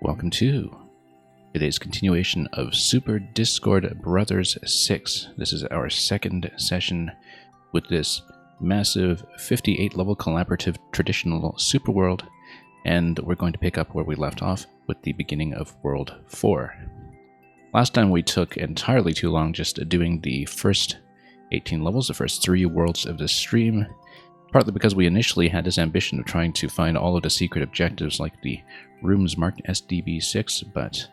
welcome to today's continuation of Super Discord Brothers 6. This is our second session with this massive 58 level collaborative traditional super world, and we're going to pick up where we left off with the beginning of World 4. Last time we took entirely too long just doing the first 18 levels, the first 3 worlds of the stream, partly because we initially had this ambition of trying to find all of the secret objectives like the rooms marked SDB6, but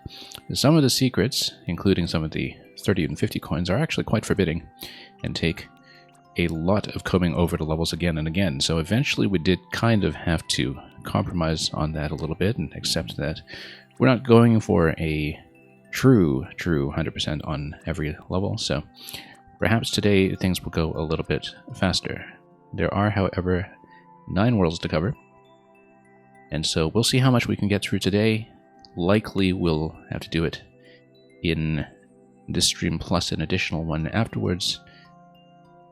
some of the secrets, including some of the 30 and 50 coins, are actually quite forbidding and take a lot of combing over the levels again and again. So eventually we did kind of have to compromise on that a little bit and accept that we're not going for a true 100% on every level. So perhaps today things will go a little bit faster. There are, however, 9 worlds to cover, and so we'll see how much we can get through today. Likely we'll have to do it in this stream plus an additional one afterwards,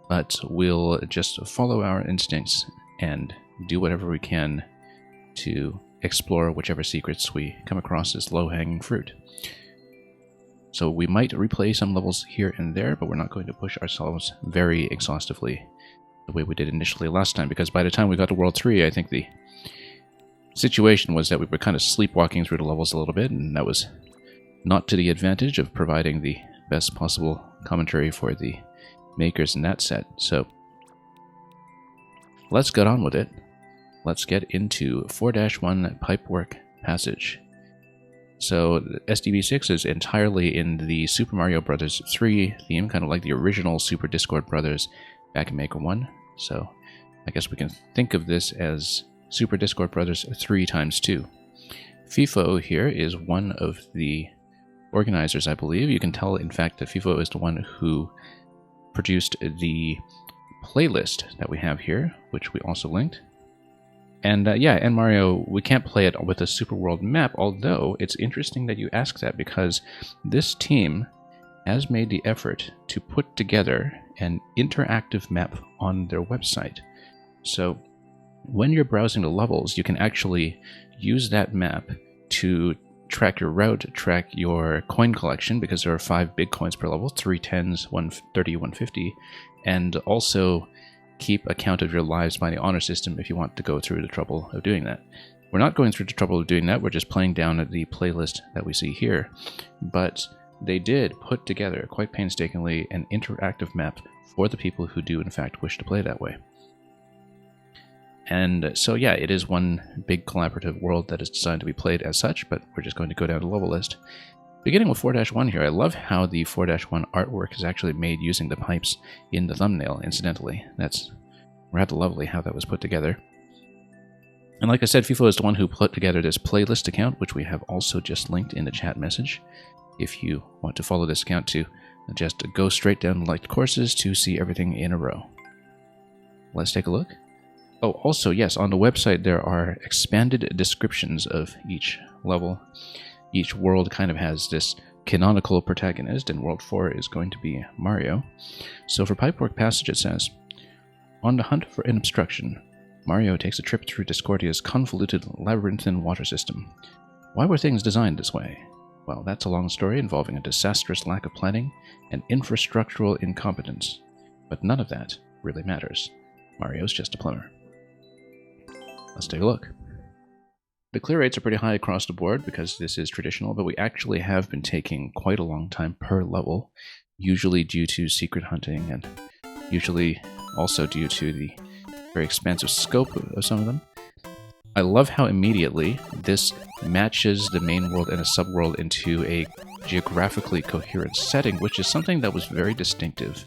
but we'll just follow our instincts and do whatever we can to explore whichever secrets we come across as low-hanging fruit. So we might replay some levels here and there, but we're not going to push ourselves very exhaustively the way we did initially last time, because by the time we got to World 3, I think the situation was that we were kind of sleepwalking through the levels a little bit, and that was not to the advantage of providing the best possible commentary for the makers in that set. So let's get on with it. Let's get into 4-1 Pipework Passage. So SDB6 is entirely in the Super Mario Bros. 3 theme, kind of like the original Super Discord Brothers back in Maker 1. So I guess we can think of this as Super Discord Brothers 3 times 2. FIFO here is one of the organizers, I believe. You can tell, in fact, that FIFO is the one who produced the playlist that we have here, which we also linked. And and Mario, we can't play it with a Super World map, although it's interesting that you ask that, because this team has made the effort to put together an interactive map on their website. So when you're browsing the levels, you can actually use that map to track your route, track your coin collection, because there are 5 big coins per level, 3 10s, 130, 150, and also keep account of your lives by the honor system if you want to go through the trouble of doing that. We're not going through the trouble of doing that, we're just playing down at the playlist that we see here, but they did put together, quite painstakingly, an interactive map for the people who do in fact wish to play that way. And so yeah, it is one big collaborative world that is designed to be played as such, but we're just going to go down the level list. Beginning with 4-1 here, I love how the 4-1 artwork is actually made using the pipes in the thumbnail, incidentally. That's rather lovely how that was put together. And like I said, FIFO is the one who put together this playlist account, which we have also just linked in the chat message. If you want to follow this account to just go straight down the liked courses to see everything in a row. Let's take a look. Oh, also, yes, on the website there are expanded descriptions of each level. Each world kind of has this canonical protagonist, and World 4 is going to be Mario. So for Pipework Passage it says, on the hunt for an obstruction, Mario takes a trip through Discordia's convoluted labyrinthine water system. Why were things designed this way? Well, that's a long story involving a disastrous lack of planning and infrastructural incompetence. But none of that really matters. Mario's just a plumber. Let's take a look. The clear rates are pretty high across the board because this is traditional, but we actually have been taking quite a long time per level, usually due to secret hunting and usually also due to the very expansive scope of some of them. I love how immediately this matches the main world and a subworld into a geographically coherent setting, which is something that was very distinctive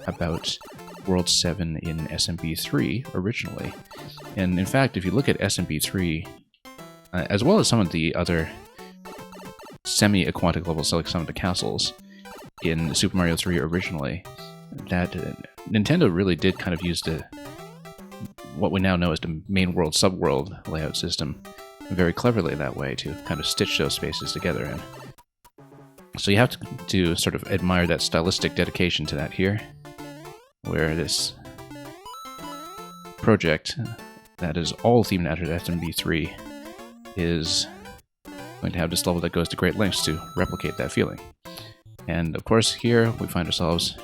about World 7 in SMB3 originally. And in fact, if you look at SMB3, as well as some of the other semi-aquatic levels, like some of the castles in Super Mario 3 originally, that Nintendo really did kind of use what we now know as the main world subworld layout system very cleverly that way to kind of stitch those spaces together. And so you have to sort of admire that stylistic dedication to that here, where this project that is all themed after SMB3 is going to have this level that goes to great lengths to replicate that feeling. And of course, here we find ourselves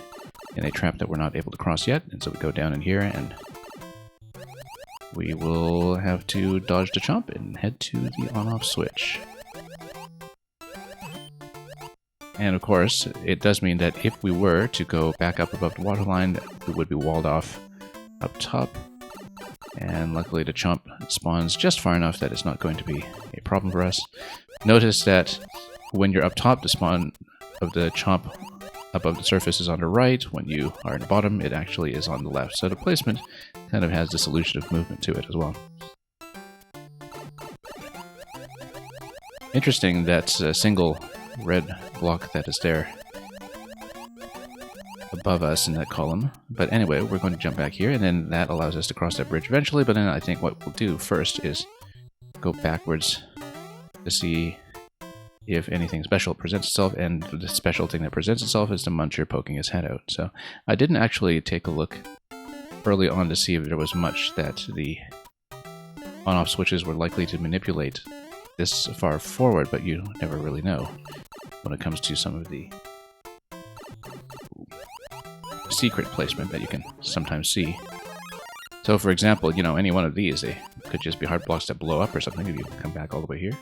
in a trap that we're not able to cross yet, and so we go down in here, and we will have to dodge the chomp and head to the on-off switch. And of course, it does mean that if we were to go back up above the waterline, we would be walled off up top. And luckily the chomp spawns just far enough that it's not going to be a problem for us. Notice that when you're up top, the spawn of the chomp above the surface is on the right. When you are in the bottom, it actually is on the left. So the placement kind of has this illusion of movement to it as well. Interesting, that's a single red block that is there above us in that column. But anyway, we're going to jump back here, and then that allows us to cross that bridge eventually. But then I think what we'll do first is go backwards to see if anything special presents itself, and the special thing that presents itself is the Muncher poking his head out. So I didn't actually take a look early on to see if there was much that the on-off switches were likely to manipulate this far forward, but you never really know when it comes to some of the secret placement that you can sometimes see. So for example, you know, any one of these, they could just be hard blocks that blow up or something if you come back all the way here.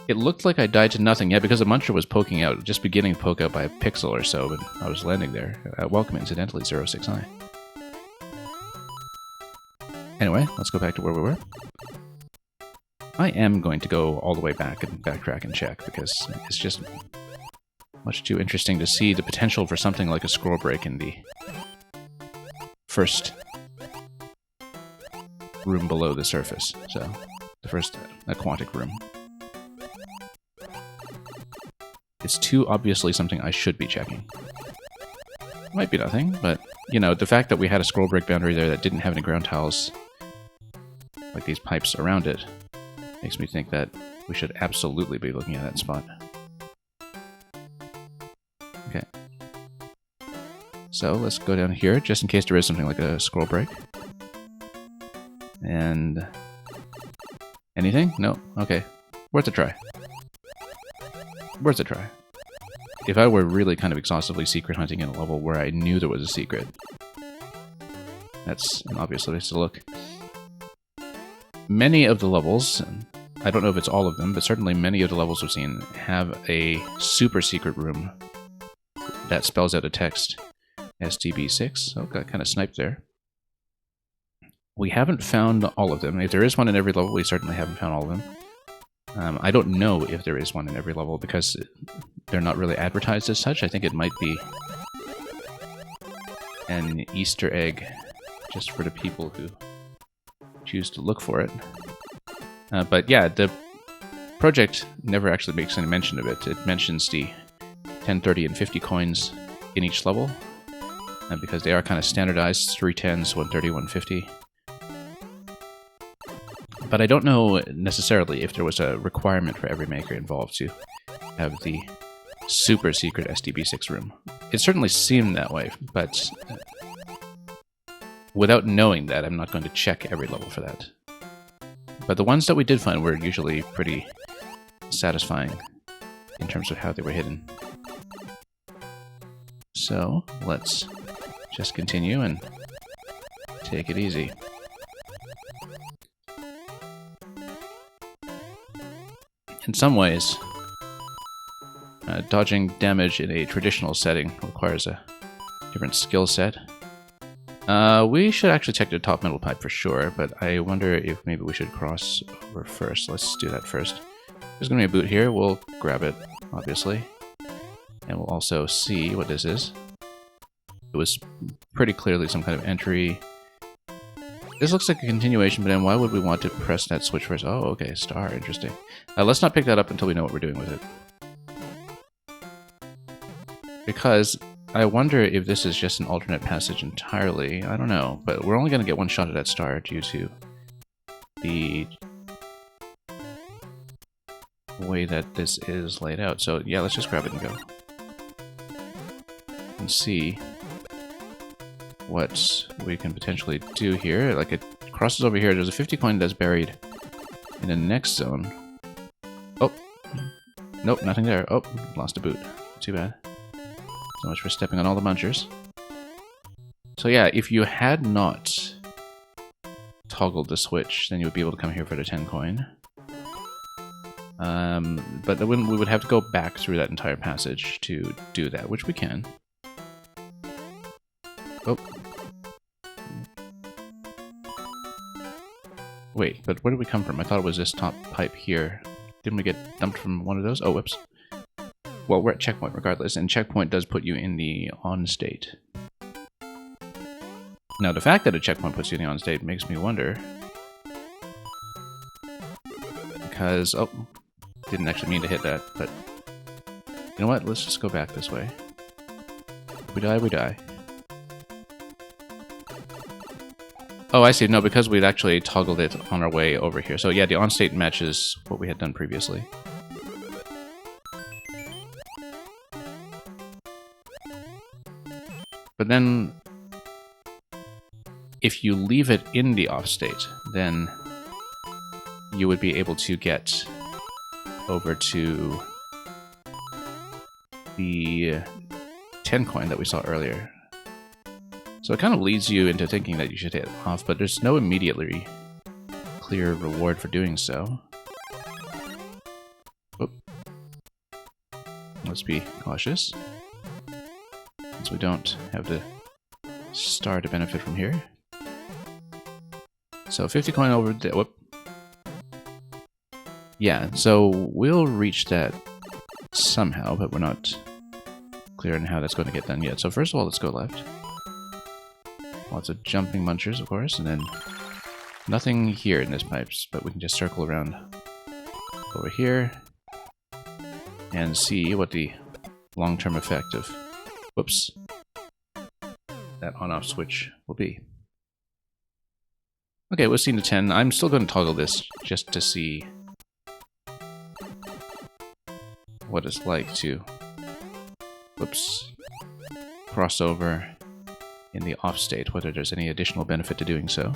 It looked like I died to nothing, yeah, because the Muncher was poking out, just beginning to poke out by a pixel or so, but I was landing there. Welcome, incidentally, 06i. Anyway, let's go back to where we were. I am going to go all the way back and backtrack and check, because it's just much too interesting to see the potential for something like a scroll break in the first room below the surface. So, the first aquatic room. It's too obviously something I should be checking. Might be nothing, but, you know, the fact that we had a scroll break boundary there that didn't have any ground tiles, like these pipes around it, makes me think that we should absolutely be looking at that spot. Okay. So, let's go down here, just in case there is something like a scroll break. And... anything? No? Okay. Worth a try. Worth a try. If I were really kind of exhaustively secret hunting in a level where I knew there was a secret, that's an obvious place to look. Many of the levels, I don't know if it's all of them, but certainly many of the levels we've seen have a super secret room that spells out a text, STB6. Oh, got kind of sniped there. We haven't found all of them. If there is one in every level, we certainly haven't found all of them. I don't know if there is one in every level because they're not really advertised as such. I think it might be an Easter egg just for the people who choose to look for it. But yeah, the project never actually makes any mention of it. It mentions the 10, 30, and 50 coins in each level, because they are kind of standardized, 3 10s, 130, 150. But I don't know necessarily if there was a requirement for every maker involved to have the super secret STB6 room. It certainly seemed that way, but without knowing that, I'm not going to check every level for that. But the ones that we did find were usually pretty satisfying in terms of how they were hidden. So, let's just continue and take it easy. In some ways, dodging damage in a traditional setting requires a different skill set. We should actually check the top middle pipe for sure, but I wonder if maybe we should cross over first. Let's do that first. There's going to be a boot here. We'll grab it, obviously. And we'll also see what this is. It was pretty clearly some kind of entry. This looks like a continuation, but then why would we want to press that switch first? Oh, okay, star, interesting. Let's not pick that up until we know what we're doing with it. Because I wonder if this is just an alternate passage entirely. I don't know, but we're only going to get one shot at that star due to the way that this is laid out. So yeah, let's just grab it and go. And see what we can potentially do here. Like, it crosses over here. There's a 50 coin that's buried in the next zone. Oh, Nope, nothing there. Oh, lost a boot. Too bad. So much for stepping on all the munchers. So yeah, if you had not toggled the switch, then you would be able to come here for the 10 coin. But then we would have to go back through that entire passage to do that, which we can. Oh. Wait, but where did we come from? I thought it was this top pipe here. Didn't we get dumped from one of those? Oh, whoops. Well, we're at checkpoint regardless, and checkpoint does put you in the on state. Now, the fact that a checkpoint puts you in the on state makes me wonder. Because, oh, didn't actually mean to hit that, but you know what? Let's just go back this way. If we die, we die. Oh, I see. No, because we'd actually toggled it on our way over here. So yeah, the on state matches what we had done previously. But then, if you leave it in the off state, then you would be able to get over to the 10 coin that we saw earlier. So it kind of leads you into thinking that you should hit off, but there's no immediately clear reward for doing so. Oop. Let's be cautious, since we don't have the star to benefit from here. So 50 coin over there. Whoop. Yeah, so we'll reach that somehow, but we're not clear on how that's going to get done yet. So first of all, let's go left. Lots of jumping munchers, of course, and then nothing here in this pipes, but we can just circle around over here and see what the long-term effect of, whoops, that on-off switch will be. Okay, we've seen the 10. I'm still going to toggle this just to see what it's like to, whoops, cross over in the off state, whether there's any additional benefit to doing so.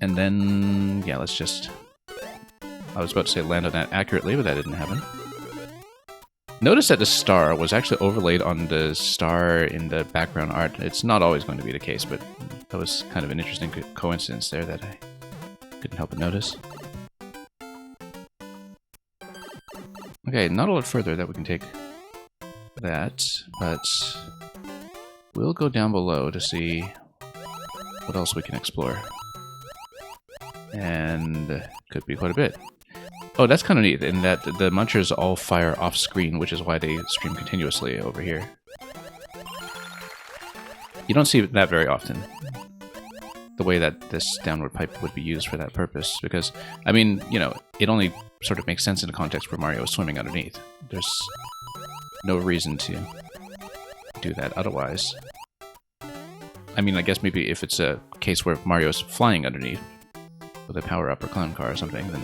And then, yeah, let's just, I was about to say land on that accurately, but that didn't happen. Notice that the star was actually overlaid on the star in the background art. It's not always going to be the case, but that was kind of an interesting coincidence there that I couldn't help but notice. Okay, not a lot further that we can take that, but we'll go down below to see what else we can explore. And could be quite a bit. Oh, that's kind of neat, in that the munchers all fire off screen, which is why they stream continuously over here. You don't see that very often, the way that this downward pipe would be used for that purpose, because, I mean, you know, it only sort of makes sense in the context where Mario is swimming underneath. There's no reason to do that otherwise. I mean, I guess maybe if it's a case where Mario's flying underneath with a power-up or clown car or something, then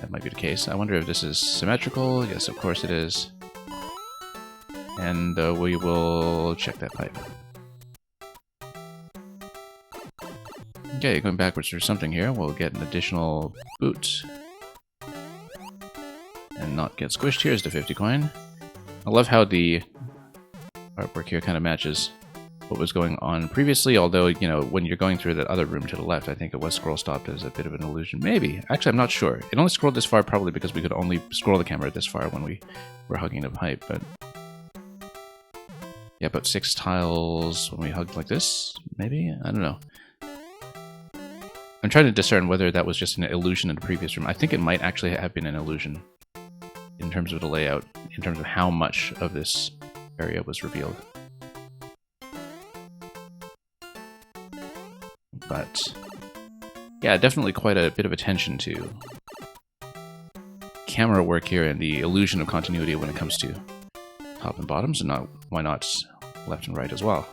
that might be the case. I wonder if this is symmetrical. Yes, of course it is. And we will check that pipe. Okay, going backwards through something here, we'll get an additional boot. And not get squished. Here's the 50 coin. I love how the artwork here kind of matches what was going on previously, although, you know, when you're going through that other room to the left, I think it was scroll stopped as a bit of an illusion. Maybe. Actually, I'm not sure. It only scrolled this far probably because we could only scroll the camera this far when we were hugging the pipe, but... yeah, about 6 tiles when we hugged like this, maybe? I don't know. I'm trying to discern whether that was just an illusion in the previous room. I think it might actually have been an illusion in terms of the layout, in terms of how much of this area was revealed. But yeah, definitely quite a bit of attention to camera work here and the illusion of continuity when it comes to top and bottoms, and not, why not left and right as well.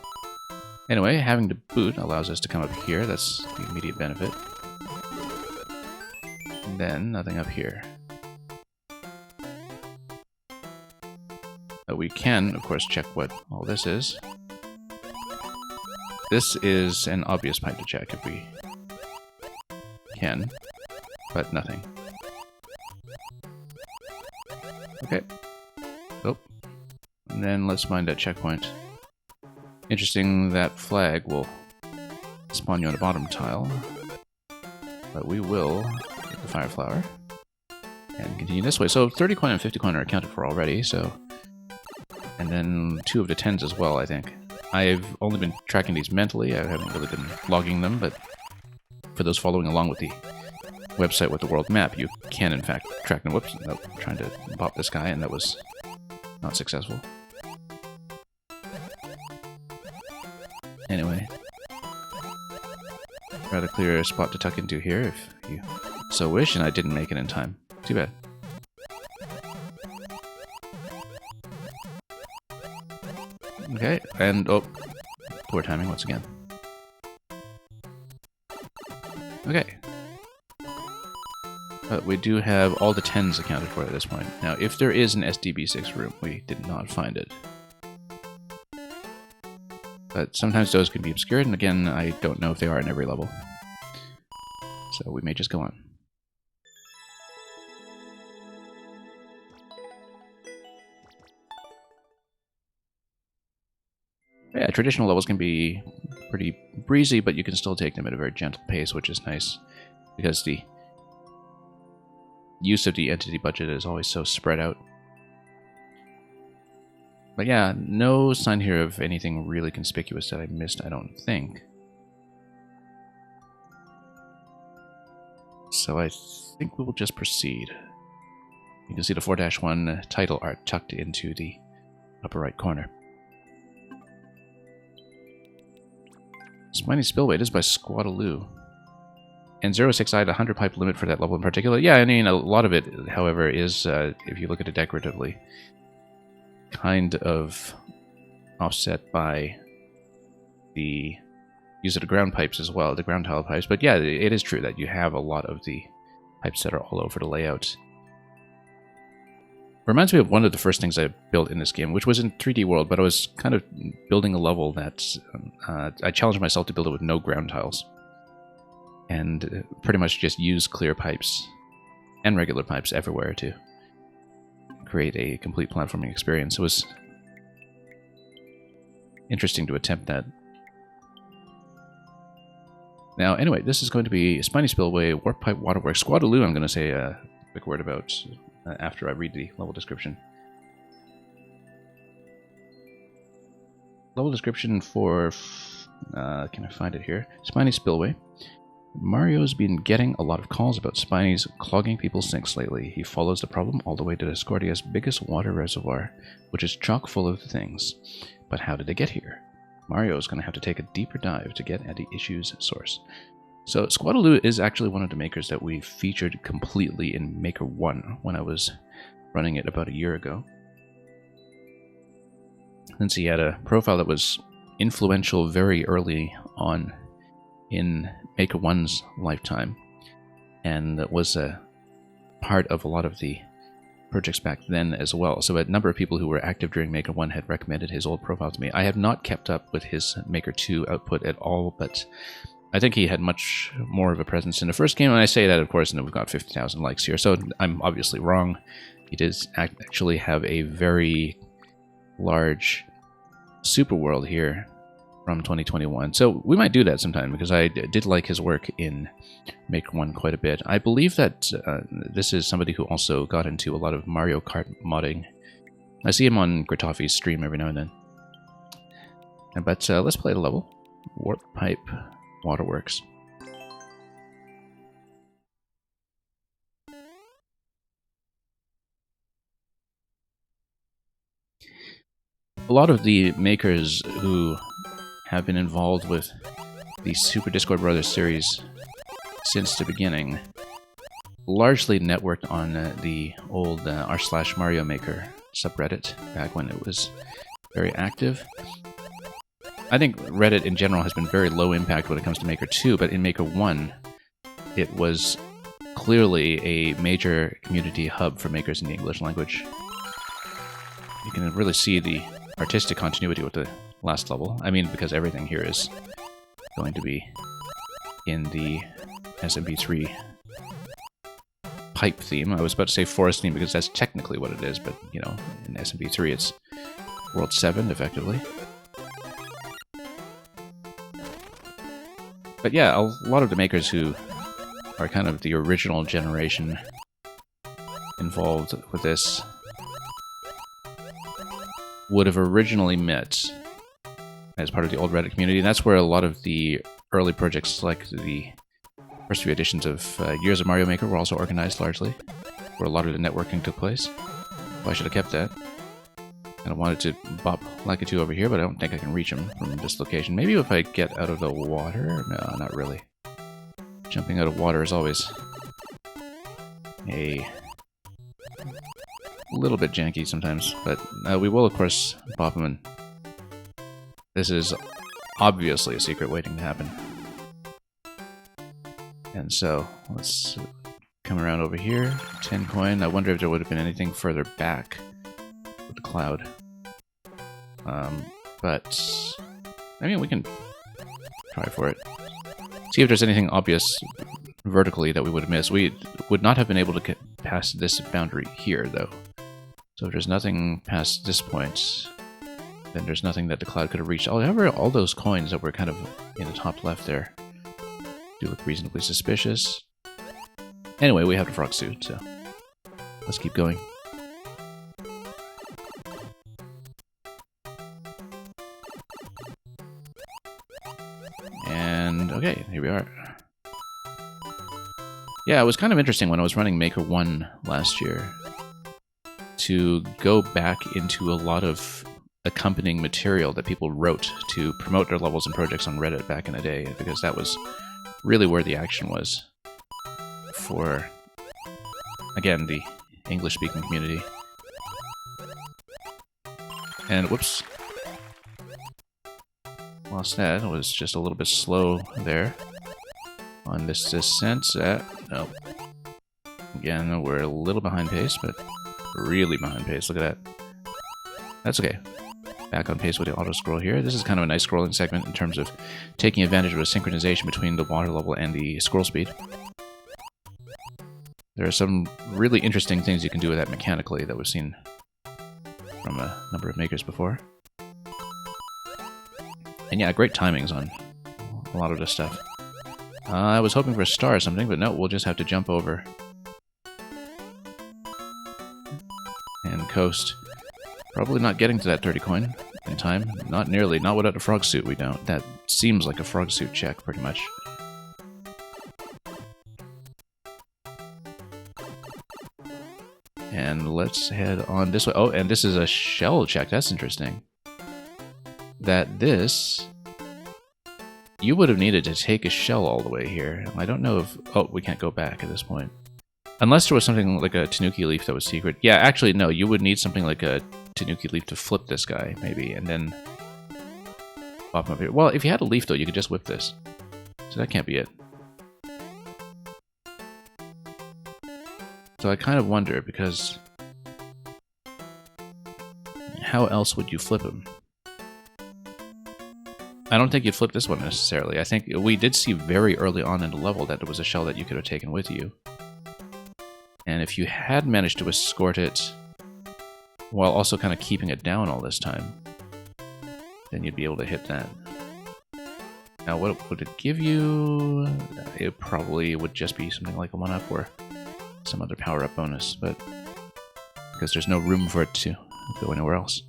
Anyway, having the boot allows us to come up here. That's the immediate benefit. And then nothing up here. But we can, of course, check what all this is. this is an obvious pipe to check if we can, but nothing. Okay. Oh. And then let's find that checkpoint. Interesting, that flag will spawn you on the bottom tile. But we will get the fire flower and continue this way. So 30 coin and 50 coin are accounted for already, so... And then 2 of the 10s as well, I think. I've only been tracking these mentally, I haven't really been logging them, but for those following along with the website with the world map, you can in fact track them. Whoops, nope, trying to bop this guy, and that was not successful. Anyway, rather clear spot to tuck into here if you so wish, and I didn't make it in time. Too bad. Okay, and oh, poor timing once again. Okay. But we do have all the 10s accounted for at this point. Now, if there is an SDB6 room, we did not find it. But sometimes those can be obscured, and again, I don't know if they are in every level. So we may just go on. Yeah, traditional levels can be pretty breezy, but you can still take them at a very gentle pace, which is nice, because the use of the entity budget is always so spread out. But yeah, no sign here of anything really conspicuous that I missed, I don't think. So I think we will just proceed. You can see the 4-1 title art tucked into the upper right corner. Spiny Spillway, this is by Squadaloo. And 06i, the 100 pipe limit for that level in particular. Yeah, I mean, a lot of it, however, is, if you look at it decoratively, kind of offset by the use of the ground pipes as well, the ground tile pipes. But yeah, it is true that you have a lot of the pipes that are all over the layout. Reminds me of one of the first things I built in this game, which was in 3D World, but I was kind of building a level that I challenged myself to build it with no ground tiles. And pretty much just use clear pipes and regular pipes everywhere to create a complete platforming experience. It was interesting to attempt that. Now, anyway, this is going to be Spiny Spillway, Warp Pipe Waterworks. Squadaloo, I'm going to say a quick word about after I read the level description. Level description for... can I find it here? Spiny Spillway. Mario's been getting a lot of calls about Spinies clogging people's sinks lately. He follows the problem all the way to Discordia's biggest water reservoir, which is chock full of things. But how did they get here? Mario's going to have to take a deeper dive to get at the issue's source. So Squadaloo is actually one of the makers that we featured completely in Maker 1 when I was running it about a year ago. Since he had a profile that was influential very early on in Maker 1's lifetime, and that was a part of a lot of the projects back then as well. So a number of people who were active during Maker 1 had recommended his old profile to me. I have not kept up with his Maker 2 output at all, but I think he had much more of a presence in the first game, and I say that, of course, and we've got 50,000 likes here, so I'm obviously wrong. He does actually have a very large super world here from 2021, so we might do that sometime, because I did like his work in Maker 1 quite a bit. I believe that this is somebody who also got into a lot of Mario Kart modding. I see him on Gritoffy's stream every now and then. But let's play the level. Warp Pipe Waterworks. A lot of the makers who have been involved with the Super Discord Brothers series since the beginning largely networked on the old r/Mario Maker subreddit back when it was very active. I think Reddit in general has been very low impact when it comes to Maker 2, but in Maker 1 it was clearly a major community hub for makers in the English language. You can really see the artistic continuity with the last level. I mean, because everything here is going to be in the SMP3 pipe theme. I was about to say forest theme because that's technically what it is, but, you know, in SMP3 it's World 7, effectively. But yeah, a lot of the makers who are kind of the original generation involved with this would have originally met as part of the old Reddit community, and that's where a lot of the early projects, like the first few editions of Years of Mario Maker, were also organized largely, where a lot of the networking took place. Well, I should have kept that. And I wanted to bop Lakitu over here, but I don't think I can reach him from this location. Maybe if I get out of the water? No, not really. Jumping out of water is always a little bit janky sometimes, but we will, of course, bop him in. This is obviously a secret waiting to happen. And so, let's come around over here. 10 coin. I wonder if there would have been anything further back with the cloud. But, I mean, we can try for it. See if there's anything obvious vertically that we would have missed. We would not have been able to get past this boundary here, though. So if there's nothing past this point, then there's nothing that the cloud could have reached. However, all those coins that were kind of in the top left there do look reasonably suspicious. Anyway, we have the frog suit, so let's keep going. And okay, here we are. Yeah, it was kind of interesting when I was running Maker 1 last year to go back into a lot of accompanying material that people wrote to promote their levels and projects on Reddit back in the day, because that was really where the action was for, again, the English-speaking community. And whoops. Lost that. It was just a little bit slow there on this descent. No. Again, we're a little behind pace, but really behind pace. Look at that. That's okay. Back on pace with the auto scroll here. This is kind of a nice scrolling segment in terms of taking advantage of a synchronization between the water level and the scroll speed. There are some really interesting things you can do with that mechanically that we've seen from a number of makers before. And yeah, great timings on a lot of this stuff. I was hoping for a star or something, but no, we'll just have to jump over and coast. Probably not getting to that 30 coin in time. Not nearly. Not without a frog suit, we don't. That seems like a frog suit check, pretty much. And let's head on this way. Oh, and this is a shell check. That's interesting. That this... You would have needed to take a shell all the way here. I don't know if... Oh, we can't go back at this point. Unless there was something like a Tanuki leaf that was secret. Yeah, actually, no. You would need something like a Tanuki leaf to flip this guy, maybe, and then pop him up here. Well, if you had a leaf, though, you could just whip this. So that can't be it. So I kind of wonder, because how else would you flip him? I don't think you'd flip this one necessarily. I think we did see very early on in the level that there was a shell that you could have taken with you. And if you had managed to escort it while also kind of keeping it down all this time, then you'd be able to hit that. Now, what would it give you? It probably would just be something like a 1-up or some other power-up bonus, but because there's no room for it to go anywhere else.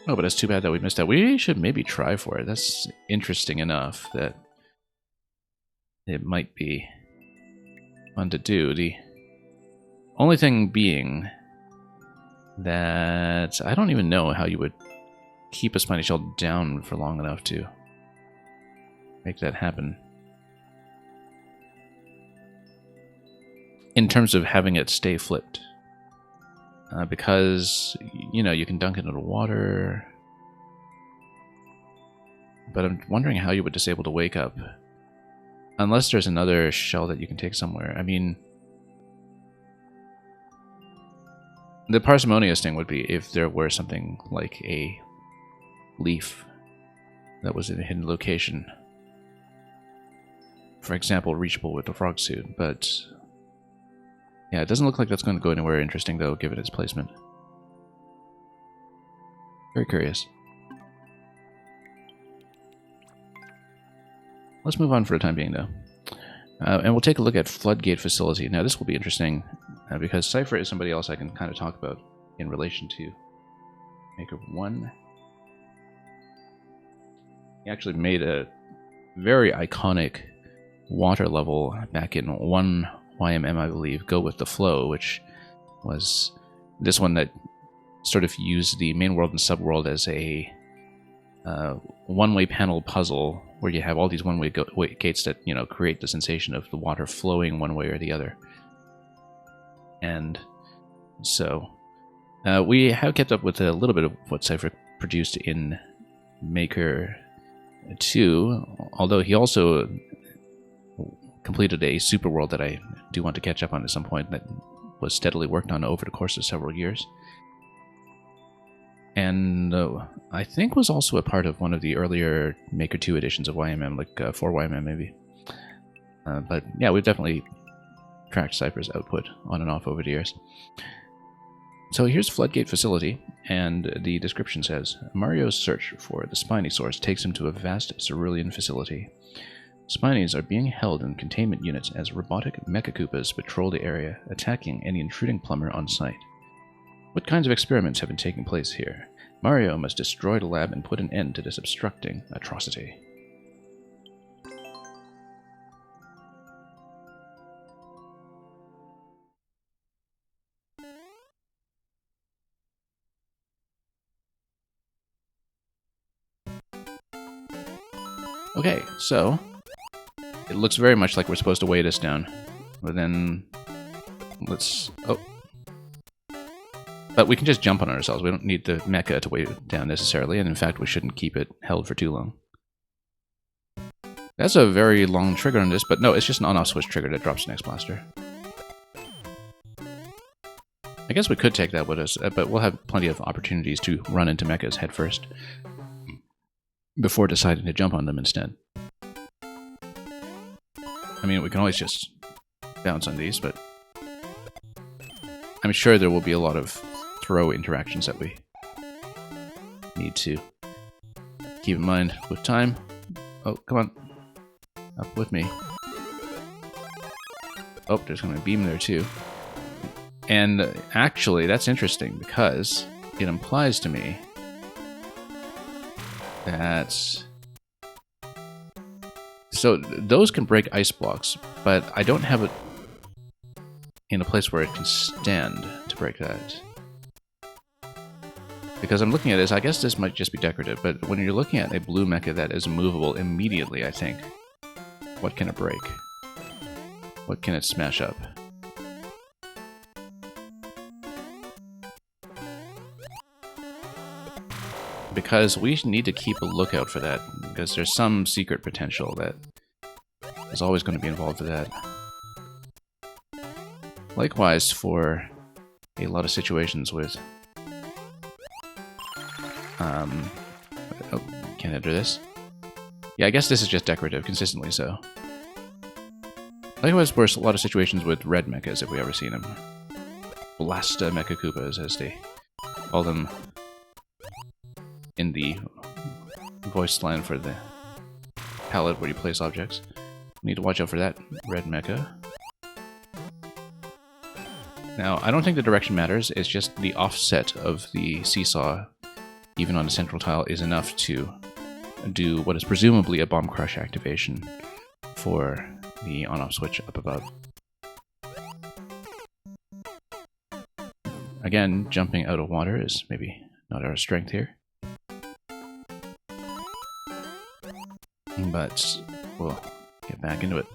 Oh, but it's too bad that we missed that. We should maybe try for it. That's interesting enough that it might be fun to do. The only thing being that I don't even know how you would keep a spiny shell down for long enough to make that happen. In terms of having it stay flipped. Because, you know, you can dunk it into the water. But I'm wondering how you would disable the wake up. Unless there's another shell that you can take somewhere. I mean, the parsimonious thing would be if there were something like a leaf that was in a hidden location. For example, reachable with the frog suit, but yeah, it doesn't look like that's going to go anywhere interesting, though, given its placement. Very curious. Let's move on for the time being, though. And we'll take a look at Floodgate Facility. Now, this will be interesting, because Cypher is somebody else I can kind of talk about in relation to Maker 1. He actually made a very iconic water level back in 1 YMM, I believe, Go With The Flow, which was this one that sort of used the main world and subworld as a one-way panel puzzle where you have all these one-way gates that, you know, create the sensation of the water flowing one way or the other. And so we have kept up with a little bit of what Cypher produced in Maker 2, although he also completed a super world that I do want to catch up on at some point that was steadily worked on over the course of several years. And I think was also a part of one of the earlier Maker 2 editions of YMM, like 4 YMM maybe. But yeah, we've definitely tracked Cypher's output on and off over the years. So here's Floodgate Facility, and the description says, Mario's search for the Spiny source takes him to a vast cerulean facility. Spinies are being held in containment units as robotic Mecha-Koopas patrol the area, attacking any intruding plumber on site. What kinds of experiments have been taking place here? Mario must destroy the lab and put an end to this obstructing atrocity. Okay, so it looks very much like we're supposed to weigh this down. But then let's... Oh. But we can just jump on ourselves. We don't need the mecha to weigh it down necessarily, and in fact we shouldn't keep it held for too long. That's a very long trigger on this, but no, it's just an on-off switch trigger that drops the next blaster. I guess we could take that with us, but we'll have plenty of opportunities to run into mechas head first before deciding to jump on them instead. I mean, we can always just bounce on these, but I'm sure there will be a lot of throw interactions that we need to keep in mind with time. Oh, come on. Up with me. Oh, there's going to be a beam there too. And actually, that's interesting because it implies to me that... So, those can break ice blocks, but I don't have it in a place where it can stand to break that. Because I'm looking at this, I guess this might just be decorative, but when you're looking at a blue mecha that is movable immediately, I think, what can it break? What can it smash up? Because we need to keep a lookout for that, because there's some secret potential that is always going to be involved with that. Likewise for a lot of situations with... Oh, can't enter this. Yeah, I guess this is just decorative, consistently so. Likewise for a lot of situations with red mechas, if we ever seen them. Blasta Mecha-Koopas, as they call them in the voice line for the palette where you place objects. Need to watch out for that red mecha. Now, I don't think the direction matters, it's just the offset of the seesaw, even on the central tile, is enough to do what is presumably a bomb crush activation for the on-off switch up above. Again, jumping out of water is maybe not our strength here. But we'll get back into it.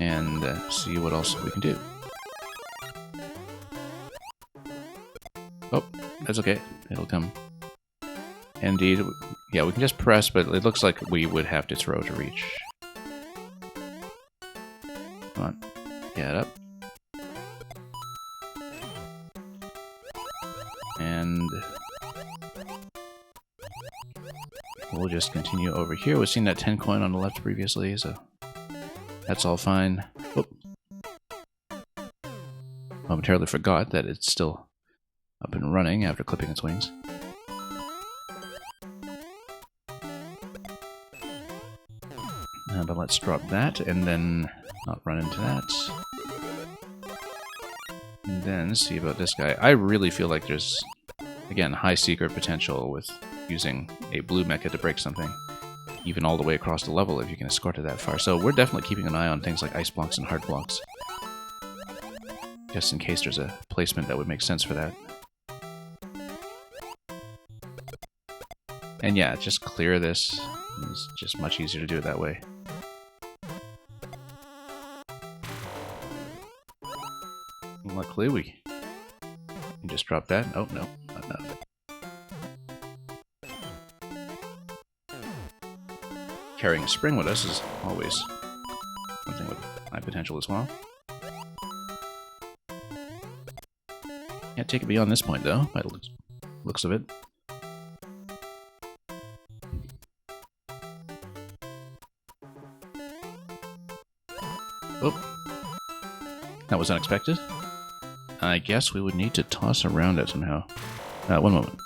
And see what else we can do. Oh, that's okay. It'll come. Indeed, yeah, we can just press, but it looks like we would have to throw to reach. Come on, get up. And we'll just continue over here. We've seen that 10 coin on the left previously, so that's all fine. Whoop. Momentarily forgot that it's still up and running after clipping its wings. But let's drop that and then not run into that. And then see about this guy. I really feel like there's, again, high secret potential with using a blue mecha to break something, even all the way across the level if you can escort it that far. So we're definitely keeping an eye on things like ice blocks and hard blocks, just in case there's a placement that would make sense for that. And yeah, just clear this. It's just much easier to do it that way. Luckily, we can just drop that. Oh, no, not enough. Carrying a spring with us is always something with high potential as well. Can't take it beyond this point, though, by the looks of it. Oh, that was unexpected. I guess we would need to toss around it somehow. One moment.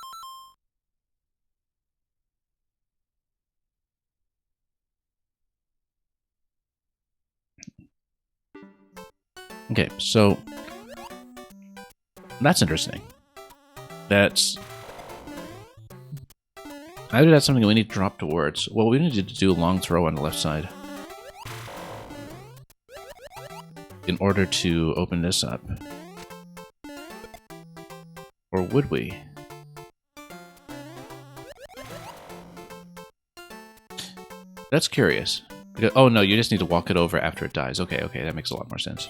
Okay, so that's interesting. That's either that's something we need to drop towards. Well, we need to do a long throw on the left side in order to open this up. Or would we? That's curious. Because, oh no, you just need to walk it over after it dies. Okay, okay, that makes a lot more sense.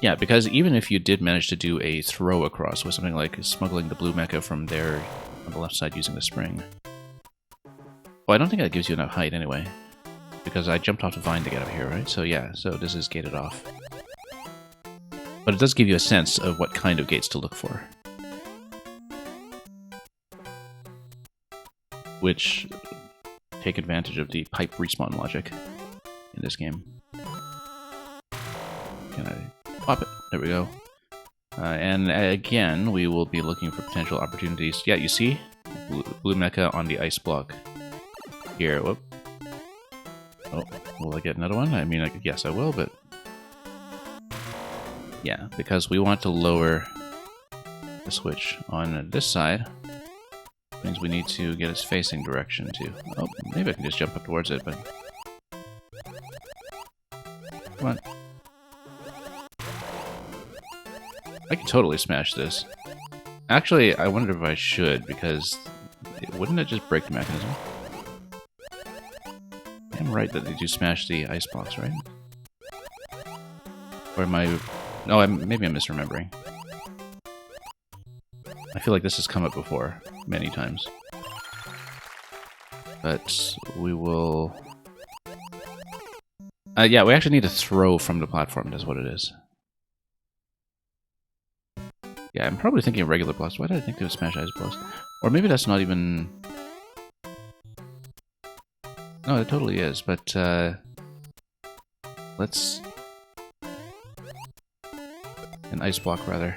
Yeah, because even if you did manage to do a throw across with something like smuggling the blue mecha from there on the left side using the spring. Well, I don't think that gives you enough height anyway. Because I jumped off the vine to get up here, right? So yeah, so this is gated off. But it does give you a sense of what kind of gates to look for. Which take advantage of the pipe respawn logic in this game. Can I pop it? There we go. And again, we will be looking for potential opportunities. Yeah, you see? Blue mecha on the ice block. Here, whoop. Oh, will I get another one? I mean, yes I will, but... yeah, because we want to lower the switch on this side. Means we need to get its facing direction too. Oh, maybe I can just jump up towards it, but... come on. I can totally smash this. Actually, I wonder if I should, because... wouldn't it just break the mechanism? I'm right that they do smash the ice blocks, right? Or am I... no, maybe I'm misremembering. I feel like this has come up before, many times. But we will... yeah, we actually need to throw from the platform, that's what it is. Yeah, I'm probably thinking of regular blocks. Why did I think they would smash ice blocks? Or maybe that's not even... no, it totally is, but let's... an ice block, rather.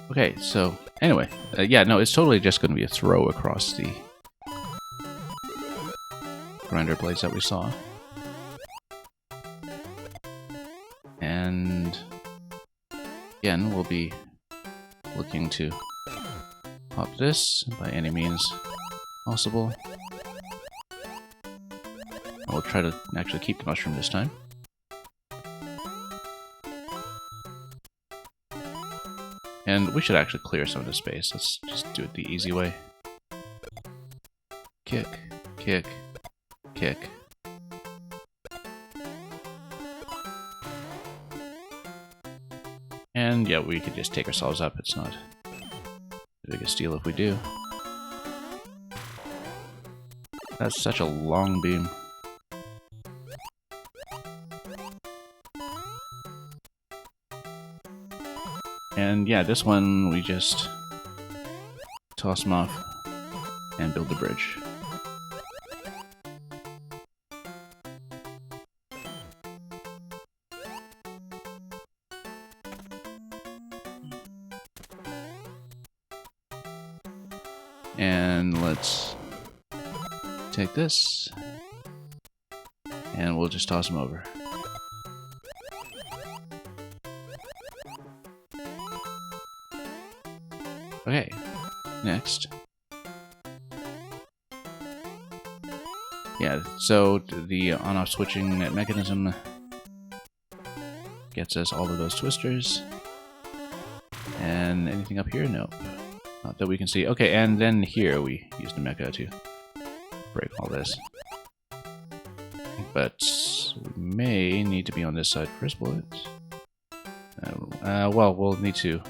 Okay, so, anyway, yeah, no, it's totally just going to be a throw across the grinder blades that we saw. And again, we'll be looking to pop this by any means possible. We'll try to actually keep the mushroom this time. And we should actually clear some of the space. Let's just do it the easy way. Kick, kick, kick. And yeah, we could just take ourselves up. It's Biggest deal if we do. That's such a long beam. And yeah, this one we just toss them off and build the bridge. And let's take this, and we'll just toss them over. Okay, next. Yeah, so the on-off switching mechanism gets us all of those twisters. And anything up here? Nope. Not that we can see. Okay, and then here we use the mecha to break all this. But we may need to be on this side first, bullets. Well, we'll need to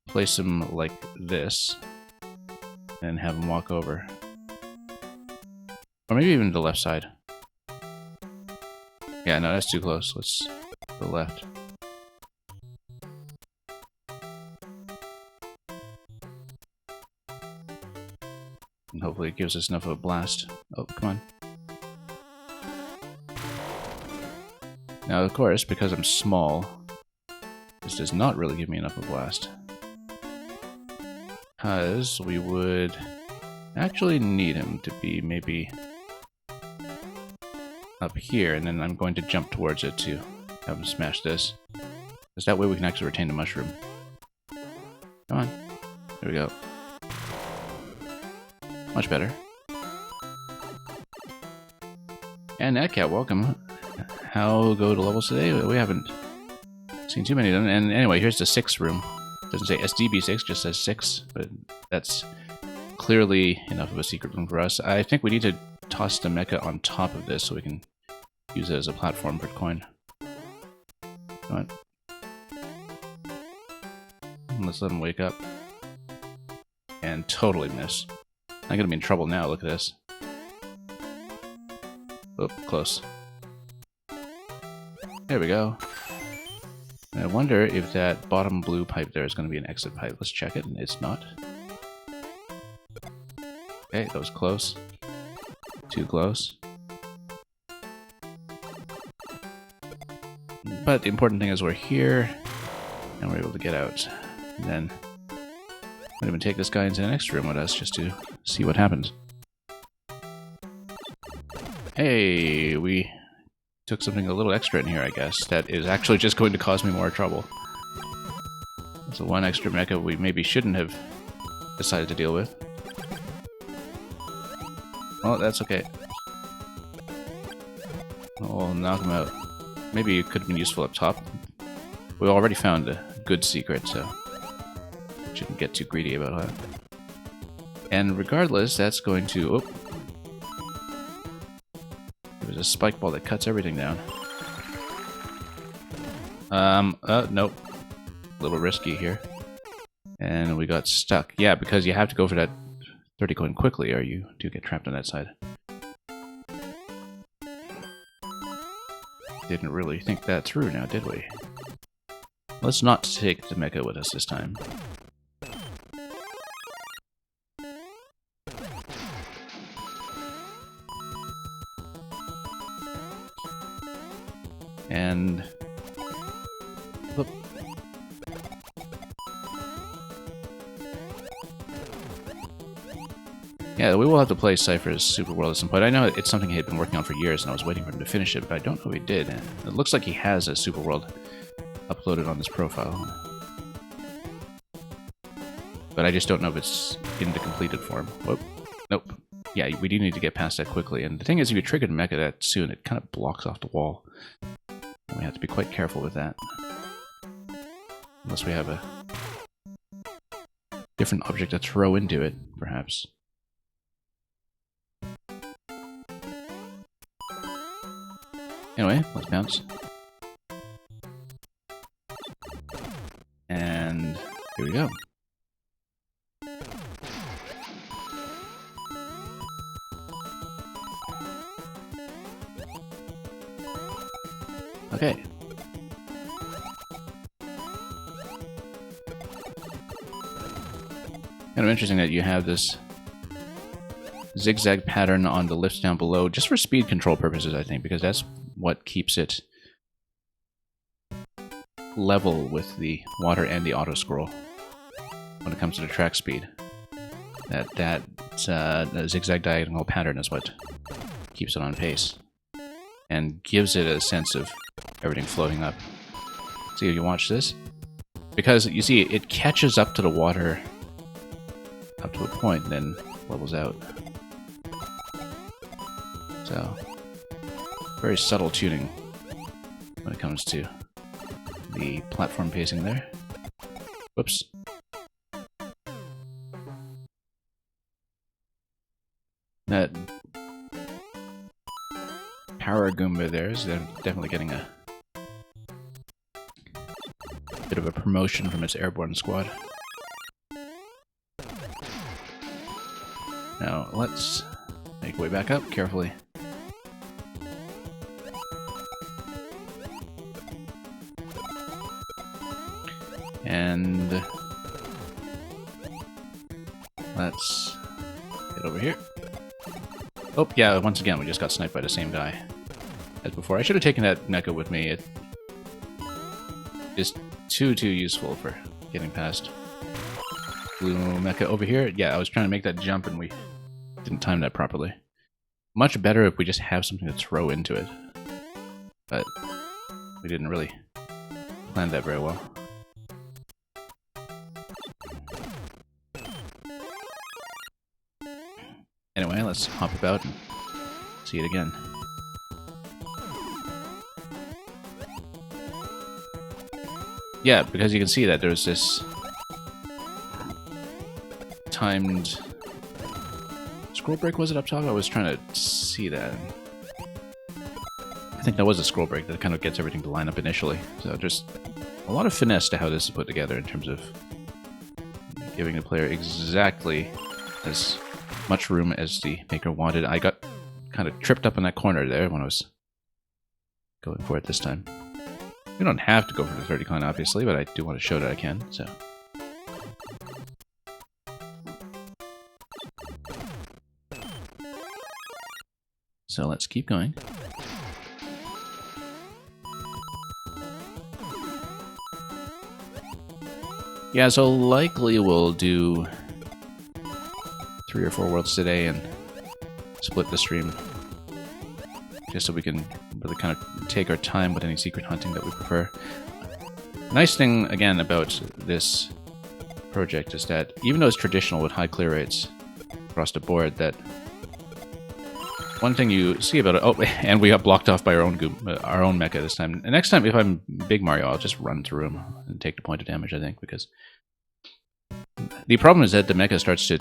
place them like this and have them walk over. Or maybe even the left side. Yeah, no, that's too close. Let's go left. And hopefully it gives us enough of a blast. Oh, come on. Now, of course, because I'm small, this does not really give me enough of a blast. Because we would actually need him to be maybe up here, and then I'm going to jump towards it to have him smash this. Because that way we can actually retain the mushroom. Come on. There we go. Much better. And NatCat, welcome. How go to levels today? We haven't seen too many of them. And anyway, here's the 6th room. Doesn't say SDB6, just says 6, but that's clearly enough of a secret room for us. I think we need to toss the mecha on top of this so we can use it as a platform for coin. Come on. Let's let him wake up. And totally miss. I'm gonna be in trouble now, look at this. Oh, close. There we go. I wonder if that bottom blue pipe there is going to be an exit pipe. Let's check it, and it's not. Okay, that was close. Too close. But the important thing is we're here, and we're able to get out. And then I'm going to take this guy into the next room with us just to see what happens. Hey, we took something a little extra in here, I guess, that is actually just going to cause me more trouble. So one extra mecha we maybe shouldn't have decided to deal with. Well, that's okay. We'll knock him out. Maybe it could have been useful up top. We already found a good secret, so shouldn't get too greedy about it. And regardless, that's going to... Oh, there's a spike ball that cuts everything down. Nope. A little risky here. And we got stuck. Yeah, because you have to go for that 30 coin quickly or you do get trapped on that side. Didn't really think that through now, did we? Let's not take the mecha with us this time. And... Whoop. Yeah, we will have to play Cypher's Super World at some point. I know it's something he had been working on for years, and I was waiting for him to finish it, but I don't know if he did. It looks like he has a Super World uploaded on this profile. But I just don't know if it's in the completed form. Whoop. Nope. Yeah, we do need to get past that quickly. And the thing is, if you trigger the mecha that soon, it kind of blocks off the wall. And we have to be quite careful with that. Unless we have a different object to throw into it, perhaps. Anyway, let's bounce. And here we go. Okay. Kind of interesting that you have this zigzag pattern on the lifts down below, just for speed control purposes, I think, because that's what keeps it level with the water and the auto scroll when it comes to the track speed. That zigzag diagonal pattern is what keeps it on pace and gives it a sense of everything floating up. See if you watch this, because you see it catches up to the water up to a point, then levels out. So very subtle tuning when it comes to the platform pacing there. Whoops. That Power Goomba there is definitely getting a bit of a promotion from its airborne squad. Now, let's make way back up carefully. And let's get over here. Oh, yeah, once again, we just got sniped by the same guy as before. I should have taken that mecha with me. It is too useful for getting past blue mecha over here. Yeah, I was trying to make that jump and we didn't time that properly. Much better if we just have something to throw into it. But we didn't really plan that very well. Anyway, let's hop about and see it again. Yeah, because you can see that there's this timed scroll break, was it up top? I was trying to see that. I think that was a scroll break that kind of gets everything to line up initially. So there's a lot of finesse to how this is put together in terms of giving the player exactly as much room as the maker wanted. I got kind of tripped up in that corner there when I was going for it this time. You don't have to go for the 30 coin, obviously, but I do want to show that I can, so. So let's keep going. Yeah, so likely we'll do 3 or 4 worlds today and split the stream, just so we can really kind of take our time with any secret hunting that we prefer. Nice thing, again, about this project is that even though it's traditional with high clear rates across the board, that one thing you see about it... Oh, and we got blocked off by our own mecha this time. And next time, if I'm Big Mario, I'll just run through him and take the point of damage, I think, because the problem is that the mecha starts to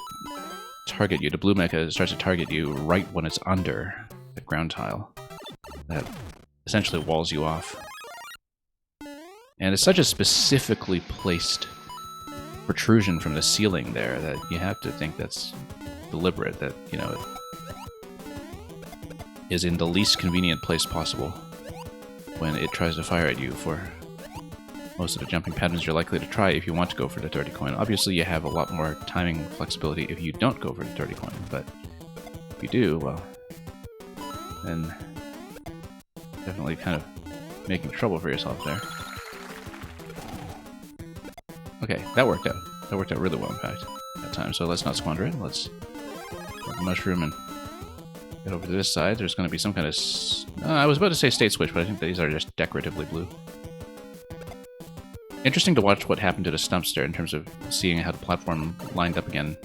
target you. The blue mecha starts to target you right when it's under the ground tile. That essentially walls you off. And it's such a specifically placed protrusion from the ceiling there that you have to think that's deliberate, that, you know, it is in the least convenient place possible when it tries to fire at you for most of the jumping patterns you're likely to try if you want to go for the 30 coin. Obviously, you have a lot more timing flexibility if you don't go for the 30 coin, but if you do, well, then definitely kind of making trouble for yourself there. Okay, that worked out. That worked out really well, in fact, that time. So let's not squander it. Let's grab the mushroom and get over to this side. There's going to be some kind of... I was about to say state switch, but I think these are just decoratively blue. Interesting to watch what happened to the stumps there in terms of seeing how the platform lined up again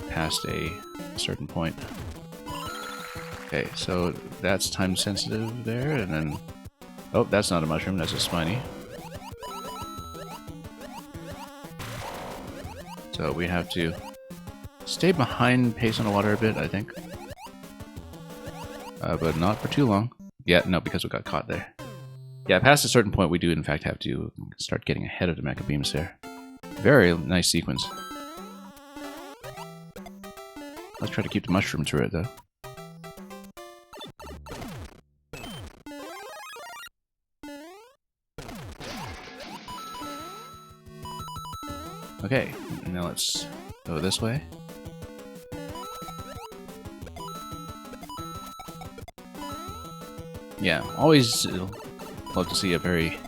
past a certain point. Okay, so that's time sensitive there, and then... Oh, that's not a mushroom, that's a spiny. So we have to stay behind pace on the water a bit, I think. But not for too long. Yeah, no, because we got caught there. Yeah, past a certain point, we do in fact have to start getting ahead of the mecha beams there. Very nice sequence. Let's try to keep the mushroom through it, though. Okay, now let's go this way. Yeah, always love to see a very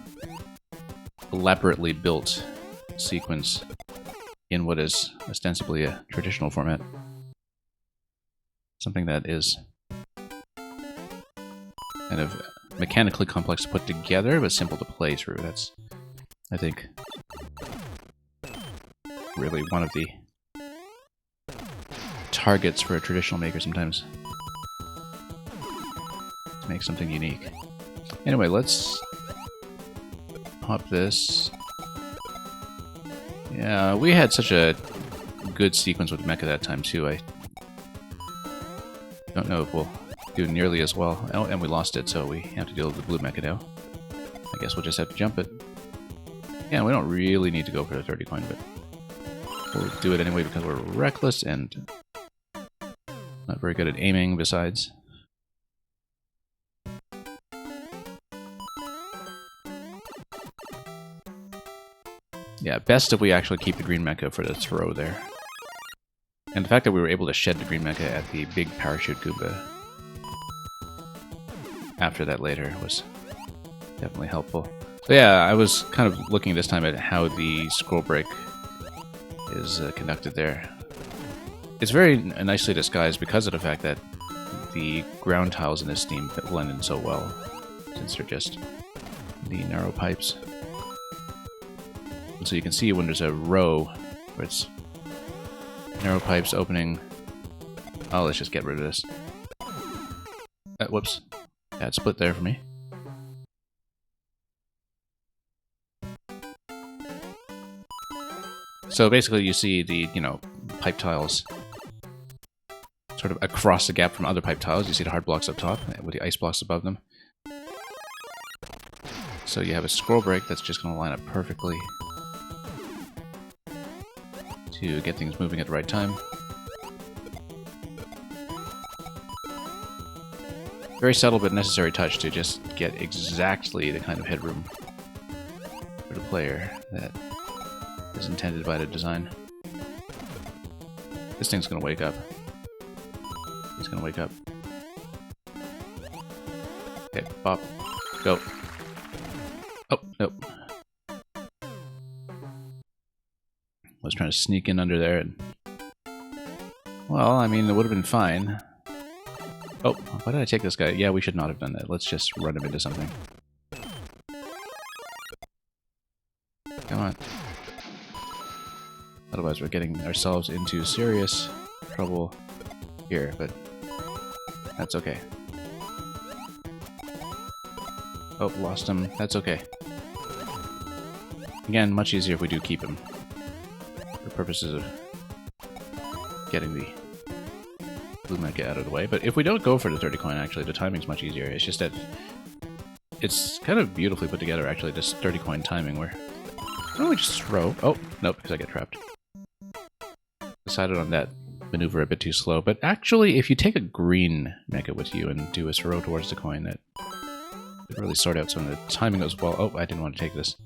elaborately built sequence in what is ostensibly a traditional format. Something that is kind of mechanically complex to put together, but simple to play through. That's, I think, really one of the targets for a traditional maker sometimes. To make something unique. Anyway, let's pop this. Yeah, we had such a good sequence with Mecha that time too. I don't know if we'll do nearly as well. Oh, and we lost it, so we have to deal with the blue Mecha now. I guess we'll just have to jump it. Yeah, we don't really need to go for the 30 coin, but we'll do it anyway because we're reckless and not very good at aiming besides. Yeah, best if we actually keep the green mecha for the throw there. And the fact that we were able to shed the green mecha at the big parachute Goomba after that later was definitely helpful. So yeah, I was kind of looking this time at how the scroll break is conducted there. It's very nicely disguised because of the fact that the ground tiles in this theme blend in so well, since they're just the narrow pipes. And so you can see when there's a row where it's narrow pipes opening. Oh, let's just get rid of this. Whoops. Yeah, it split there for me. So basically you see the, pipe tiles sort of across the gap from other pipe tiles. You see the hard blocks up top with the ice blocks above them. So you have a scroll break that's just going to line up perfectly to get things moving at the right time. Very subtle but necessary touch to just get exactly the kind of headroom for the player that is intended by the design. This thing's gonna wake up. He's gonna wake up. Okay, pop. Go. Oh, nope. Was trying to sneak in under there and... Well, I mean, it would have been fine. Oh, why did I take this guy? Yeah, we should not have done that. Let's just run him into something. Come on. Otherwise we're getting ourselves into serious trouble here, but that's okay. Oh, lost him. That's okay. Again, much easier if we do keep him. For purposes of getting the blue mecha out of the way. But if we don't go for the 30 coin, actually, the timing's much easier. It's just that it's kind of beautifully put together, actually, this 30 coin timing, where... Why don't we just throw... Oh, nope, because I get trapped. Decided on that maneuver a bit too slow. But actually, if you take a green mecha with you and do a throw towards the coin, that would really sort out some of the timing as well. Oh, I didn't want to take this.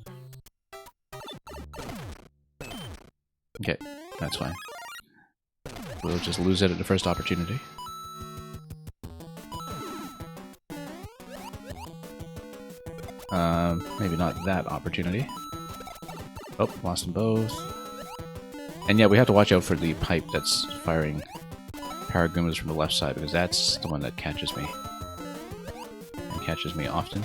Okay, that's fine. We'll just lose it at the first opportunity. Maybe not that opportunity. Oh, lost them both. And yeah, we have to watch out for the pipe that's firing Paragoombas from the left side, because that's the one that catches me. And catches me often.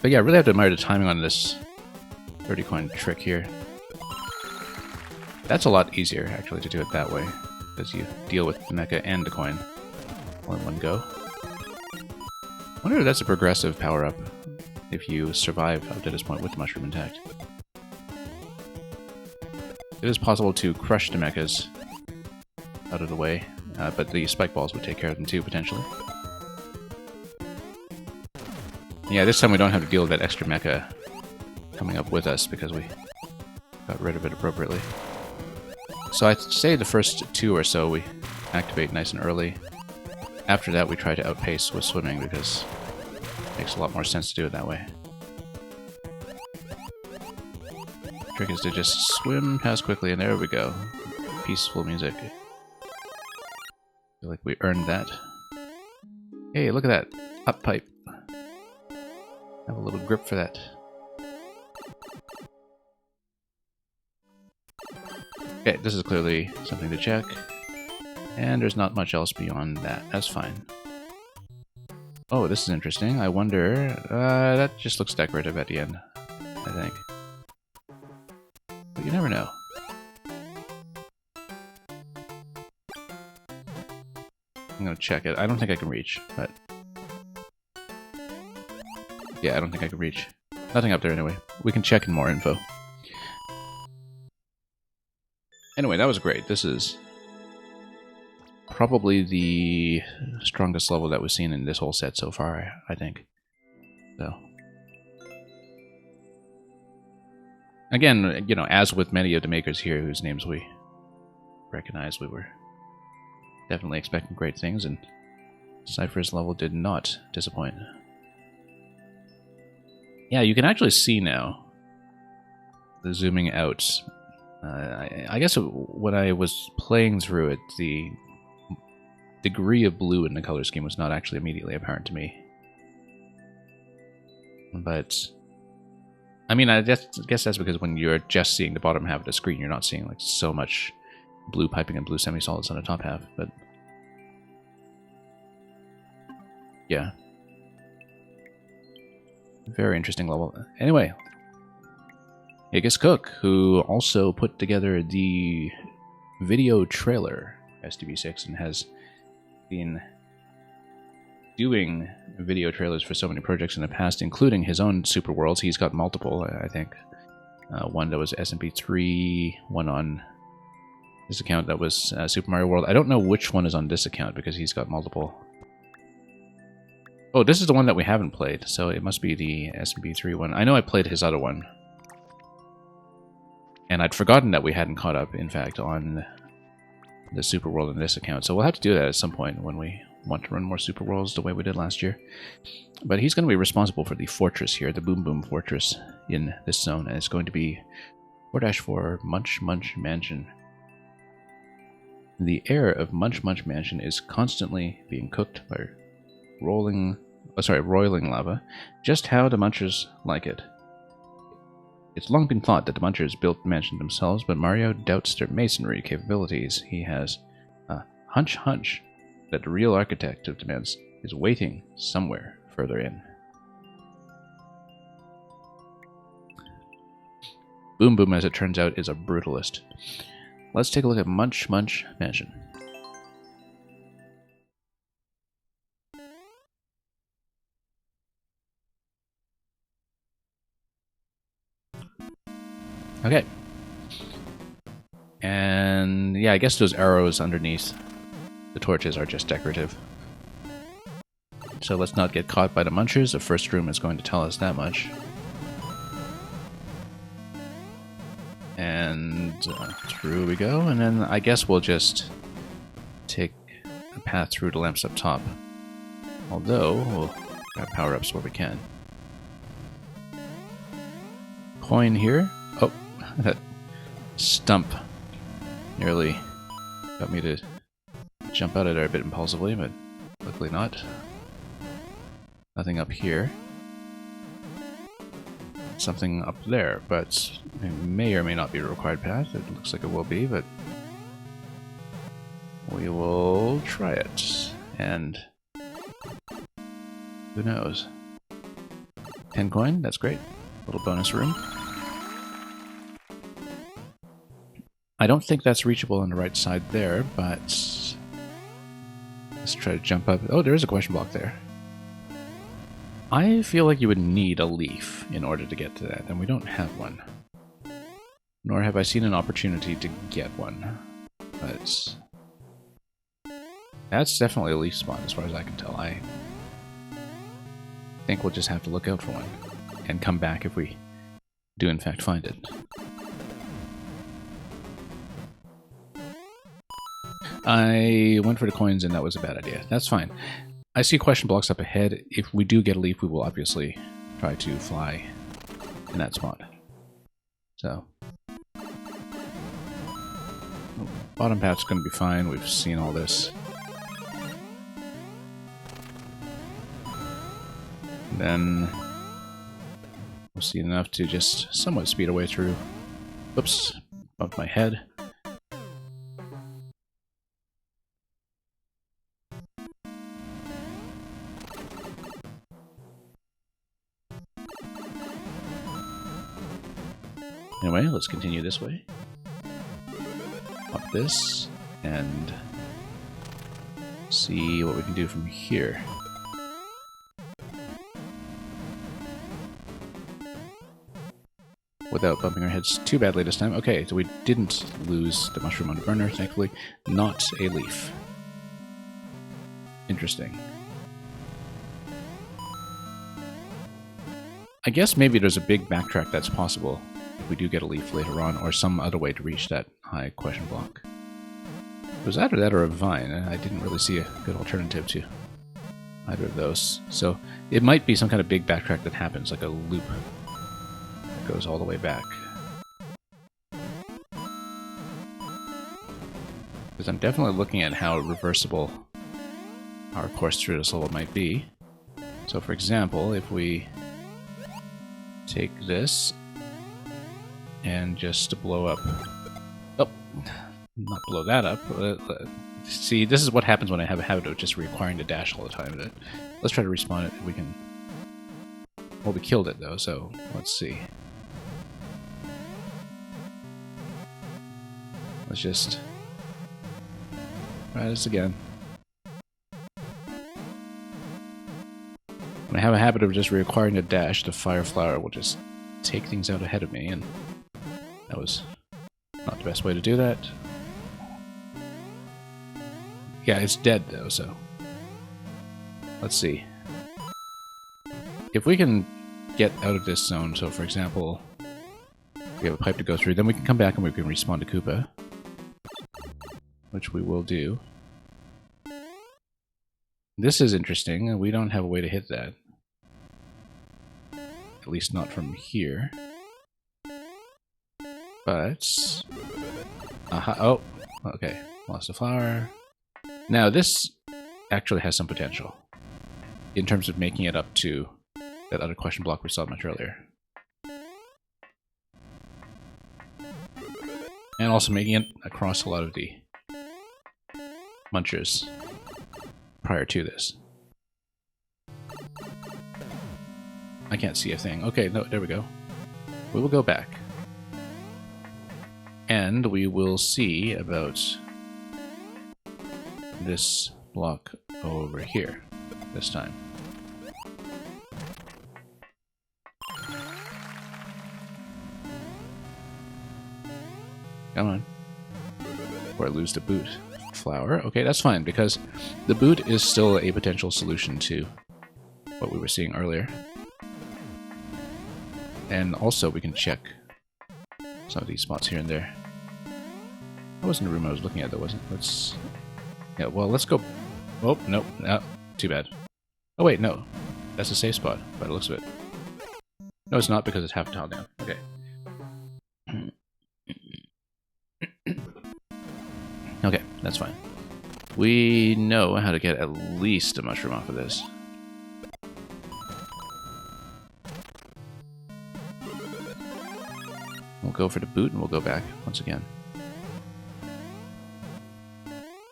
But yeah, I really have to admire the timing on this 30 coin trick here. That's a lot easier, actually, to do it that way, because you deal with the mecha and the coin all in one go. I wonder if that's a progressive power-up if you survive up to this point with the mushroom intact. It is possible to crush the mechas out of the way, but the spike balls would take care of them too, potentially. Yeah, this time we don't have to deal with that extra mecha coming up with us because we got rid of it appropriately. So I'd say the first two or so we activate nice and early. After that we try to outpace with swimming because it makes a lot more sense to do it that way. Trick is to just swim past quickly, and there we go. Peaceful music. I feel like we earned that. Hey, look at that. Up pipe. Have a little grip for that. Okay, this is clearly something to check. And there's not much else beyond that. That's fine. Oh, this is interesting. I wonder... that just looks decorative at the end, I think. But you never know. I'm gonna check it. I don't think I can reach, but... yeah, I don't think I can reach. Nothing up there anyway. We can check in more info. Anyway, that was great. This is probably the strongest level that we've seen in this whole set so far, I think. So... again, you know, as with many of the makers here whose names we recognize, we were definitely expecting great things, and Cypher's level did not disappoint. Yeah, you can actually see now the zooming out. I guess when I was playing through it, the degree of blue in the color scheme was not actually immediately apparent to me. But I mean, I guess that's because when you're just seeing the bottom half of the screen, you're not seeing like so much blue piping and blue semi-solids on the top half. But yeah, very interesting level. Anyway, Aegis Cook, who also put together the video trailer STB6 and has been doing video trailers for so many projects in the past, including his own Super Worlds. He's got multiple, I think. One that was SMP3, one on this account that was Super Mario World. I don't know which one is on this account because he's got multiple. Oh, this is the one that we haven't played, so it must be the SMP3 one. I know I played his other one. And I'd forgotten that we hadn't caught up, in fact, on the Super World in this account. So we'll have to do that at some point when we want to run more Super Worlds the way we did last year. But he's going to be responsible for the fortress here, the Boom Boom Fortress in this zone. And it's going to be 4-4 Munch Munch Mansion. The air of Munch Munch Mansion is constantly being cooked by roiling lava, just how the Munchers like it. It's long been thought that the Munchers built the mansion themselves, but Mario doubts their masonry capabilities. He has a hunch that the real architect of Demands is waiting somewhere further in. Boom Boom, as it turns out, is a brutalist. Let's take a look at Munch Munch Mansion. Okay. And yeah, I guess those arrows underneath the torches are just decorative. So let's not get caught by the Munchers. The first room is going to tell us that much. And through we go, and then I guess we'll just take a path through the lamps up top. Although, we'll grab power-ups where we can. Coin here. Oh, that stump nearly got me to jump out of there a bit impulsively, but luckily not. Nothing up here. Something up there, but it may or may not be a required path. It looks like it will be, but we will try it. And who knows? 10 coin, that's great. Little bonus room. I don't think that's reachable on the right side there, but let's try to jump up. Oh, there is a question block there. I feel like you would need a leaf in order to get to that, and we don't have one. Nor have I seen an opportunity to get one. But that's definitely a leaf spawn as far as I can tell. I think we'll just have to look out for one and come back if we do in fact find it. I went for the coins and that was a bad idea. That's fine. I see question blocks up ahead. If we do get a leaf, we will obviously try to fly in that spot. So, Bottom path's going to be fine. We've seen all this. And then we'll see enough to just somewhat speed our way through. Oops, bumped my head. Anyway, let's continue this way. Up this, and see what we can do from here. Without bumping our heads too badly this time. Okay, so we didn't lose the mushroom on the burner, thankfully. Not a leaf. Interesting. I guess maybe there's a big backtrack that's possible if we do get a leaf later on, or some other way to reach that high question block. It was either that or a vine. I didn't really see a good alternative to either of those. So it might be some kind of big backtrack that happens, like a loop that goes all the way back. Because I'm definitely looking at how reversible our course through this level might be. So for example, if we take this and just blow up... Oh, not blow that up. See, this is what happens when I have a habit of just requiring to dash all the time. Let's try to respawn it if we can... Well, we killed it though, so let's see. Let's just try this again. When I have a habit of just requiring to dash, the fire flower will just take things out ahead of me, and that was not the best way to do that. Yeah, it's dead though, so let's see. If we can get out of this zone, so for example, we have a pipe to go through, then we can come back and we can respawn to Koopa, which we will do. This is interesting. We don't have a way to hit that. At least not from here. But... Aha! Oh! Okay. Lost a flower. Now, this actually has some potential in terms of making it up to that other question block we saw much earlier. And also making it across a lot of the munchers prior to this. I can't see a thing. Okay, no, there we go. We will go back. And we will see about this block over here this time. Come on. Or I lose the boot flower. Okay, that's fine, because the boot is still a potential solution to what we were seeing earlier. And also we can check some of these spots here and there. That wasn't the room I was looking at though, wasn't it? Let's... Yeah, well, let's go... Oh, nope. No, too bad. Oh wait, no. That's a safe spot, by the looks of it. No, it's not, because it's half a tile down. Okay. Okay, that's fine. We know how to get at least a mushroom off of this. We'll go for the boot and we'll go back once again.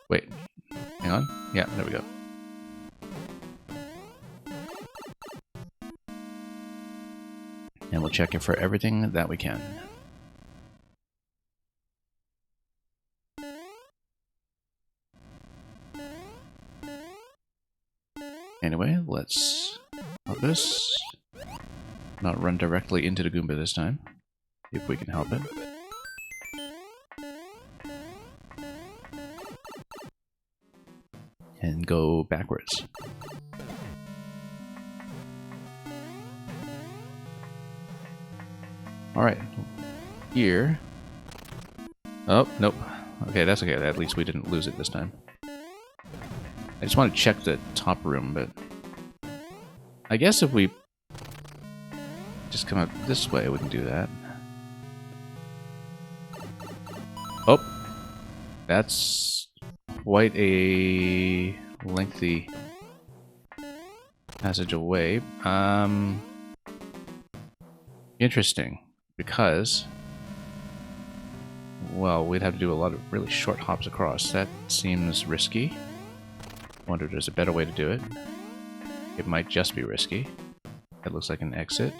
Wait, hang on. Yeah, there we go. And we'll check it for everything that we can. Anyway, let's help this. Not run directly into the Goomba this time, if we can help it. And go backwards. Alright. Here. Oh, nope. Okay, that's okay. At least we didn't lose it this time. I just want to check the top room, but... I guess if we just come out this way, we can do that. Oh! That's quite a lengthy passage away. Interesting, because, well, we'd have to do a lot of really short hops across. That seems risky. Wonder if there's a better way to do it. It might just be risky. That looks like an exit.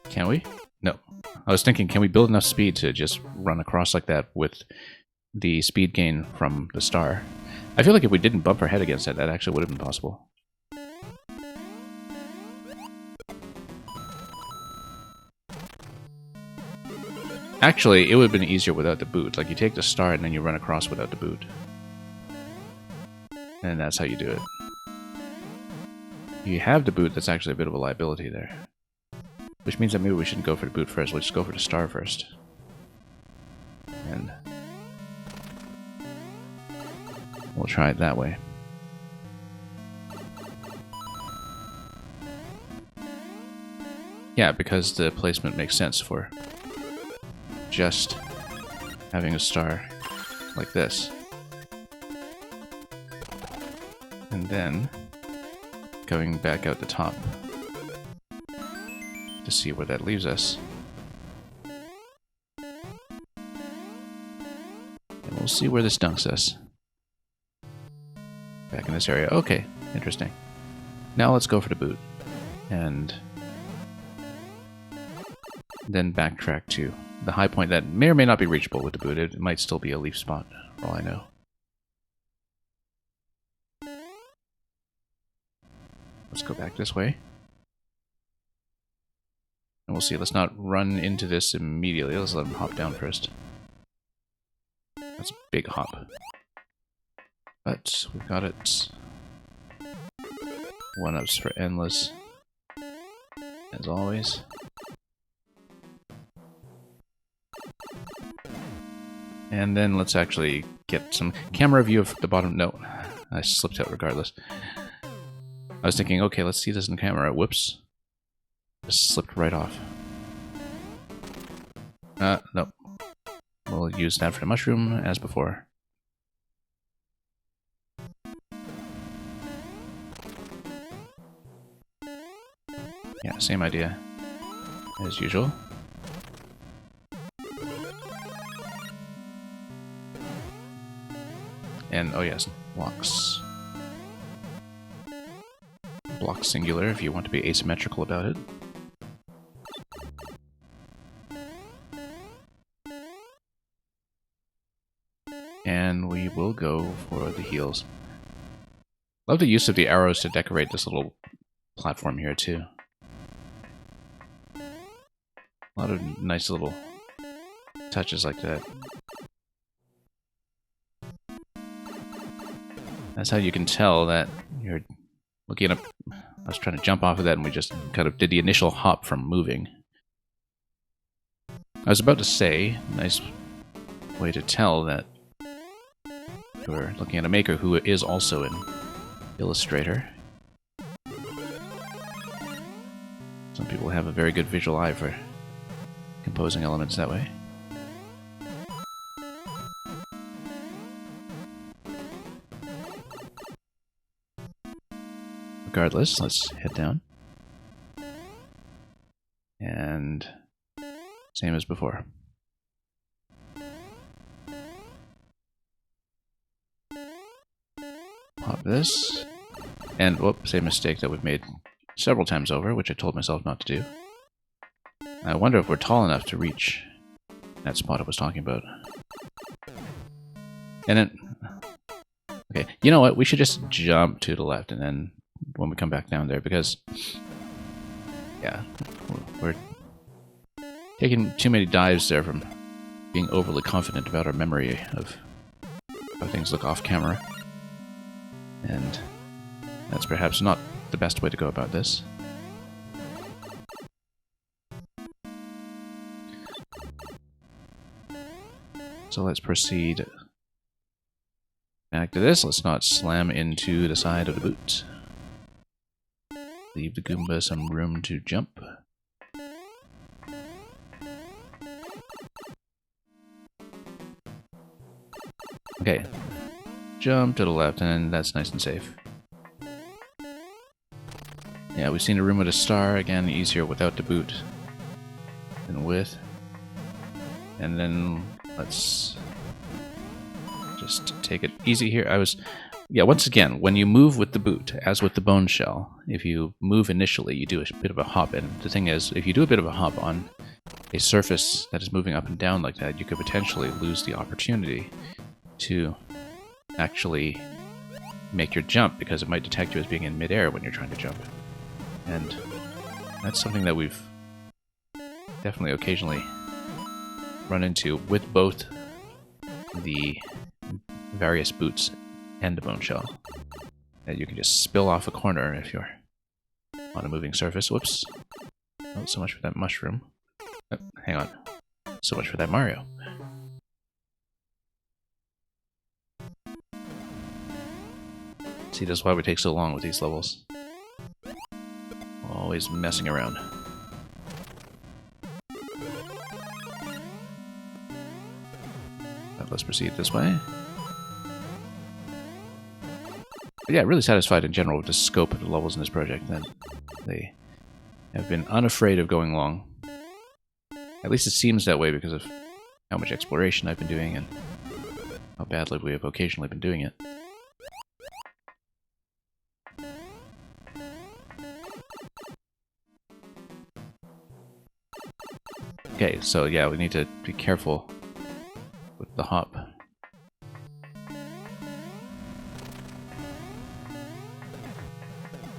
Can we? No. I was thinking, can we build enough speed to just run across like that with the speed gain from the star? I feel like if we didn't bump our head against it, that actually would have been possible. Actually, it would have been easier without the boot. Like, you take the star and then you run across without the boot. And that's how you do it. You have the boot, that's actually a bit of a liability there. Which means that maybe we shouldn't go for the boot first, we'll just go for the star first. And we'll try it that way. Yeah, because the placement makes sense for just having a star like this. And then going back out the top to see where that leaves us. And we'll see where this dunks us. Back in this area. Okay, interesting. Now let's go for the boot. And then backtrack to the high point that may or may not be reachable with the boot. It might still be a leaf spot, for all I know. Let's go back this way. And we'll see. Let's not run into this immediately. Let's let him hop down first. That's a big hop. But we've got it. 1-ups for endless. As always. And then let's actually get some camera view of the bottom. No, I slipped out regardless. I was thinking, okay, let's see this in camera. Whoops. Just slipped right off. No. We'll use that for the mushroom as before. Yeah, same idea as usual. And, oh yes, blocks. Block singular if you want to be asymmetrical about it. And we will go for the heels. Love the use of the arrows to decorate this little platform here too. A lot of nice little touches like that. That's how you can tell that you're looking up. I was trying to jump off of that and we just kind of did the initial hop from moving. I was about to say, nice way to tell that you're looking at a maker who is also an illustrator. Some people have a very good visual eye for composing elements that way. Regardless, let's head down. And same as before. Pop this. And, whoop, same mistake that we've made several times over, which I told myself not to do. I wonder if we're tall enough to reach that spot I was talking about. And then... Okay, you know what? We should just jump to the left and then when we come back down there, because... Yeah, we're taking too many dives there from being overly confident about our memory of how things look off camera. And that's perhaps not the best way to go about this. So let's proceed back to this. Let's not slam into the side of the boot. Leave the Goomba some room to jump. Okay. Jump to the left, and that's nice and safe. Yeah, we've seen a room with a star. Again, easier without the boot than with. And then let's just take it easy here. Yeah, once again, when you move with the boot, as with the bone shell, if you move initially, you do a bit of a hop. And the thing is, if you do a bit of a hop on a surface that is moving up and down like that, you could potentially lose the opportunity to actually make your jump, because it might detect you as being in midair when you're trying to jump. And that's something that we've definitely occasionally run into with both the various boots and the bone shell. That you can just spill off a corner if you're on a moving surface. Whoops. Oh, so much for that mushroom. Oh, hang on. So much for that Mario. See, that's why we take so long with these levels. Always messing around. But let's proceed this way. But yeah, really satisfied in general with the scope of the levels in this project. That they have been unafraid of going long. At least it seems that way because of how much exploration I've been doing and how badly we have occasionally been doing it. Okay, so yeah, we need to be careful with the hop.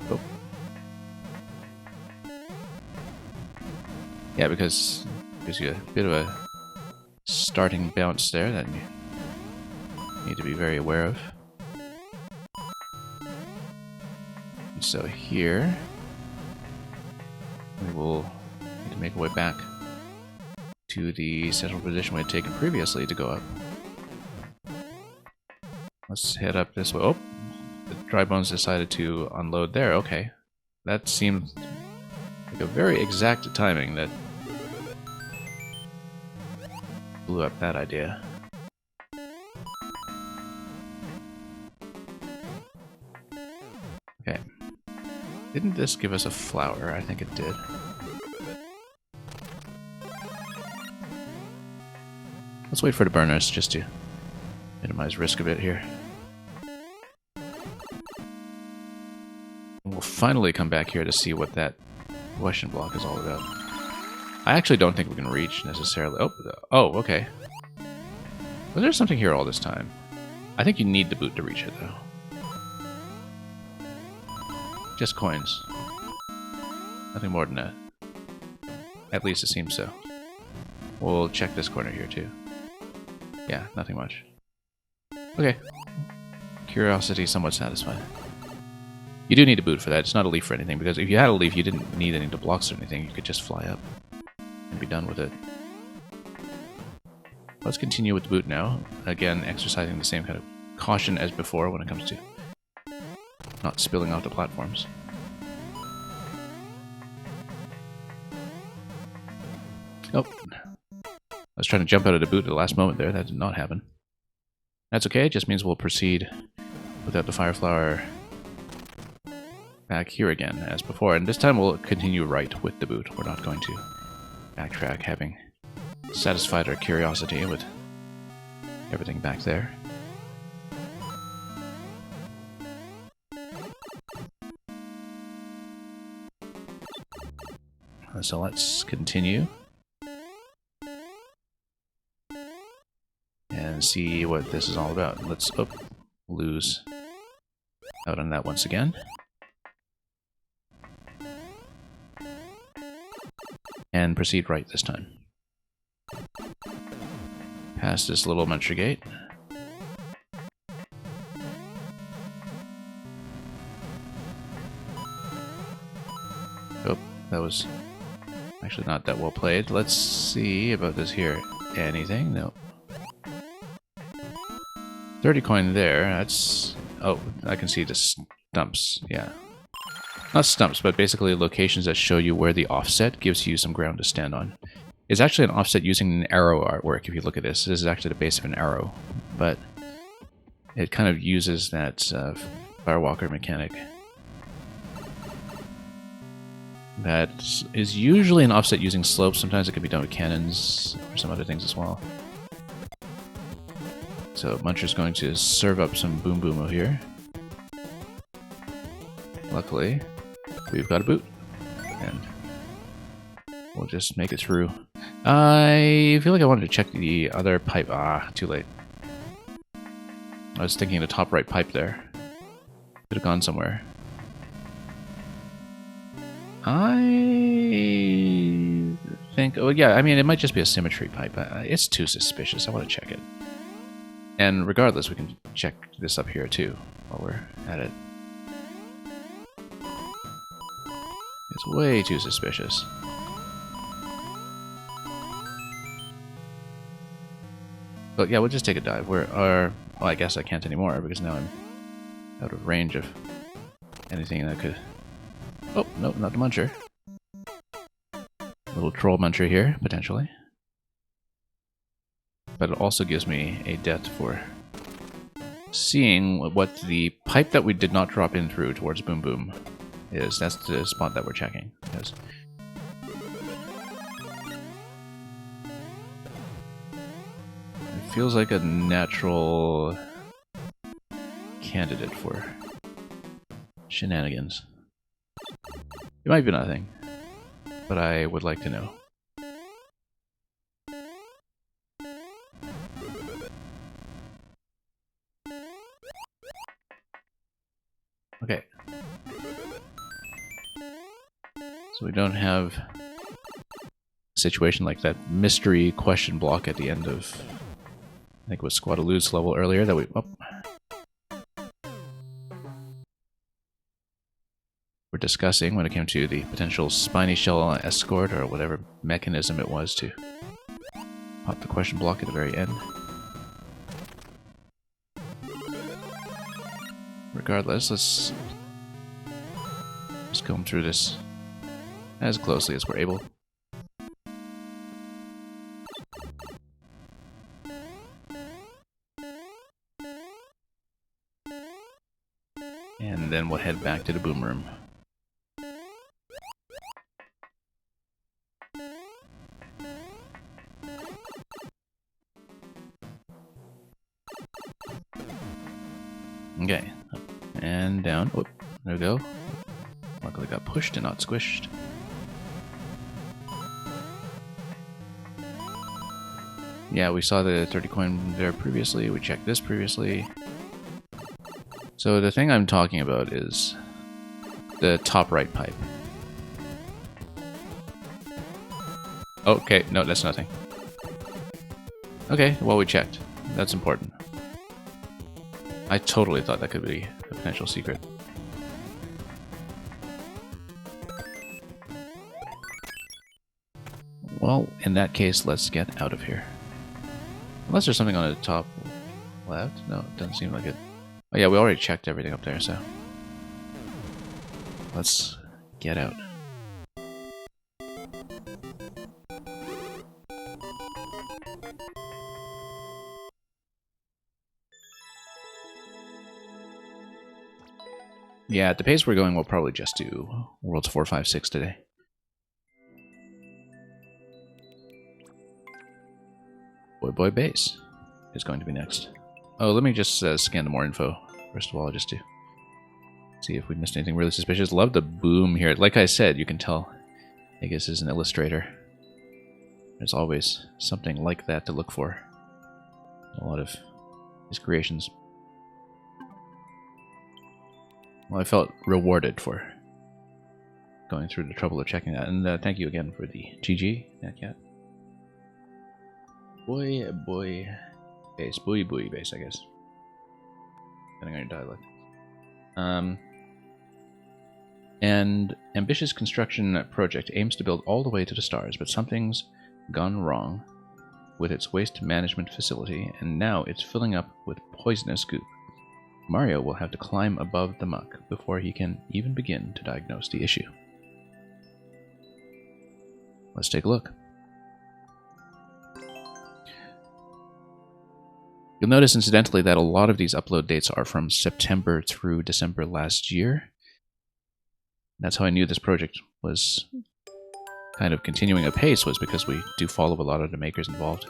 Oh. Yeah, because it gives you a bit of a starting bounce there that you need to be very aware of. And so here, we will need to make our way back to the central position we had taken previously to go up. Let's head up this way. Oh, the dry bones decided to unload there. Okay, that seemed like a very exact timing that blew up that idea. Okay, didn't this give us a flower? I think it did. Let's wait for the burners just to minimize risk a bit here. We'll finally come back here to see what that question block is all about. I actually don't think we can reach necessarily. Oh, okay. Was there something here all this time? I think you need the boot to reach it, though. Just coins. Nothing more than that. At least it seems so. We'll check this corner here, too. Yeah, nothing much. Okay. Curiosity somewhat satisfied. You do need a boot for that. It's not a leaf or anything, because if you had a leaf, you didn't need any blocks or anything. You could just fly up and be done with it. Let's continue with the boot now. Again, exercising the same kind of caution as before when it comes to not spilling off the platforms. Oh. I was trying to jump out of the boot at the last moment there. That did not happen. That's okay. It just means we'll proceed without the fire flower back here again as before. And this time we'll continue right with the boot. We're not going to backtrack, having satisfied our curiosity with everything back there. So let's continue. And see what this is all about. Let's lose out on that once again. And proceed right this time. Past this little muncher gate. Oh, that was actually not that well played. Let's see about this here. Anything? No. 30 coin there, that's... Oh, I can see the stumps, yeah. Not stumps, but basically locations that show you where the offset gives you some ground to stand on. It's actually an offset using an arrow artwork, if you look at this. This is actually the base of an arrow. But It kind of uses that Firewalker mechanic that is usually an offset using slopes. Sometimes it can be done with cannons or some other things as well. So Muncher's going to serve up some Boom Boom here. Luckily, we've got a boot, and we'll just make it through. I feel like I wanted to check the other pipe. Ah, too late. I was thinking the top right pipe there. Could have gone somewhere. I think... Oh, yeah, I mean, it might just be a symmetry pipe. It's too suspicious. I want to check it. And regardless, we can check this up here, too, while we're at it. It's way too suspicious. But yeah, we'll just take a dive. Well, I guess I can't anymore, because now I'm out of range of anything that could... Oh, no, not the Muncher. Little troll Muncher here, potentially. But it also gives me a depth for seeing what the pipe that we did not drop in through towards Boom Boom is. That's the spot that we're checking. Because it feels like a natural candidate for shenanigans. It might be nothing, but I would like to know. Okay. So we don't have a situation like that mystery question block at the end of, I think it was Squadaloo's level earlier that we... Oh. We're discussing when it came to the potential spiny shell escort or whatever mechanism it was to pop the question block at the very end. Regardless, let's just comb through this as closely as we're able. And then we'll head back to the boom room. Okay, up and down. Whoop, there we go. Luckily got pushed and not squished. Yeah, we saw the 30 coin there previously. We checked this previously. So the thing I'm talking about is the top right pipe. Okay, no, that's nothing. Okay, well, we checked. That's important. I totally thought that could be a potential secret. Well, in that case, let's get out of here. Unless there's something on the top left? No, it doesn't seem like it. Oh yeah, we already checked everything up there, so... Let's get out. Yeah, at the pace we're going, we'll probably just do Worlds 4, 5, 6 today. Boy Base is going to be next. Oh, let me just scan the more info, first of all, just to see if we missed anything really suspicious. Love the boom here. Like I said, you can tell Aegis is an illustrator. There's always something like that to look for in a lot of his creations. Well, I felt rewarded for going through the trouble of checking that. And thank you again for the GG, NetCat. Boy base. Boy base, I guess. Depending on your dialect. And ambitious construction project aims to build all the way to the stars, but something's gone wrong with its waste management facility, and now it's filling up with poisonous goop. Mario will have to climb above the muck before he can even begin to diagnose the issue. Let's take a look. You'll notice, incidentally, that a lot of these upload dates are from September through December last year. That's how I knew this project was kind of continuing apace, was because we do follow a lot of the makers involved.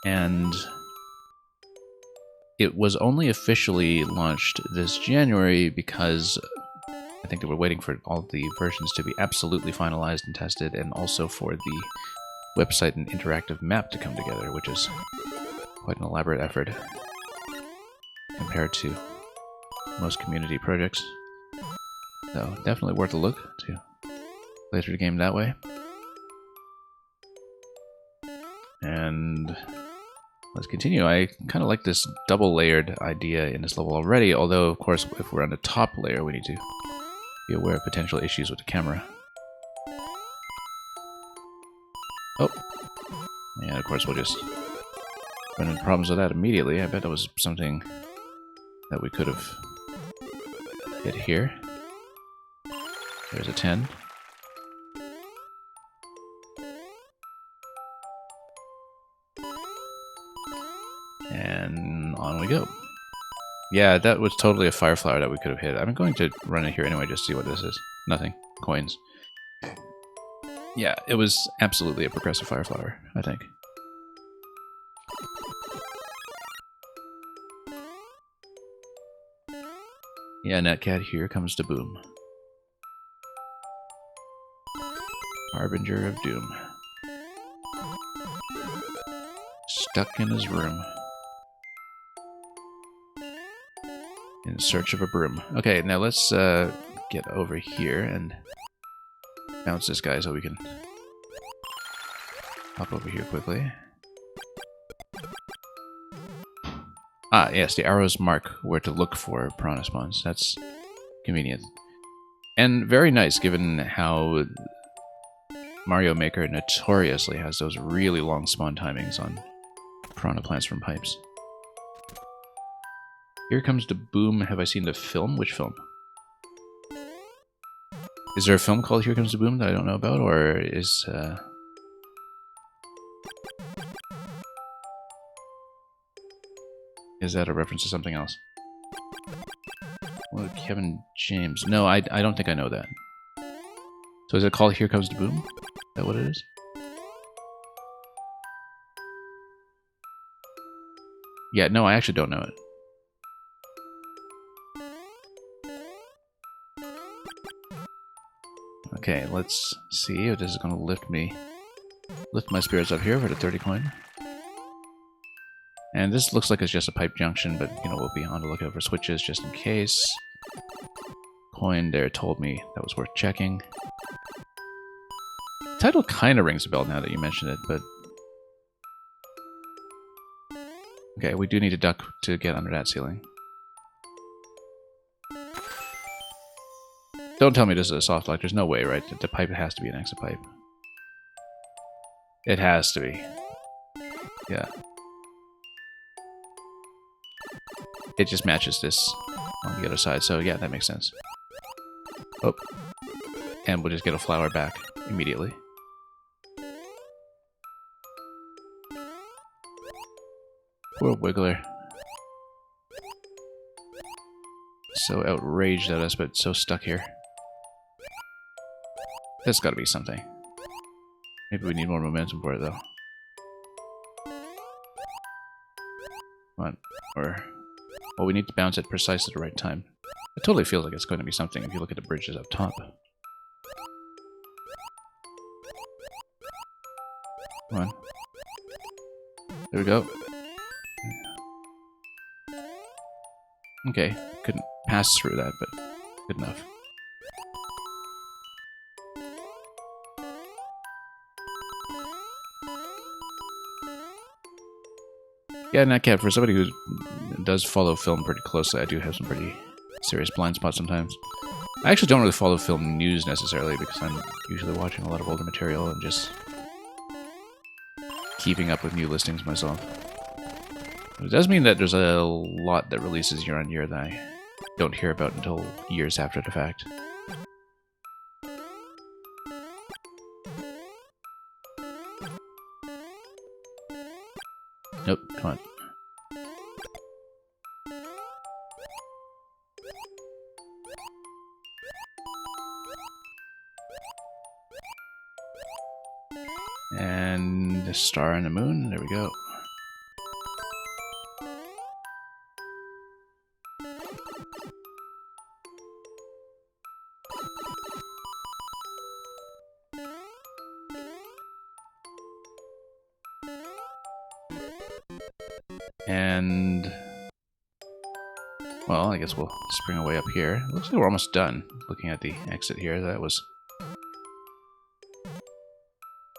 And it was only officially launched this January because I think they were waiting for all of the versions to be absolutely finalized and tested, and also for the website and interactive map to come together, which is quite an elaborate effort compared to most community projects. So definitely worth a look to play through the game that way. And let's continue. I kind of like this double-layered idea in this level already, although, of course, if we're on the top layer, we need to be aware of potential issues with the camera. Oh. Yeah, of course, we'll just run into problems with that immediately. I bet that was something that we could have hit here. There's a 10. And on we go. Yeah, that was totally a fire flower that we could have hit. I'm going to run it here anyway, just to see what this is. Nothing. Coins. Yeah, it was absolutely a progressive fire flower, I think. Yeah, Netcat, here comes to Boom. Harbinger of Doom. Stuck in his room. In search of a broom. Okay, now let's get over here and bounce this guy so we can hop over here quickly. Ah, yes, the arrows mark where to look for piranha spawns. That's convenient. And very nice, given how Mario Maker notoriously has those really long spawn timings on piranha plants from pipes. Here comes the Boom. Have I seen the film? Which film? Is there a film called Here Comes the Boom that I don't know about, or is that a reference to something else? Well, Kevin James. No, I don't think I know that. So is it called Here Comes the Boom? Is that what it is? Yeah, no, I actually don't know it. Okay, let's see if this is going to lift my spirits up here for the 30 coin. And this looks like it's just a pipe junction, but, you know, we'll be on the lookout for switches just in case. Coin there told me that was worth checking. Title kind of rings a bell now that you mention it, but... Okay, we do need a duck to get under that ceiling. Don't tell me this is a soft lock. There's no way, right? The pipe has to be an exit pipe. It has to be. Yeah. It just matches this on the other side, so yeah, that makes sense. Oh. And we'll just get a flower back immediately. Poor Wiggler. So outraged at us, but so stuck here. There's gotta be something. Maybe we need more momentum for it, though. Come on. Or... Well, we need to bounce at precisely the right time. It totally feels like it's going to be something if you look at the bridges up top. Come on. There we go. Okay, couldn't pass through that, but good enough. Yeah, Netcat, for somebody who does follow film pretty closely, I do have some pretty serious blind spots sometimes. I actually don't really follow film news necessarily, because I'm usually watching a lot of older material and just keeping up with new listings myself. But it does mean that there's a lot that releases year on year that I don't hear about until years after the fact. Nope, come on. And the star and the moon, there we go. And, well, I guess we'll spring away up here. Looks like we're almost done. Looking at the exit here, that was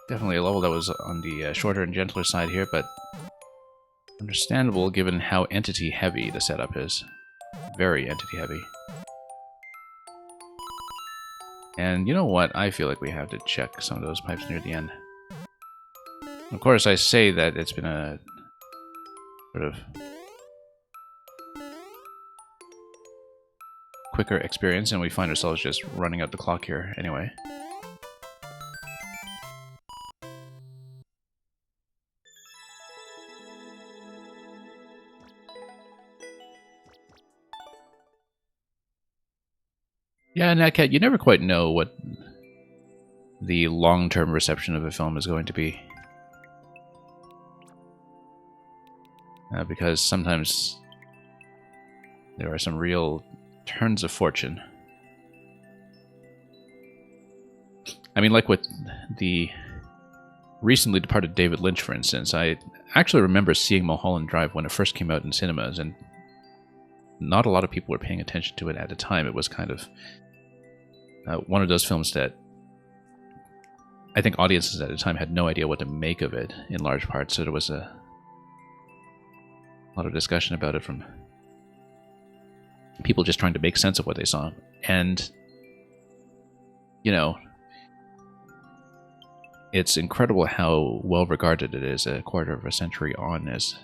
definitely a level that was on the shorter and gentler side here, but understandable given how entity-heavy the setup is. Very entity-heavy. And you know what? I feel like we have to check some of those pipes near the end. Of course, I say that it's been a sort of quicker experience, and we find ourselves just running out the clock here anyway. Yeah, Natcat, you never quite know what the long-term reception of a film is going to be. Because sometimes there are some real turns of fortune. I mean, like with the recently departed David Lynch, for instance, I actually remember seeing Mulholland Drive when it first came out in cinemas, and not a lot of people were paying attention to it at the time. It was kind of one of those films that I think audiences at the time had no idea what to make of it, in large part, so there was a lot of discussion about it from people just trying to make sense of what they saw. And, you know, it's incredible how well regarded it is a quarter of a century on as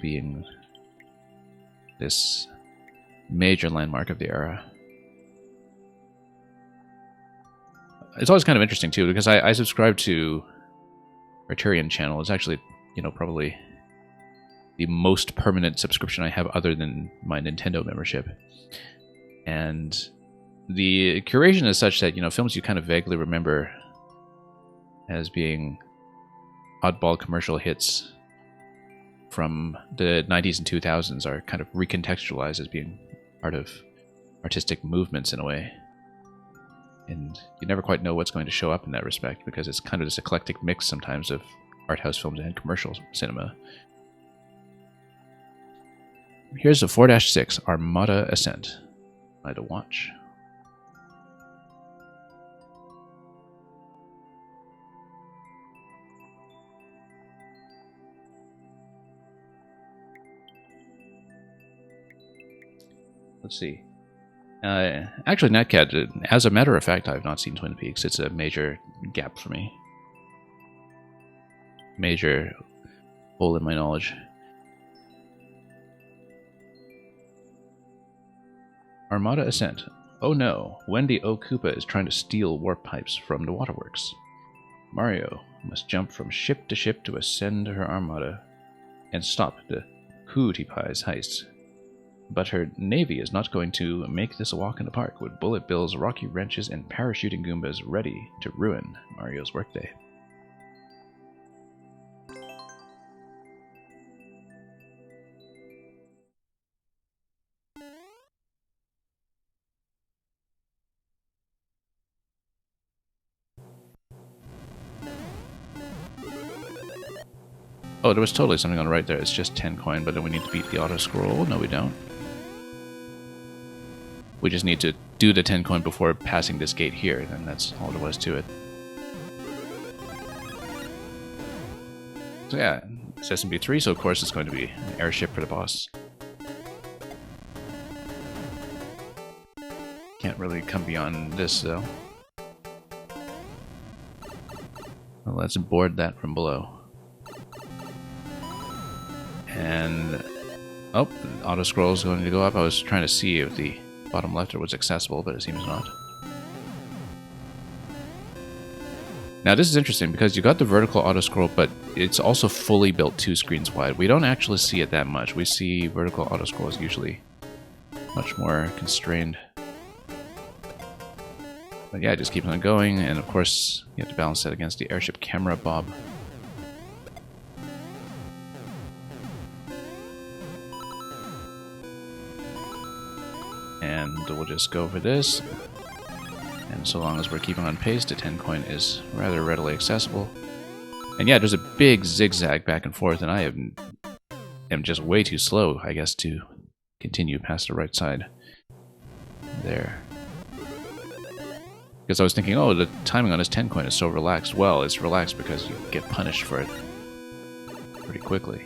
being this major landmark of the era. It's always kind of interesting, too, because I subscribe to Criterion Channel. It's actually, you know, probably the most permanent subscription I have other than my Nintendo membership. And the curation is such that, you know, films you kind of vaguely remember as being oddball commercial hits from the 90s and 2000s are kind of recontextualized as being part of artistic movements in a way. And you never quite know what's going to show up in that respect, because it's kind of this eclectic mix sometimes of art house films and commercial cinema. Here's the 4-6 Armada Ascent. I had to watch. Let's see. Actually, Natcat, as a matter of fact, I have not seen Twin Peaks. It's a major gap for me. Major hole in my knowledge. Armada Ascent. Oh no, Wendy O. Koopa is trying to steal warp pipes from the waterworks. Mario must jump from ship to ship to ascend her armada and stop the Hootie Pies heists. But her navy is not going to make this a walk in the park, with bullet bills, rocky wrenches, and parachuting Goombas ready to ruin Mario's workday. Oh, there was totally something on the right there. It's just 10 coin, but then we need to beat the auto-scroll. No, we don't. We just need to do the 10 coin before passing this gate here, and that's all there was to it. So yeah, it's SMB3, so of course it's going to be an airship for the boss. Can't really come beyond this, though. Well, let's board that from below. And... oh, the auto-scroll is going to go up. I was trying to see if the bottom left was accessible, but it seems not. Now this is interesting because you got the vertical auto scroll, but it's also fully built 2 screens wide. We don't actually see it that much. We see vertical auto scrolls usually much more constrained. But yeah, it just keeps on going, and of course you have to balance that against the airship camera bob. And we'll just go for this. And so long as we're keeping on pace, the 10 coin is rather readily accessible. And yeah, there's a big zigzag back and forth, and I am just way too slow, I guess, to continue past the right side there. Because I was thinking, oh, the timing on this 10 coin is so relaxed. Well, it's relaxed because you get punished for it pretty quickly.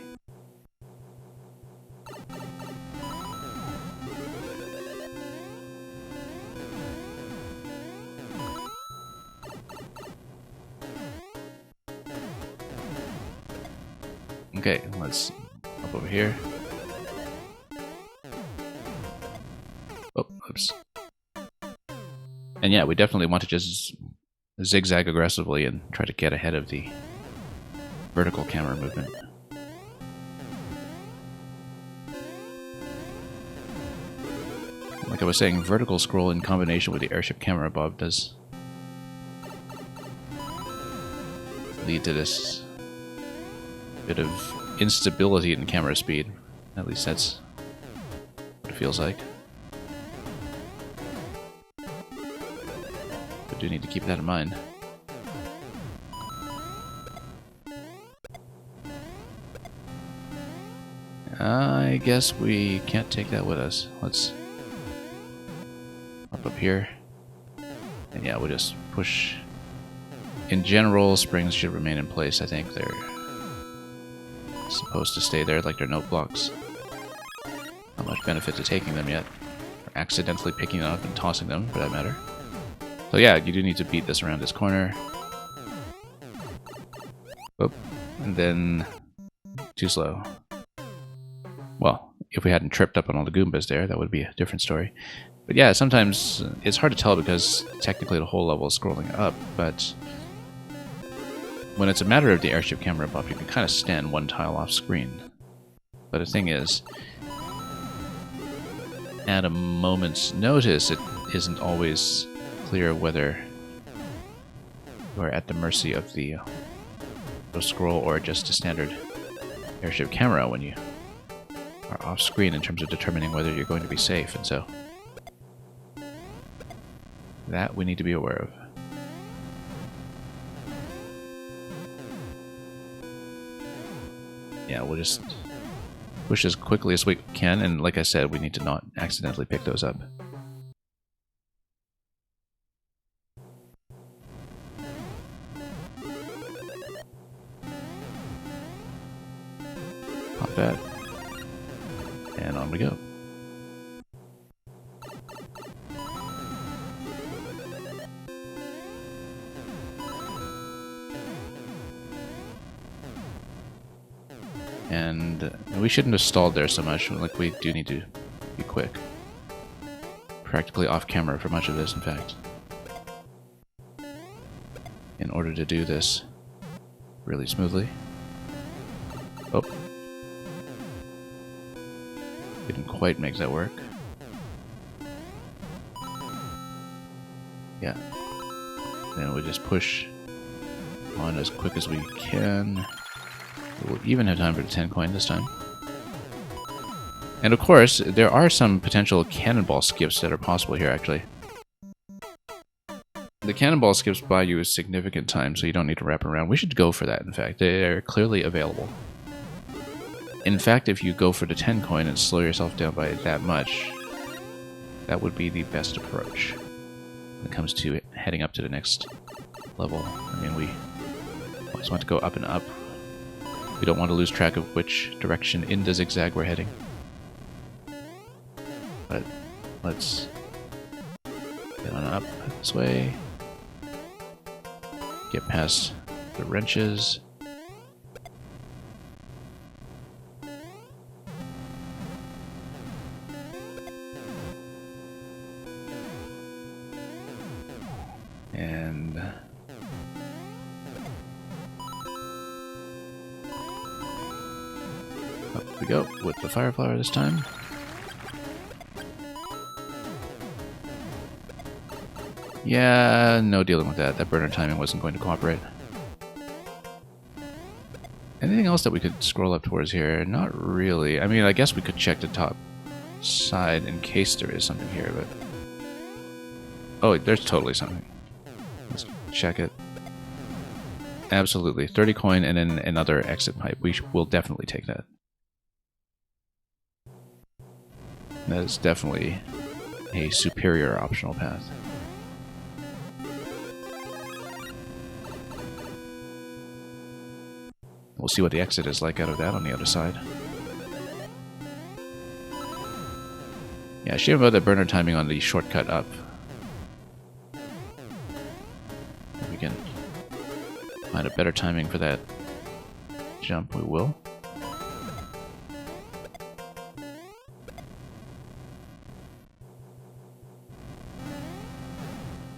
Okay, let's up over here. Oh, oops. And yeah, we definitely want to just zigzag aggressively and try to get ahead of the vertical camera movement. Like I was saying, vertical scroll in combination with the airship camera bob does lead to this bit of instability in camera speed. At least that's what it feels like. But do need to keep that in mind. I guess we can't take that with us. Let's up here. And yeah, we'll just push. In general, springs should remain in place. I think they're supposed to stay there like they're note blocks. Not much benefit to taking them yet. Or accidentally picking them up and tossing them, for that matter. So yeah, you do need to beat this around this corner. Oop. And then... too slow. Well, if we hadn't tripped up on all the Goombas there, that would be a different story. But yeah, sometimes it's hard to tell because technically the whole level is scrolling up, but when it's a matter of the airship camera buff, you can kind of stand one tile off screen. But the thing is, at a moment's notice, it isn't always clear whether you're at the mercy of the scroll or just a standard airship camera when you are off screen in terms of determining whether you're going to be safe, and so that we need to be aware of. Yeah, we'll just push as quickly as we can, and like I said, we need to not accidentally pick those up. Pop that. And on we go. And we shouldn't have stalled there so much. Like, we do need to be quick. Practically off camera for much of this, in fact. In order to do this really smoothly. Oh. Didn't quite make that work. Yeah. Then we just push on as quick as we can. We'll even have time for the 10 coin this time. And of course, there are some potential cannonball skips that are possible here, actually. The cannonball skips buy you a significant time, so you don't need to wrap around. We should go for that, in fact. They're clearly available. In fact, if you go for the 10 coin and slow yourself down by that much, that would be the best approach when it comes to heading up to the next level. I mean, we always want to go up and up. We don't want to lose track of which direction in the zigzag we're heading. But let's get on up this way. Get past the wrenches. And Up we go with the fire flower this time. Yeah, no dealing with that. That burner timing wasn't going to cooperate. Anything else that we could scroll up towards here? Not really. I mean, I guess we could check the top side in case there is something here, but... Oh, there's totally something. Let's check it. Absolutely. 30 coin and then another exit pipe. We'll definitely take that. That is definitely a superior optional path. We'll see what the exit is like out of that on the other side. Yeah, shame about the burner timing on the shortcut up. If we can find a better timing for that jump, we will.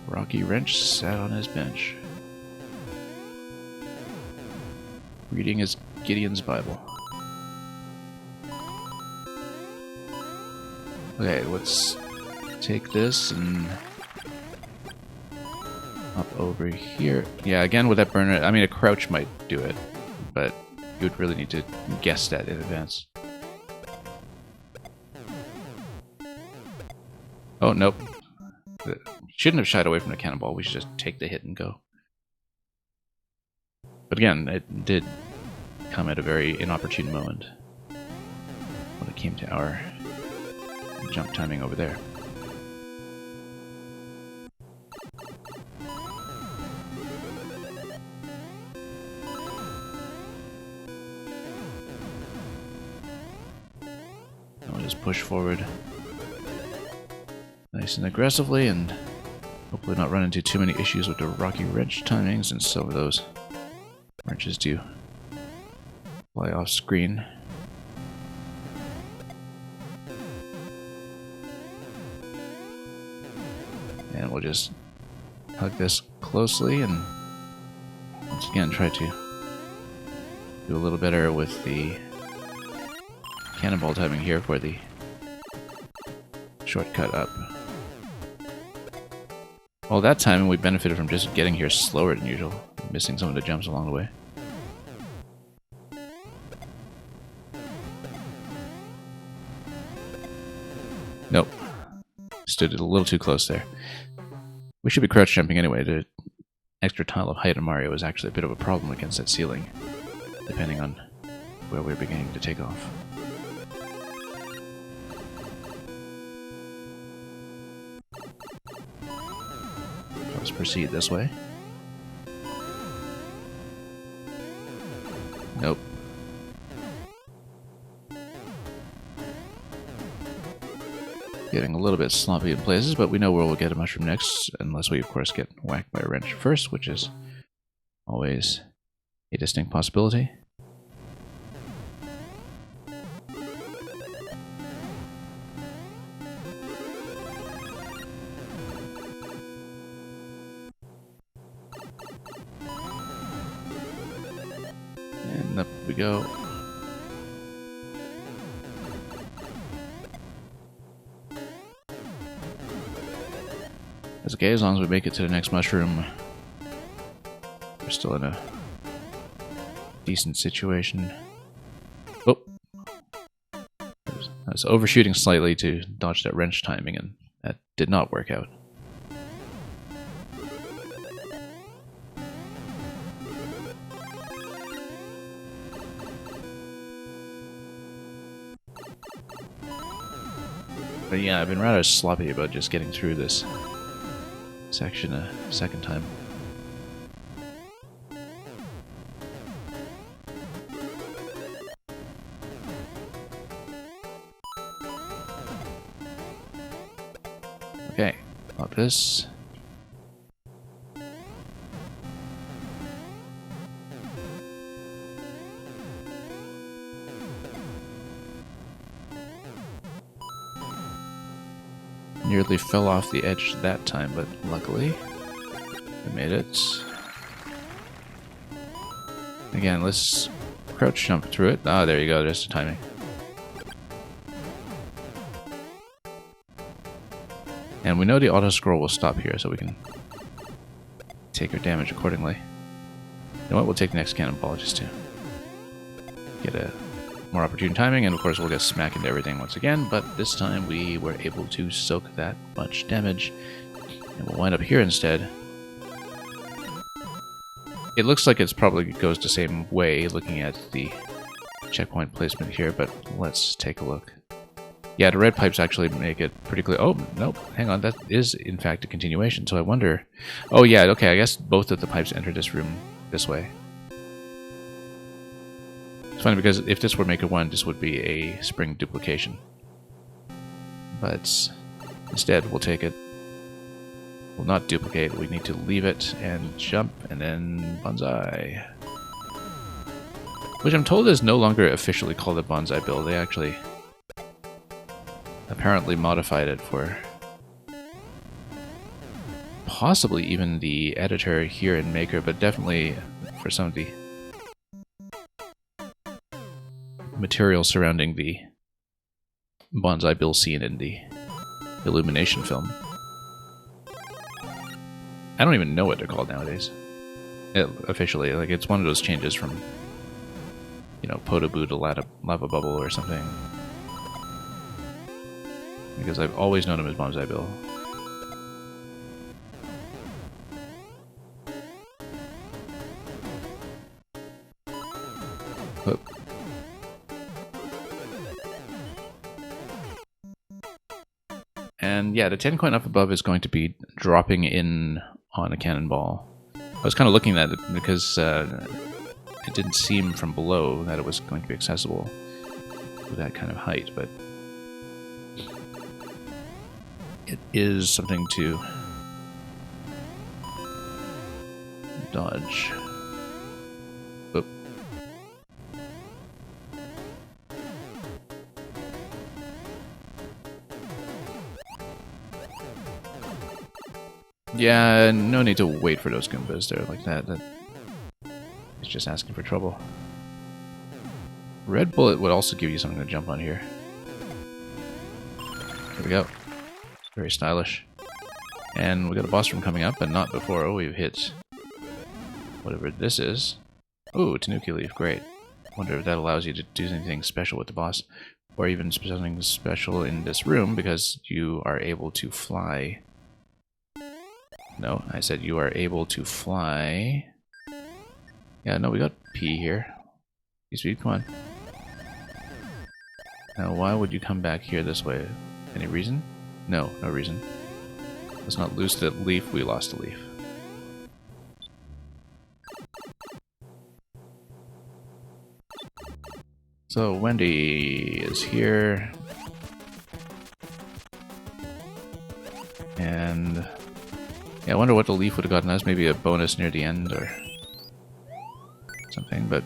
Rocky Wrench sat on his bench, reading his Gideon's Bible. Okay, let's take this and up over here. Yeah, again with that burner, I mean a crouch might do it, but you would really need to guess that in advance. Oh, nope. Shouldn't have shied away from the cannonball, we should just take the hit and go. But again, it did come at a very inopportune moment when it came to our jump timing over there. I'll just push forward nice and aggressively and hopefully not run into too many issues with the Rocky Wrench timings, and some of those wrenches do fly off screen. And we'll just hug this closely and once again try to do a little better with the cannonball timing here for the shortcut up. Well, that time we benefited from just getting here slower than usual, missing some of the jumps along the way. Nope. Stood a little too close there. We should be crouch jumping anyway. The extra tile of height in Mario is actually a bit of a problem against that ceiling, depending on where we're beginning to take off. Let's proceed this way. Nope. Getting a little bit sloppy in places, but we know where we'll get a mushroom next, unless we of course get whacked by a wrench first, which is always a distinct possibility. And up we go. That's okay, as long as we make it to the next mushroom, we're still in a decent situation. Oh! I was overshooting slightly to dodge that wrench timing, and that did not work out. But yeah, I've been rather sloppy about just getting through this section a second time. Okay, pop this. Nearly fell off the edge that time, but luckily we made it. Again, let's crouch jump through it. Ah, there you go. There's the timing. And we know the auto scroll will stop here, so we can take our damage accordingly. You know what? We'll take the next cannonball just to get a more opportune timing, and of course we'll get smack into everything once again, but this time we were able to soak that much damage, and we'll wind up here instead. It looks like it's probably goes the same way looking at the checkpoint placement here, but let's take a look. Yeah, the red pipes actually make it pretty clear. Oh, nope, hang on, that is in fact a continuation, so I wonder... Oh yeah, okay, I guess both of the pipes enter this room this way. It's funny because if this were Maker 1, this would be a spring duplication. But instead, we'll take it. We'll not duplicate, we need to leave it and jump, and then Bonsai. Which I'm told is no longer officially called a Bonsai build. They actually apparently modified it for possibly even the editor here in Maker, but definitely for some of the material surrounding the Bonsai build scene in the Illumination film. I don't even know what they're called nowadays. Officially, like it's one of those changes from, you know, Podoboo to Lava Bubble or something. Because I've always known him as Bonsai Bill. Whoop. And yeah, the 10 coin up above is going to be dropping in on a cannonball. I was kind of looking at it because it didn't seem from below that it was going to be accessible with that kind of height, but it is something to dodge. Oop. Yeah, no need to wait for those Goombas there like that. It's just asking for trouble. Red Bullet would also give you something to jump on here. Here we go. Very stylish. And we got a boss room coming up, but not before we've hit whatever this is. Ooh, Tanuki Leaf, great. Wonder if that allows you to do anything special with the boss, or even something special in this room, because you are able to fly. No, I said you are able to fly. Yeah, no, we got P here. Speed, come on. Now, why would you come back here this way? Any reason? No, no reason. Let's not lose the leaf, we lost the leaf. So, Wendy is here. And yeah, I wonder what the leaf would have gotten us. Maybe a bonus near the end or something, but...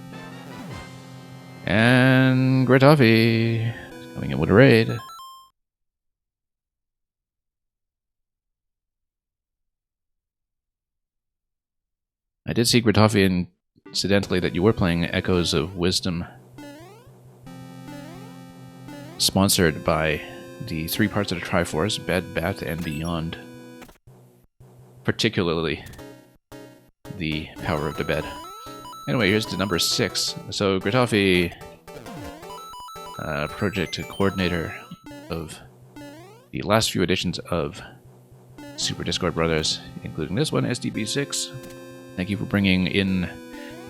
And Gratoffy coming in with a raid. I did see, Gratoffy, incidentally, that you were playing Echoes of Wisdom, sponsored by the 3 parts of the Triforce, Bed, Bath, and Beyond. Particularly the Power of the Bed. Anyway, here's the number 6. So, Gratoffy, project coordinator of the last few editions of Super Discord Brothers, including this one, SDB6. Thank you for bringing in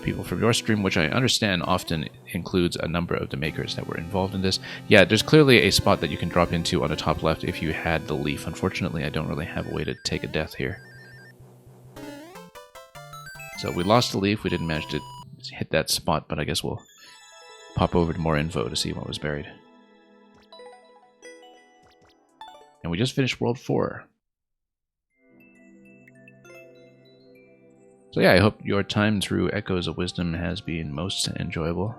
people from your stream, which I understand often includes a number of the makers that were involved in this. Yeah, there's clearly a spot that you can drop into on the top left if you had the leaf. Unfortunately, I don't really have a way to take a death here. So we lost the leaf, we didn't manage to hit that spot, but I guess we'll pop over to more info to see what was buried. And we just finished World 4. So yeah, I hope your time through Echoes of Wisdom has been most enjoyable.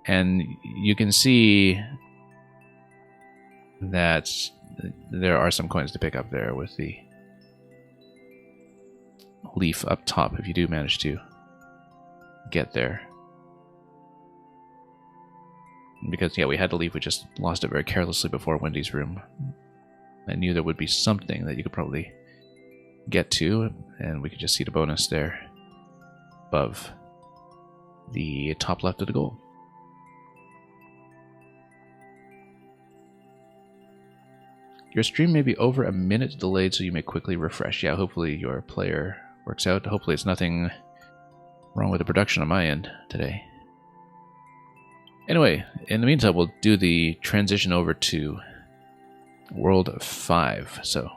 And you can see that there are some coins to pick up there with the leaf up top if you do manage to get there. because, yeah, we had to leave. We just lost it very carelessly before Wendy's room. I knew there would be something that you could probably get to, and we could just see the bonus there above the top left of the goal. Your stream may be over a minute delayed, so you may quickly refresh. Yeah, hopefully your player works out. Hopefully it's nothing wrong with the production on my end today. Anyway, in the meantime, we'll do the transition over to World 5. So,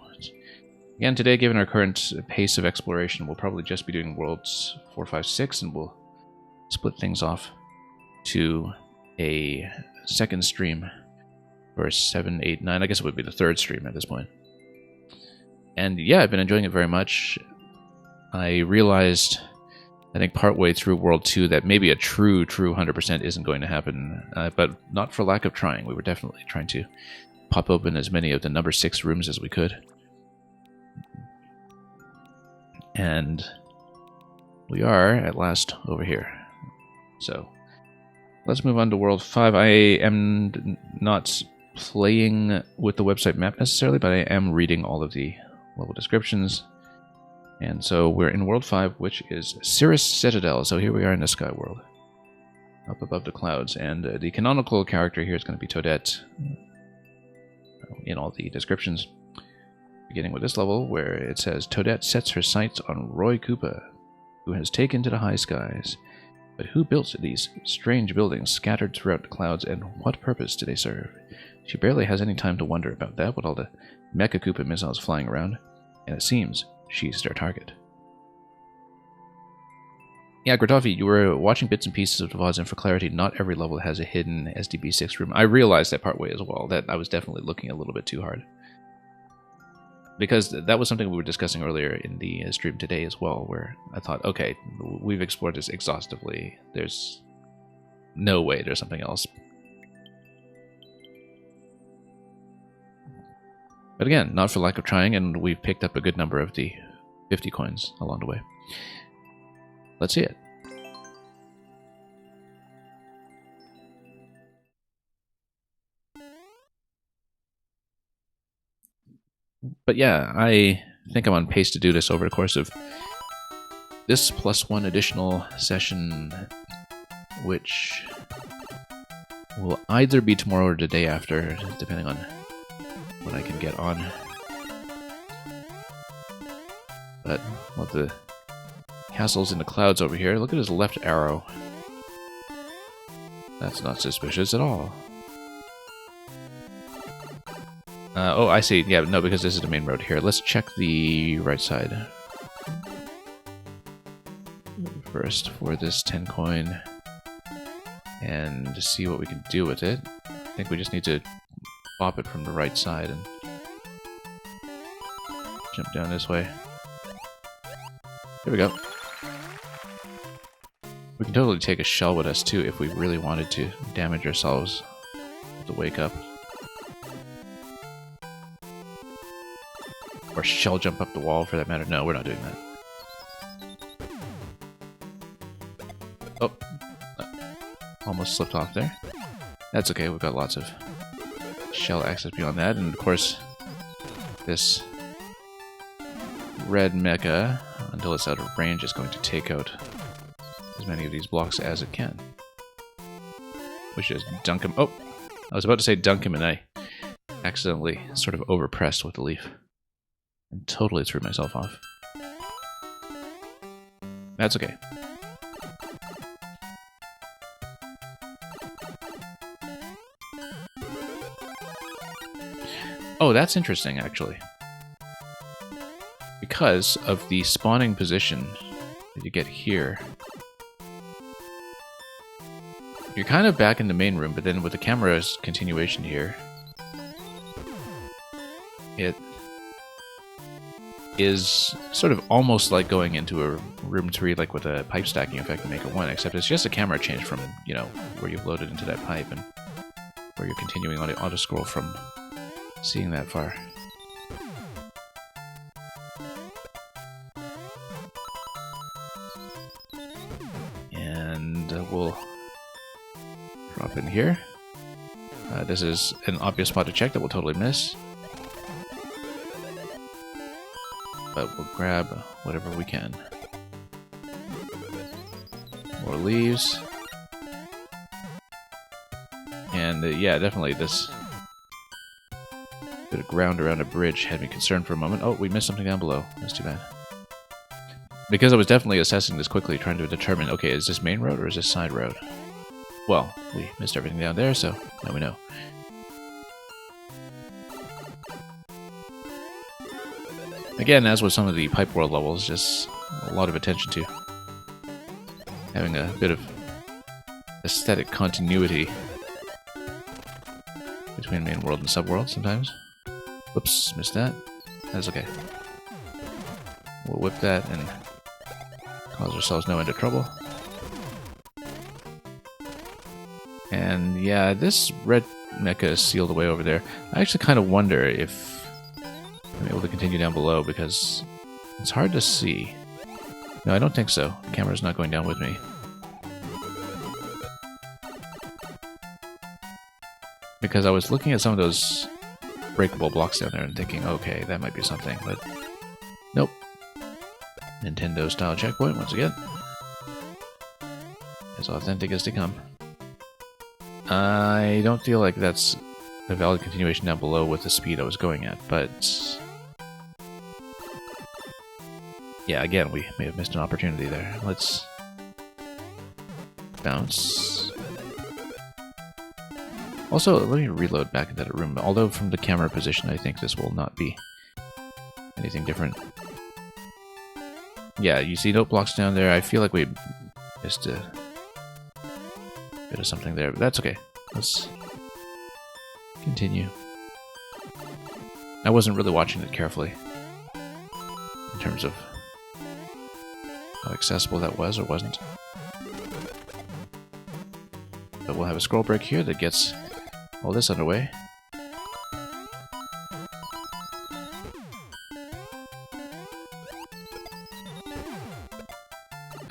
again, today, given our current pace of exploration, we'll probably just be doing Worlds 4, 5, 6, and we'll split things off to a second stream for 7, 8, 9. I guess it would be the third stream at this point. And yeah, I've been enjoying it very much. I realized, I think partway through World 2, that maybe a true 100% isn't going to happen, but not for lack of trying. We were definitely trying to pop open as many of the number 6 rooms as we could. And we are at last over here. So let's move on to World 5. I am not playing with the website map necessarily, but I am reading all of the level descriptions. And so we're in World 5, which is Cirrus Citadel. So here we are in the sky world, up above the clouds. And the canonical character here is going to be Toadette in all the descriptions. Beginning with this level, where it says, Toadette sets her sights on Roy Koopa, who has taken to the high skies. But who built these strange buildings scattered throughout the clouds, and what purpose do they serve? She barely has any time to wonder about that with all the Mecha Koopa missiles flying around, and it seems she's their target. Yeah, Gratofi, you were watching bits and pieces of the VODs, and for clarity, not every level has a hidden SDB6 room. I realized that partway as well, that I was definitely looking a little bit too hard. Because that was something we were discussing earlier in the stream today as well, where I thought, okay, we've explored this exhaustively. There's no way there's something else. But again, not for lack of trying, and we've picked up a good number of the 50 coins along the way. Let's see it. But yeah, I think I'm on pace to do this over the course of this plus one additional session, which will either be tomorrow or the day after, depending on what I can get on. But what the castle's in the clouds over here. Look at his left arrow. That's not suspicious at all. Oh, I see. Yeah, no, because this is the main road here. Let's check the right side first for this 10 coin and see what we can do with it. I think we just need to pop it from the right side and jump down this way. There we go. We can totally take a shell with us too if we really wanted to damage ourselves to wake up. Or shell jump up the wall for that matter. No, we're not doing that. Oh. Almost slipped off there. That's okay, we've got lots of shell access beyond that. And of course, this red mecha, until it's out of range, is going to take out as many of these blocks as it can. We should just dunk him. Oh! I was about to say dunk him, and I accidentally sort of overpressed with the leaf. And totally threw myself off. That's okay. Oh, that's interesting, actually. Because of the spawning position that you get here, you're kind of back in the main room, but then with the camera's continuation here, it is sort of almost like going into a room 3, like with a pipe stacking effect in Maker 1, except it's just a camera change from, you know, where you've loaded into that pipe and where you're continuing on the auto-scroll from seeing that far. And we'll drop in here. This is an obvious spot to check that we'll totally miss. But we'll grab whatever we can. More leaves. And yeah, definitely this bit of ground around a bridge had me concerned for a moment. Oh, we missed something down below. That's too bad. Because I was definitely assessing this quickly, trying to determine, okay, is this main road or is this side road? Well, we missed everything down there, so now we know. Again, as with some of the Pipe World levels, just a lot of attention to having a bit of aesthetic continuity between main world and subworld sometimes. Whoops, missed that. That's okay. We'll whip that and cause ourselves no end of trouble. And yeah, this red mecha is sealed away over there. I actually kind of wonder if I'm able to continue down below because it's hard to see. No, I don't think so. The camera's not going down with me. Because I was looking at some of those breakable blocks down there and thinking, okay, that might be something, but nope. Nintendo style checkpoint once again. As authentic as they come. I don't feel like that's a valid continuation down below with the speed I was going at, but yeah, again, we may have missed an opportunity there. Let's bounce. Also, let me reload back into that room. Although from the camera position, I think this will not be anything different. Yeah, you see note blocks down there. I feel like we missed a bit of something there, but that's okay. Let's continue. I wasn't really watching it carefully in terms of how accessible that was or wasn't. But we'll have a scroll break here that gets all this underway.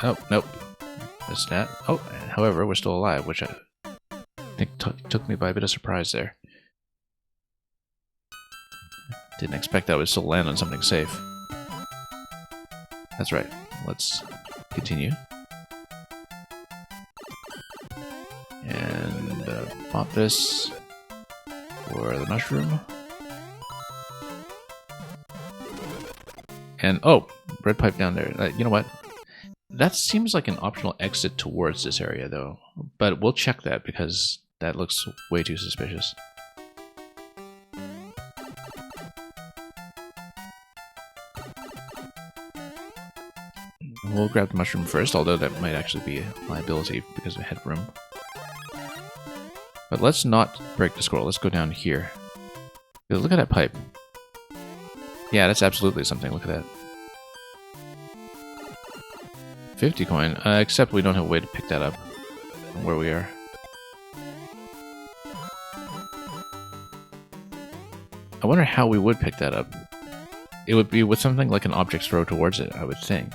Oh, nope. Missed that. Oh, however, we're still alive, which I think took me by a bit of surprise there. Didn't expect I would still land on something safe. That's right. Let's continue. And pop this for the mushroom. And, oh, red pipe down there. You know what? That seems like an optional exit towards this area, though. But we'll check that, because that looks way too suspicious. We'll grab the mushroom first, although that might actually be a liability because of headroom. But let's not break the scroll. Let's go down here. Look at that pipe. Yeah, that's absolutely something. Look at that. 50 coin, except we don't have a way to pick that up from where we are. I wonder how we would pick that up. It would be with something like an object throw towards it, I would think.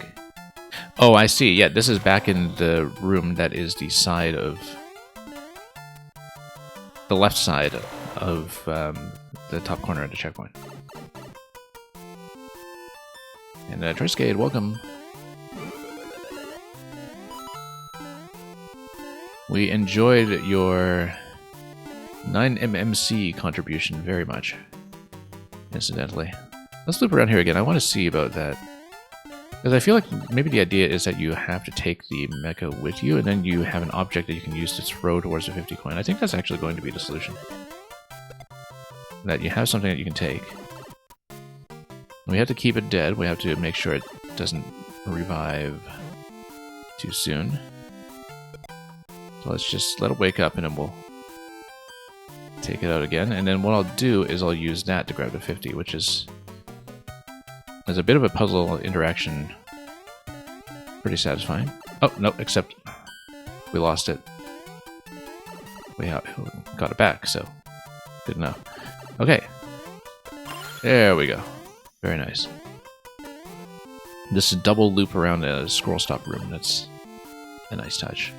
Oh, I see. Yeah, this is back in the room that is the side of... the left side of the top corner of the checkpoint. And Triscade, welcome. We enjoyed your 9MMC contribution very much, incidentally. Let's loop around here again. I want to see about that. Because I feel like maybe the idea is that you have to take the mecha with you, and then you have an object that you can use to throw towards the 50 coin. I think that's actually going to be the solution. That you have something that you can take. We have to keep it dead. We have to make sure it doesn't revive too soon. So let's just let it wake up, and then we'll take it out again. And then what I'll do is I'll use that to grab the 50, which is... there's a bit of a puzzle interaction. Pretty satisfying. Oh, no, except we lost it. We got it back, so good enough. Okay. There we go. Very nice. This is a double loop around a scroll stop room. That's a nice touch.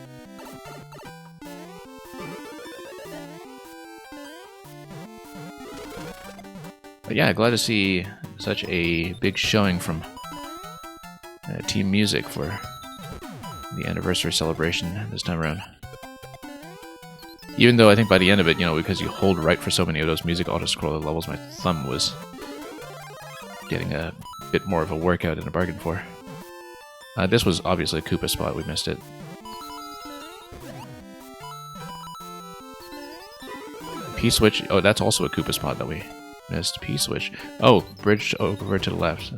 But yeah, glad to see such a big showing from Team Music for the anniversary celebration this time around. Even though I think by the end of it, you know, because you hold right for so many of those music auto-scroller levels, my thumb was getting a bit more of a workout and a bargain for. This was obviously a Koopa spot, we missed it. P-switch, oh, that's also a Koopa spot that we missed. P-switch. Oh, bridge over to the left.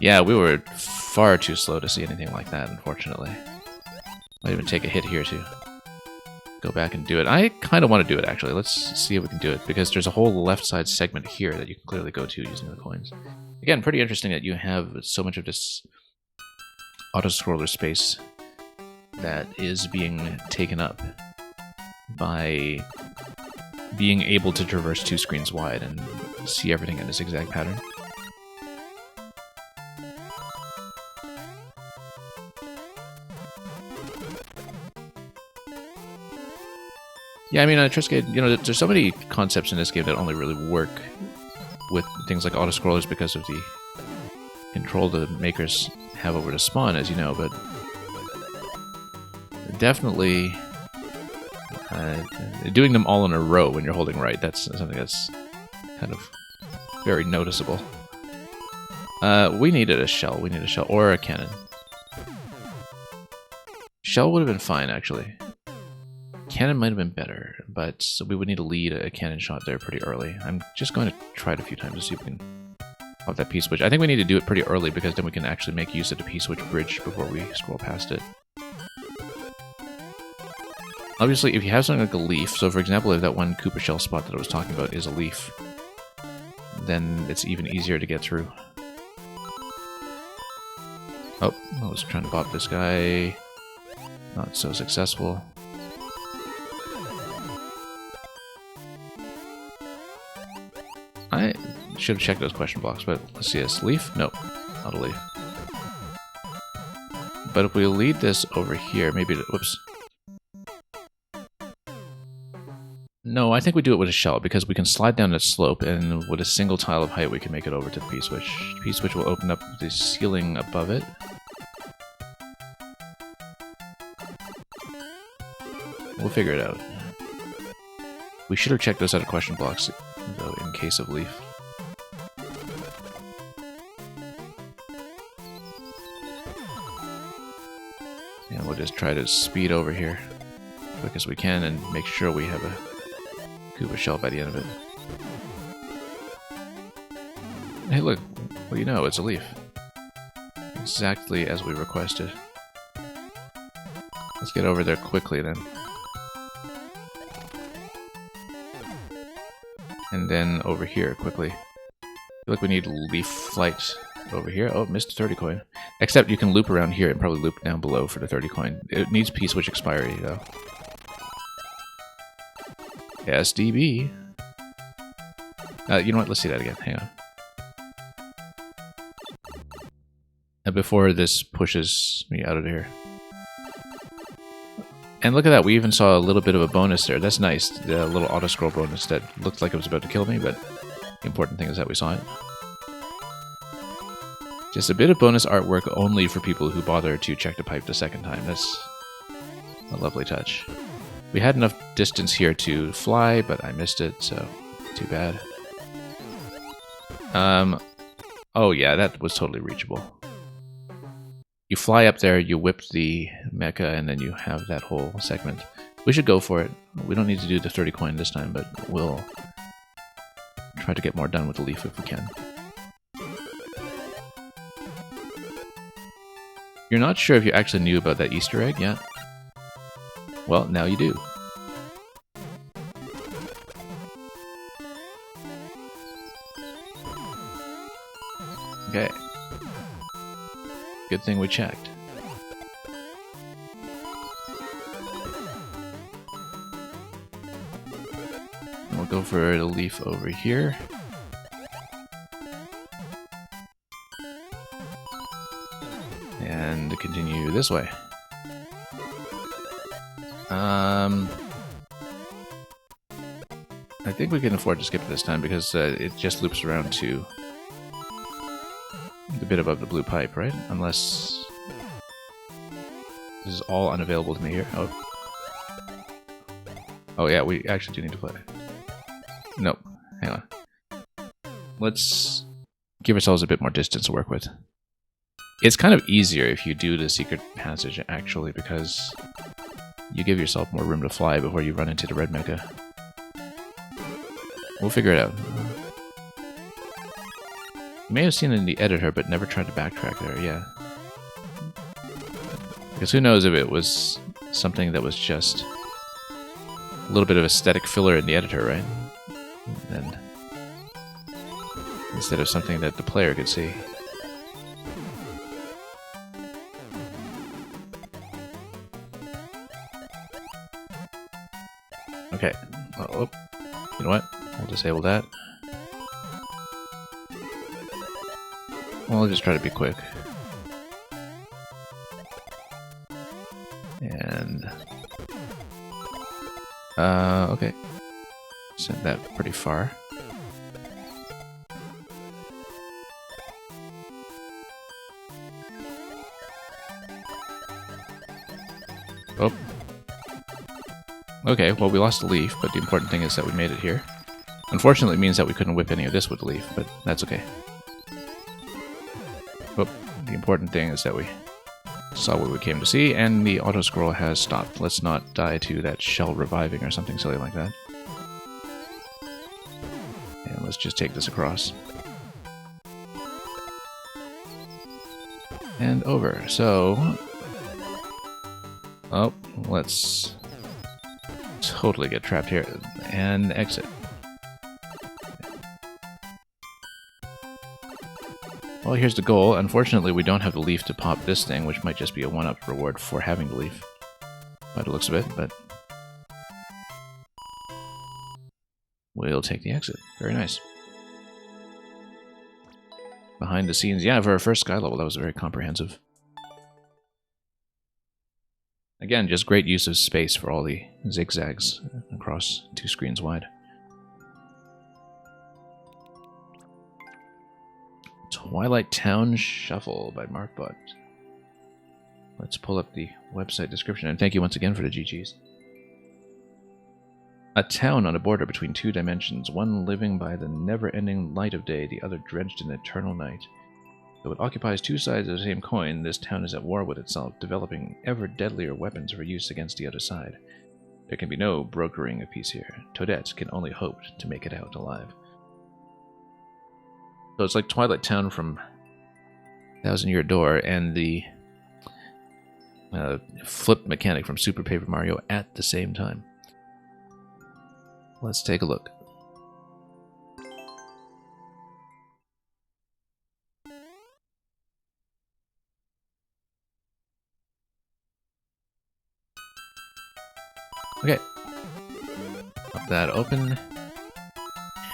Yeah, we were far too slow to see anything like that, unfortunately. Might even take a hit here to go back and do it. I kind of want to do it, actually. Let's see if we can do it, because there's a whole left side segment here that you can clearly go to using the coins. Again, pretty interesting that you have so much of this auto-scroller space that is being taken up by being able to traverse 2 screens wide and see everything in this zigzag pattern. Yeah, I mean, Triscade, you know, there's so many concepts in this game that only really work with things like auto-scrollers because of the control the makers have over the spawn, as you know, but definitely doing them all in a row when you're holding right, that's something that's kind of very noticeable. We needed a shell. We need a shell or a cannon. Shell would have been fine, actually. Cannon might have been better, but we would need to lead a cannon shot there pretty early. I'm just going to try it a few times to see if we can pop that P-switch. I think we need to do it pretty early because then we can actually make use of the P-switch bridge before we scroll past it. Obviously, if you have something like a leaf, so for example, if that one Koopa shell spot that I was talking about is a leaf, then it's even easier to get through. Oh, I was trying to bop this guy. Not so successful. I should have checked those question blocks, but let's see this. Leaf? Nope, not a leaf. But if we lead this over here, maybe... Whoops. No, I think we do it with a shell, because we can slide down that slope, and with a single tile of height we can make it over to the P-switch. P-switch will open up the ceiling above it. We'll figure it out. We should have checked those other question blocks, though, in case of leaf. And we'll just try to speed over here as quick as we can and make sure we have a Koopa shell by the end of it. Hey look, what do you know, it's a leaf. Exactly as we requested. Let's get over there quickly then. And then over here, quickly. I feel like we need leaf flight over here. Oh, missed a 30 coin. Except you can loop around here and probably loop down below for the 30 coin. It needs P-switch expiry, though. SDB. You know what? Let's see that again. Hang on. Before this pushes me out of here. And look at that, we even saw a little bit of a bonus there. That's nice, the little auto-scroll bonus that looked like it was about to kill me, but the important thing is that we saw it. Just a bit of bonus artwork only for people who bother to check the pipe the second time. That's a lovely touch. We had enough distance here to fly, but I missed it, so too bad. Oh yeah, that was totally reachable. You fly up there, you whip the mecha, and then you have that whole segment. We should go for it. We don't need to do the 30 coin this time, but we'll try to get more done with the leaf if we can. You're not sure if you actually knew about that Easter egg yet? Well, now you do. Okay. Good thing we checked. And we'll go for the leaf over here. And continue this way. I think we can afford to skip it this time because it just loops around to the bit above the blue pipe, right? Unless this is all unavailable to me here. Oh yeah, we actually do need to play. Nope. Hang on. Let's give ourselves a bit more distance to work with. It's kind of easier if you do the secret passage, actually, because you give yourself more room to fly before you run into the red mecha. We'll figure it out. You may have seen it in the editor, but never tried to backtrack there, yeah. Because who knows if it was something that was just a little bit of aesthetic filler in the editor, right? And instead of something that the player could see. Okay. Oh, you know what? We'll disable that. Well, I'll just try to be quick. And... okay. Sent that pretty far. Oh. Okay, well we lost the leaf, but the important thing is that we made it here. Unfortunately, it means that we couldn't whip any of this with the leaf, but that's okay. But the important thing is that we saw what we came to see, and the auto-scroll has stopped. Let's not die to that shell reviving or something silly like that. And let's just take this across. And over. So... oh, let's totally get trapped here. And exit. Well, here's the goal. Unfortunately, we don't have the leaf to pop this thing, which might just be a one-up reward for having the leaf. By the looks of it, but... we'll take the exit. Very nice. Behind the scenes. Yeah, for our first sky level, that was very comprehensive. Again, just great use of space for all the zigzags across 2 screens wide. Twilight Town Shuffle by Markbot. Let's pull up the website description, and thank you once again for the GGs. A town on a border between 2 dimensions, one living by the never-ending light of day, the other drenched in eternal night. Though it occupies 2 sides of the same coin, this town is at war with itself, developing ever deadlier weapons for use against the other side. There can be no brokering of peace here. Toadette can only hope to make it out alive. So it's like Twilight Town from Thousand Year Door and the flip mechanic from Super Paper Mario at the same time. Let's take a look. Okay. Pop that open.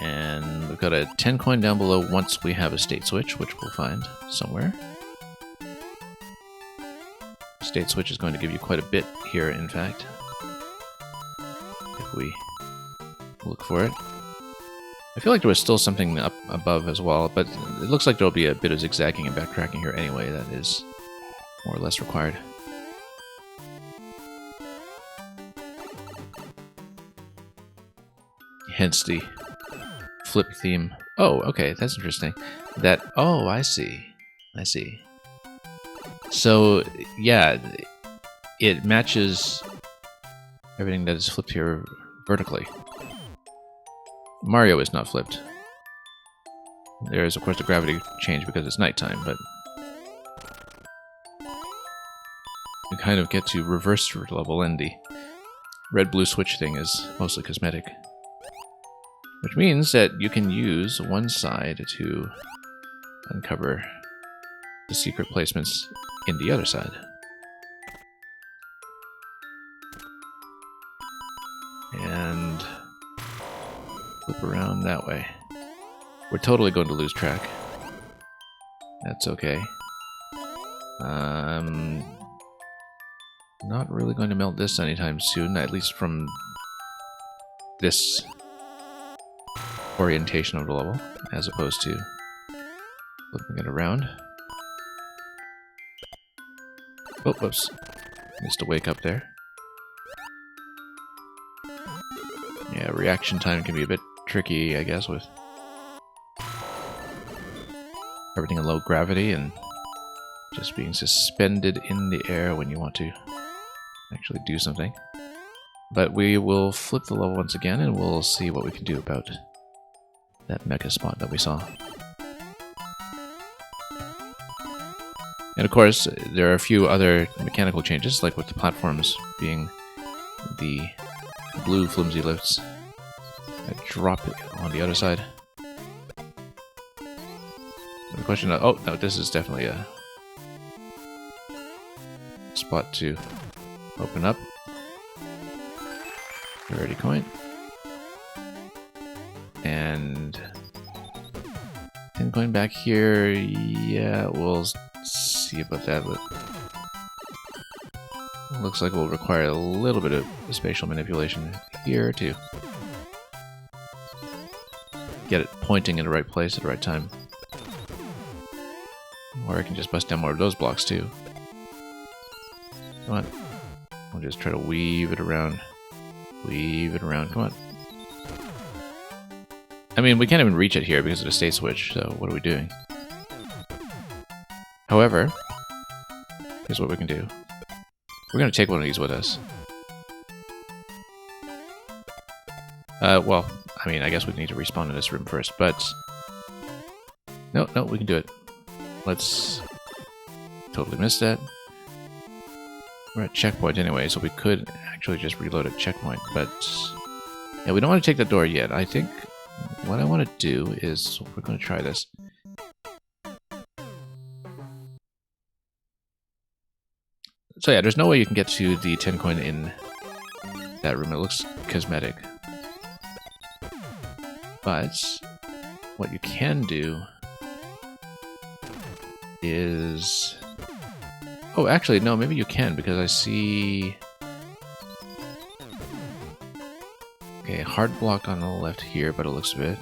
And we've got a 10 coin down below once we have a state switch, which we'll find somewhere. State switch is going to give you quite a bit here, in fact. If we look for it. I feel like there was still something up above as well, but it looks like there'll be a bit of zigzagging and backtracking here anyway. That is more or less required. Hence the flip theme. Oh, okay, that's interesting. Oh, I see. I see. So, yeah, it matches everything that is flipped here vertically. Mario is not flipped. There is, of course, the gravity change because it's nighttime, but you kind of get to reverse level, and the red-blue switch thing is mostly cosmetic. Which means that you can use one side to uncover the secret placements in the other side. And flip around that way. We're totally going to lose track. That's okay. Not really going to melt this anytime soon, at least from this orientation of the level, as opposed to flipping it around. Oh, whoops. Missed a wake up there. Yeah, reaction time can be a bit tricky, I guess, with everything in low gravity and just being suspended in the air when you want to actually do something. But we will flip the level once again and we'll see what we can do about that mecha spot that we saw. And of course, there are a few other mechanical changes, like with the platforms being the blue flimsy lifts that drop on the other side. The question of, oh no, this is definitely a spot to open up. Rarity coin. And then going back here, yeah, we'll see about that. Looks like we'll require a little bit of spatial manipulation here to get it pointing in the right place at the right time. Or I can just bust down more of those blocks too. Come on. We'll just try to weave it around. Weave it around. Come on. I mean, we can't even reach it here because of the state switch, so what are we doing? However, here's what we can do. We're going to take one of these with us. Well, I mean, I guess we need to respawn in this room first, but... No, we can do it. Let's... Totally missed that. We're at checkpoint anyway, so we could actually just reload at checkpoint, but... Yeah, we don't want to take the door yet. I think what I want to do is... We're going to try this. So yeah, there's no way you can get to the 10 coin in that room. It looks cosmetic. But what you can do is... Oh, actually, no, maybe you can, because I see... Okay, hard block on the left here, but it looks a bit...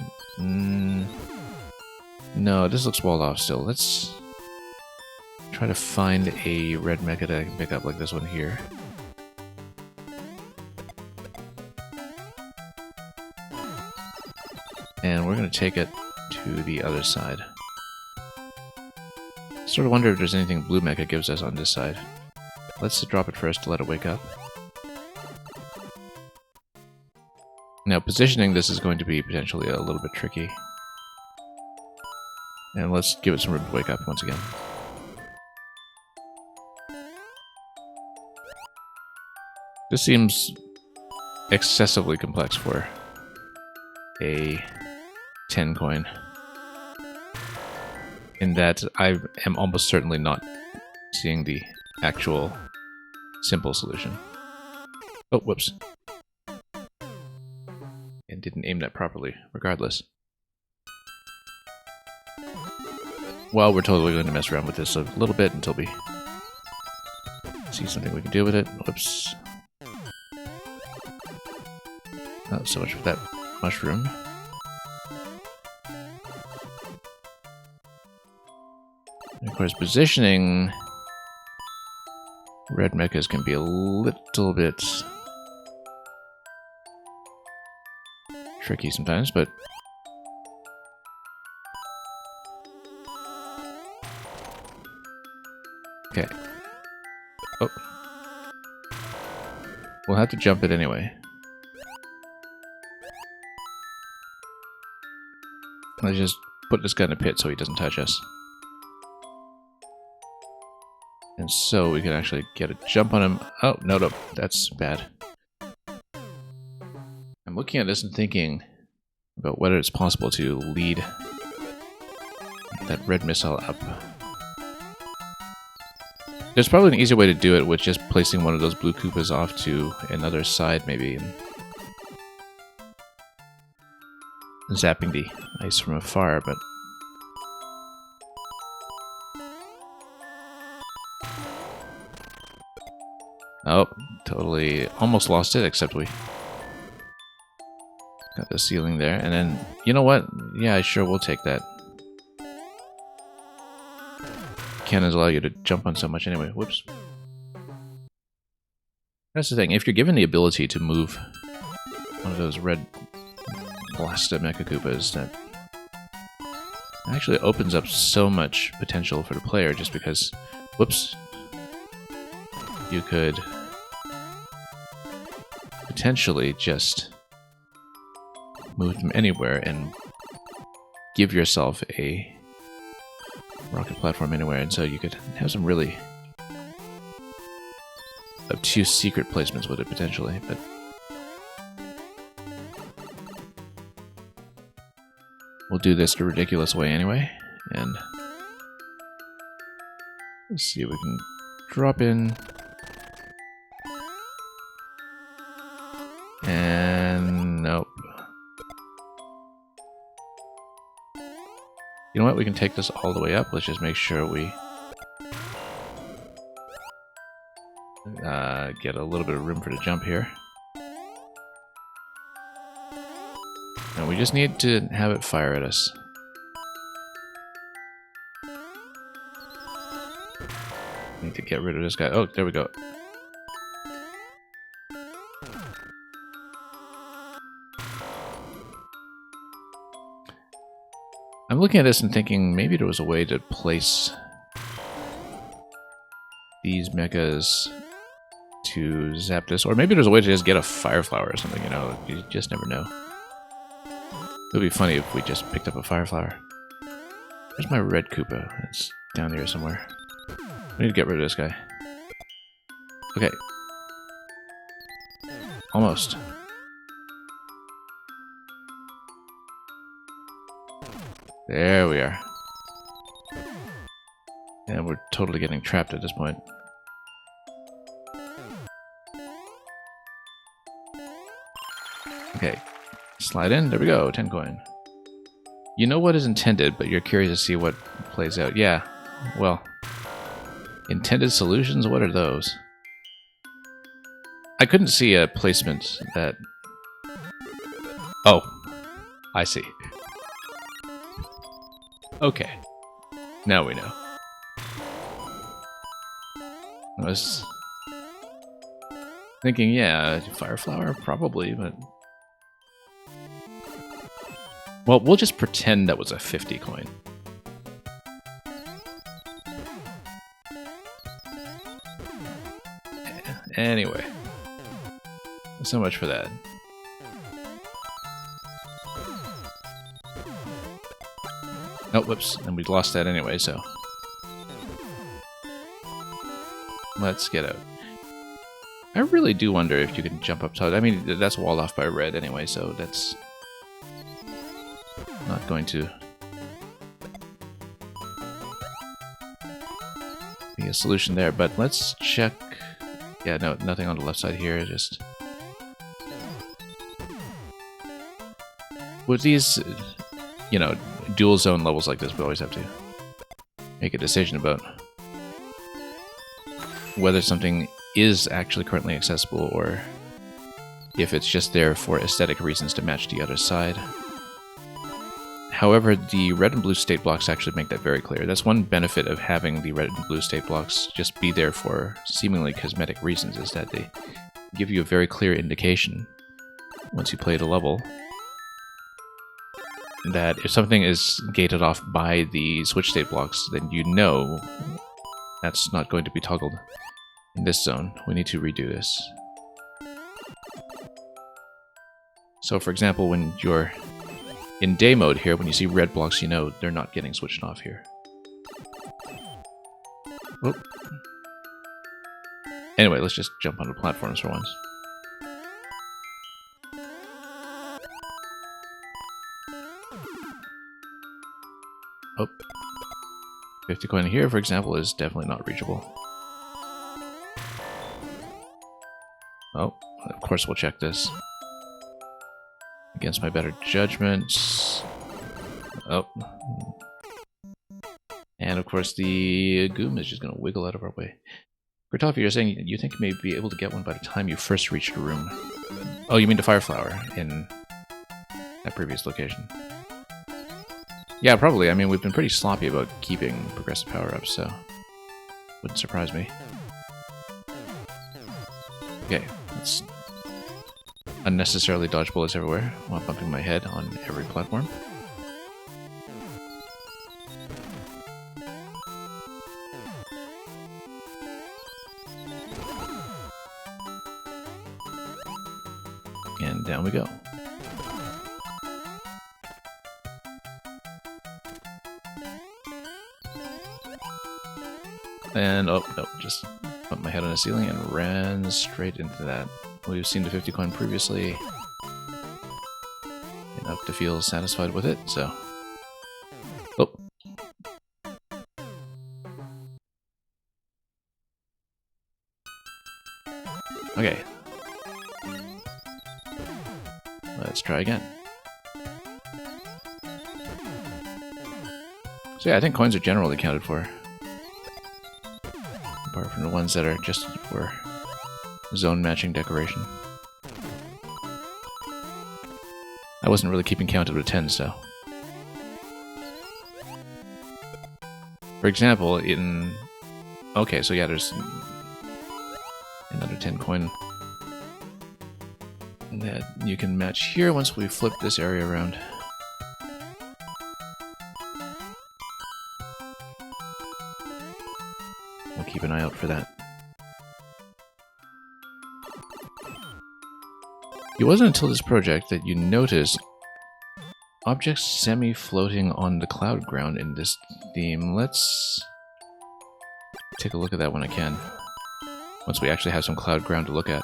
No, this looks walled off still. Let's try to find a red mecha that I can pick up like this one here. And we're going to take it to the other side. Sort of wonder if there's anything blue mecha gives us on this side. Let's drop it first to let it wake up. Now, positioning this is going to be potentially a little bit tricky. And let's give it some room to wake up once again. This seems excessively complex for a 10 coin. In that I am almost certainly not seeing the actual simple solution. Oh, whoops. And didn't aim that properly, regardless. Well, we're totally going to mess around with this a little bit until we see something we can do with it. Whoops. Not so much for that mushroom. And of course, positioning red mechas can be a little bit tricky sometimes, but okay. Oh. We'll have to jump it anyway. Let's just put this guy in a pit so he doesn't touch us. And so we can actually get a jump on him. Oh, no, that's bad. I'm looking at this and thinking about whether it's possible to lead that red missile up. There's probably an easier way to do it with just placing one of those blue Koopas off to another side, maybe, and zapping the ice from afar, but... Oh, totally almost lost it, except we Got the ceiling there, and then, you know what? Yeah, sure, we'll take that. Cannons allow you to jump on so much anyway. Whoops. That's the thing, if you're given the ability to move one of those red Blasta Mecha Koopas, that actually opens up so much potential for the player just because, whoops, you could potentially just move them anywhere and give yourself a rocket platform anywhere, and so you could have some really obtuse secret placements with it potentially, but we'll do this the ridiculous way anyway, and let's see if we can drop in. And nope. You know what? We can take this all the way up. Let's just make sure we get a little bit of room for the jump here. And we just need to have it fire at us. Need to get rid of this guy. Oh, there we go. I'm looking at this and thinking maybe there was a way to place these mechas to zap this, or maybe there's a way to just get a fire flower or something, you know, you just never know. It would be funny if we just picked up a fire flower. Where's my red Koopa? It's down here somewhere. We need to get rid of this guy. Okay. Almost. There we are. And we're totally getting trapped at this point. Okay. Slide in. There we go. 10 coin. You know what is intended, but you're curious to see what plays out. Yeah. Well. Intended solutions? What are those? I couldn't see a placement that... Oh. I see. Okay. Now we know. I was thinking, yeah, fire flower? Probably, but... Well, we'll just pretend that was a 50 coin. Anyway. So much for that. Oh, whoops, and we lost that anyway, so... Let's get out. I really do wonder if you can jump up top. I mean, that's walled off by red anyway, so that's... not going to... be a solution there, but let's check... Yeah, no, nothing on the left side here, just... With these, you know, dual zone levels like this, we always have to make a decision about whether something is actually currently accessible or if it's just there for aesthetic reasons to match the other side. However, the red and blue state blocks actually make that very clear. That's one benefit of having the red and blue state blocks just be there for seemingly cosmetic reasons, is that they give you a very clear indication once you play the level that if something is gated off by the switch state blocks, then you know that's not going to be toggled in this zone. We need to redo this. So for example, when you're in day mode here, when you see red blocks, you know they're not getting switched off here. Whoop. Anyway, let's just jump onto platforms for once. Oh. 50 coin here, for example, is definitely not reachable. Oh, of course we'll check this. Against my better judgment. Oh. And of course the Goom is just going to wiggle out of our way. Gritoffy, you're saying you think you may be able to get one by the time you first reach the room. Oh, you mean the Fire Flower in that previous location. Yeah, probably. I mean, we've been pretty sloppy about keeping progressive power-ups, so wouldn't surprise me. Okay, let's unnecessarily dodge bullets everywhere while bumping my head on every platform. And down we go. And, oh, no, just bumped my head on the ceiling and ran straight into that. We've seen the 50 coin previously. Enough to feel satisfied with it, so... Oh. Okay. Let's try again. So yeah, I think coins are generally counted for. Apart from the ones that are just for zone matching decoration. I wasn't really keeping count of the 10s, so. For example, in... Okay, so yeah, there's another 10 coin that you can match here once we flip this area around. We'll keep an eye out for that. It wasn't until this project that you noticed objects semi-floating on the cloud ground in this theme. Let's take a look at that when I can. Once we actually have some cloud ground to look at.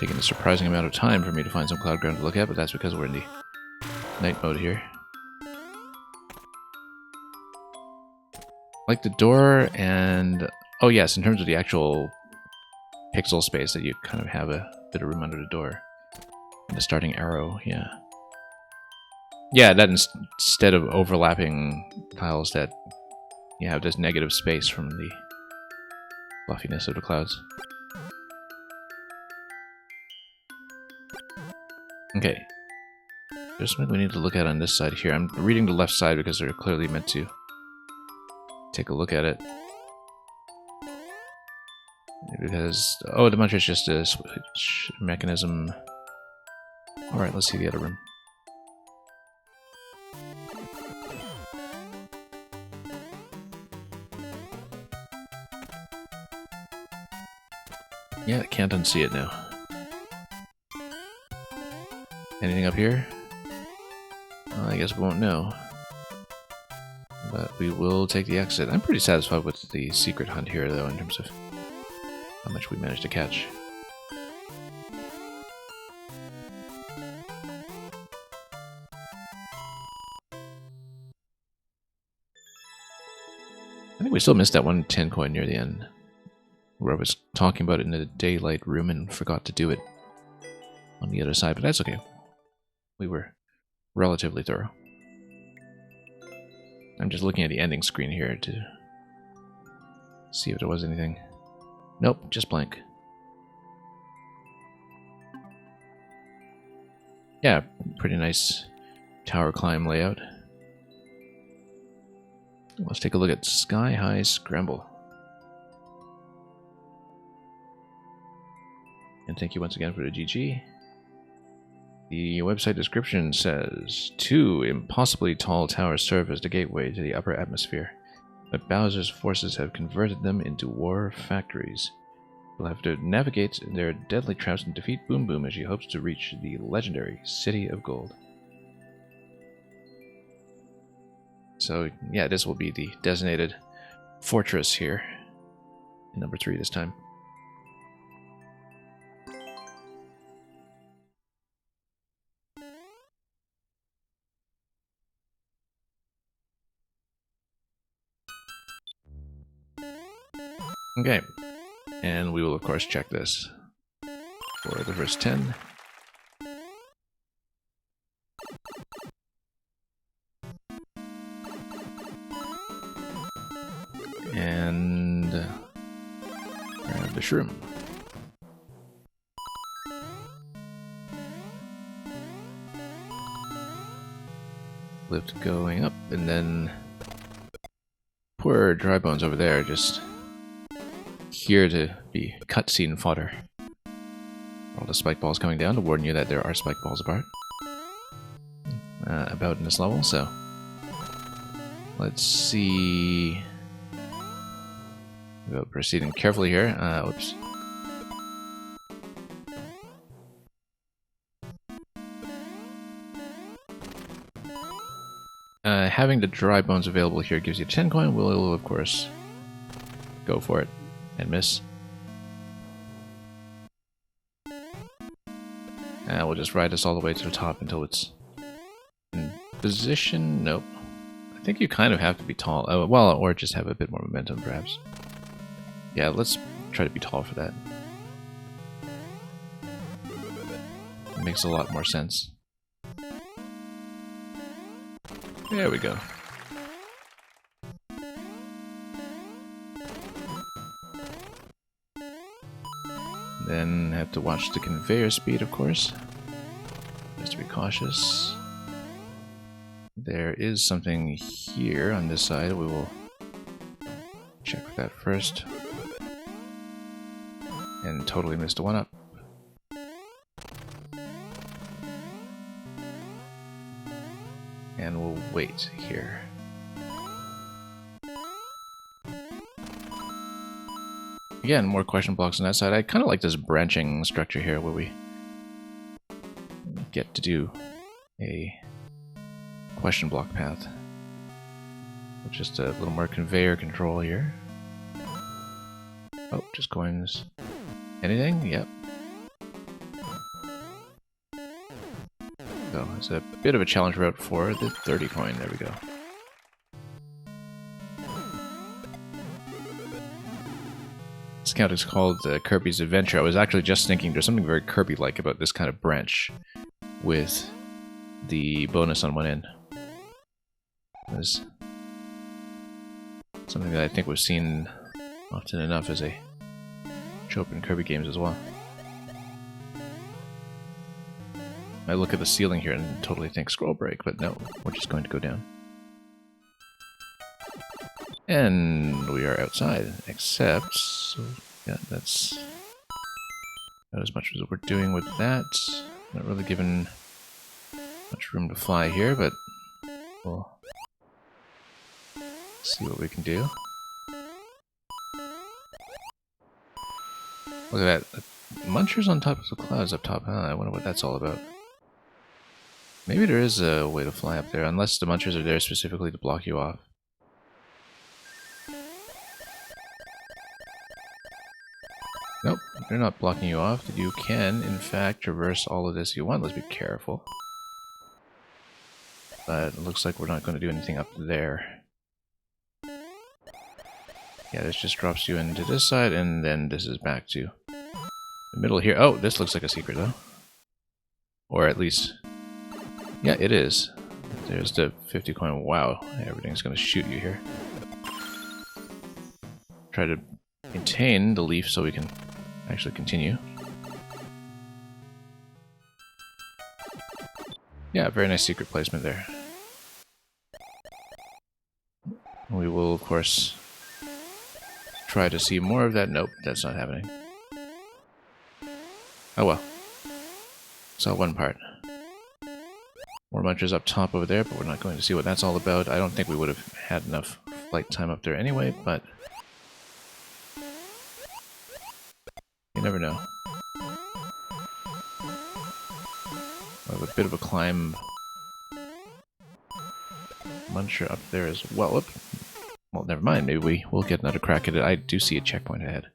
Taking a surprising amount of time for me to find some cloud ground to look at, but that's because we're in the night mode here. Like the door and... Oh yes, in terms of the actual pixel space, that you kind of have a bit of room under the door. And the starting arrow, yeah. Yeah, that instead of overlapping tiles, that you have this negative space from the fluffiness of the clouds. Okay. There's something we need to look at on this side here. I'm reading the left side because they're clearly meant to take a look at it. Because, oh, the muncher is just a switch mechanism. Alright, let's see the other room. Yeah, I can't unsee it now. Anything up here? Well, I guess we won't know. But we will take the exit. I'm pretty satisfied with the secret hunt here, though, in terms of how much we managed to catch. I think we still missed that one 10 coin near the end, where I was talking about it in the daylight room and forgot to do it on the other side, but that's okay. We were relatively thorough. I'm just looking at the ending screen here to see if there was anything. Nope, just blank. Yeah, pretty nice tower climb layout. Let's take a look at Sky High Scramble. And thank you once again for the GG. The website description says, 2 impossibly tall towers serve as the gateway to the upper atmosphere, but Bowser's forces have converted them into war factories. You'll have to navigate their deadly traps and defeat Boom Boom as she hopes to reach the legendary City of Gold. So, yeah, this will be the designated fortress here, in number 3 this time. Okay, and we will of course check this for the first 10. And the shroom. Lift going up, and then poor Dry Bones over there, just here to be cutscene fodder. All the spike balls coming down to warn you that there are spike balls about in this level, so let's see. We'll go proceeding carefully here. Oops. Having the Dry Bones available here gives you 10 coin. We'll, of course, go for it and miss. We'll just ride this all the way to the top until it's in position. Nope. I think you kind of have to be tall. Well, or just have a bit more momentum, perhaps. Yeah, let's try to be tall for that. It makes a lot more sense. There we go. Then have to watch the conveyor speed, of course. Just to be cautious. There is something here on this side. We will check for that first. And totally missed a one-up. And we'll wait here. Again, more question blocks on that side. I kind of like this branching structure here where we get to do a question block path. With just a little more conveyor control here. Oh, just coins. Anything? Yep. So it's a bit of a challenge route for the 30 coin. There we go. This account is called Kirby's Adventure. I was actually just thinking there's something very Kirby-like about this kind of branch with the bonus on one end. There's something that I think was seen often enough as a trope in Kirby games as well. I look at the ceiling here and totally think scroll break, but no, we're just going to go down. And we are outside, except, so yeah, that's not as much as we're doing with that. Not really given much room to fly here, but we'll see what we can do. Look at that. Munchers on top of the clouds up top, huh? I wonder what that's all about. Maybe there is a way to fly up there, unless the Munchers are there specifically to block you off. Nope, they're not blocking you off. You can, in fact, traverse all of this you want. Let's be careful. But it looks like we're not going to do anything up there. Yeah, this just drops you into this side, and then this is back to the middle here. Oh, this looks like a secret, though. Or at least... yeah, it is. There's the 50 coin. Wow, everything's going to shoot you here. Try to maintain the leaf so we can actually continue. Yeah, very nice secret placement there. We will, of course, try to see more of that. Nope, that's not happening. Oh well. Saw one part. More Munchers up top over there, but we're not going to see what that's all about. I don't think we would have had enough flight time up there anyway, but you never know. We have a bit of a climb. Muncher up there as well. Oop. Well, never mind. Maybe we will get another crack at it. I do see a checkpoint ahead,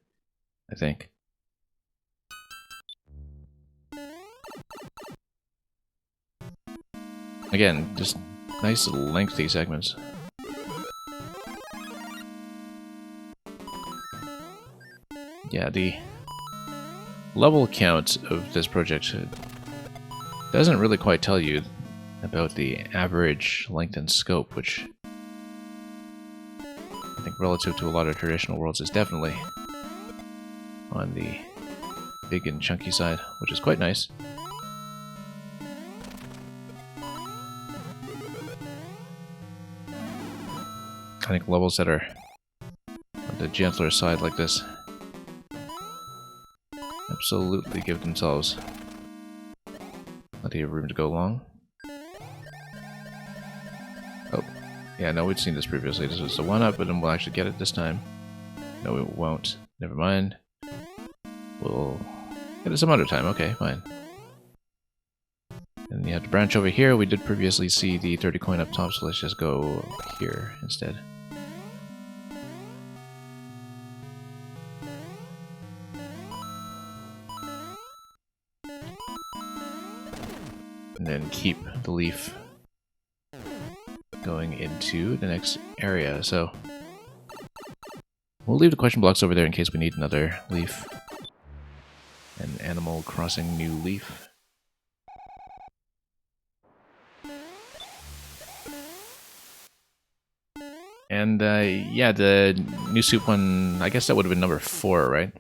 I think. Again, just nice little lengthy segments. Yeah, the level count of this project doesn't really quite tell you about the average length and scope, which I think relative to a lot of traditional worlds is definitely on the big and chunky side, which is quite nice. I think levels that are on the gentler side like this absolutely give themselves plenty of room to go long. Oh, yeah, no, we'd seen this previously. This was the 1-up, but then we'll actually get it this time. No, it won't. Never mind. We'll get it some other time. Okay, fine. And you have to branch over here. We did previously see the 30 coin up top, so let's just go here instead. And then keep the leaf going into the next area. So we'll leave the question blocks over there in case we need another leaf. An Animal Crossing new leaf. And yeah, the new soup one, I guess that would have been number 4, right?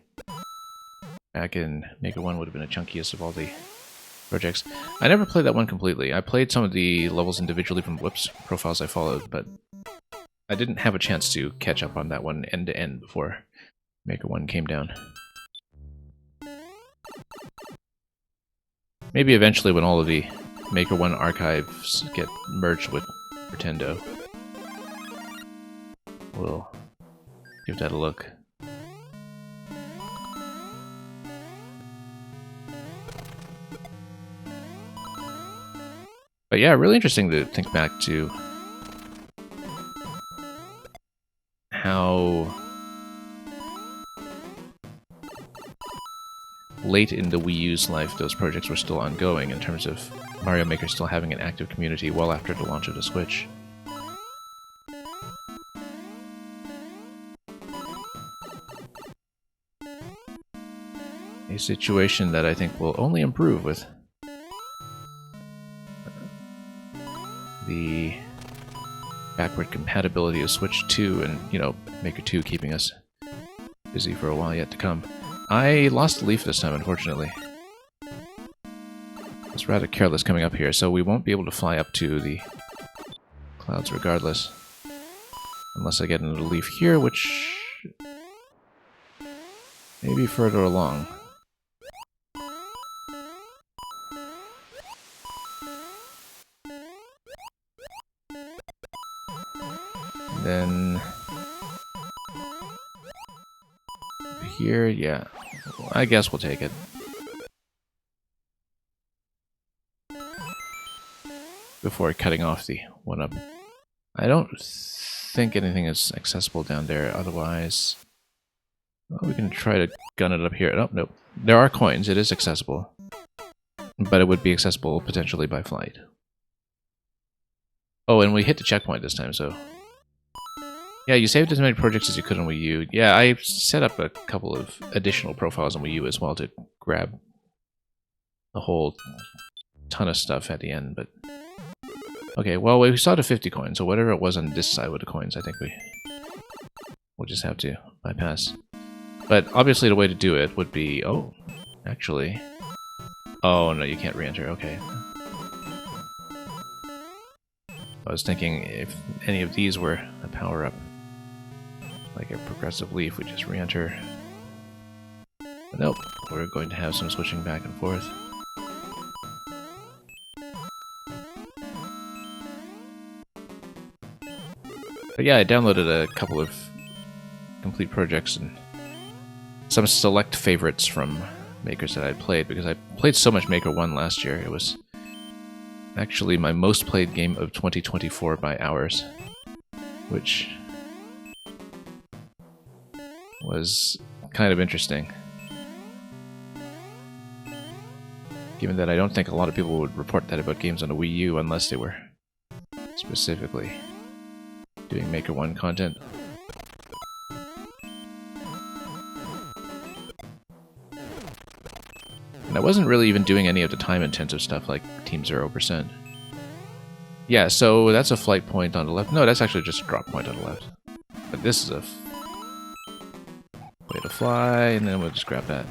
Back in Maker 1 would have been the chunkiest of all the projects. I never played that one completely. I played some of the levels individually from profiles I followed, but I didn't have a chance to catch up on that one end to end before Maker 1 came down. Maybe eventually when all of the Maker 1 archives get merged with Pretendo, we'll give that a look. But yeah, really interesting to think back to how late in the Wii U's life those projects were still ongoing in terms of Mario Maker still having an active community well after the launch of the Switch. A situation that I think will only improve with the backward compatibility of Switch 2 and, you know, Maker 2 keeping us busy for a while yet to come. I lost the leaf this time, unfortunately. I was rather careless coming up here, so we won't be able to fly up to the clouds regardless. Unless I get another leaf here, which may be further along. Then here, yeah. Well, I guess we'll take it. Before cutting off the 1-up. I don't think anything is accessible down there, otherwise... Well, we can try to gun it up here. Oh, nope. There are coins, it is accessible. But it would be accessible potentially by flight. Oh, and we hit the checkpoint this time, so... Yeah, you saved as many projects as you could on Wii U. Yeah, I set up a couple of additional profiles on Wii U as well to grab a whole ton of stuff at the end, but... Okay, well, we saw the 50 coins, so whatever it was on this side with the coins, I think we'll just have to bypass. But obviously the way to do it would be... Oh, actually... Oh, no, you can't re-enter, okay. I was thinking if any of these were a power-up, like a progressive leaf, we just re-enter. But nope, we're going to have some switching back and forth. But yeah, I downloaded a couple of complete projects and some select favorites from makers that I played, because I played so much Maker 1 last year. It was actually my most played game of 2024 by hours, which was kind of interesting, given that I don't think a lot of people would report that about games on the Wii U unless they were specifically doing Maker 1 content. And I wasn't really even doing any of the time-intensive stuff like Team 0%. Yeah, so that's a flight point on the left. No, that's actually just a drop point on the left. But this is a... Way to fly, and then we'll just grab that.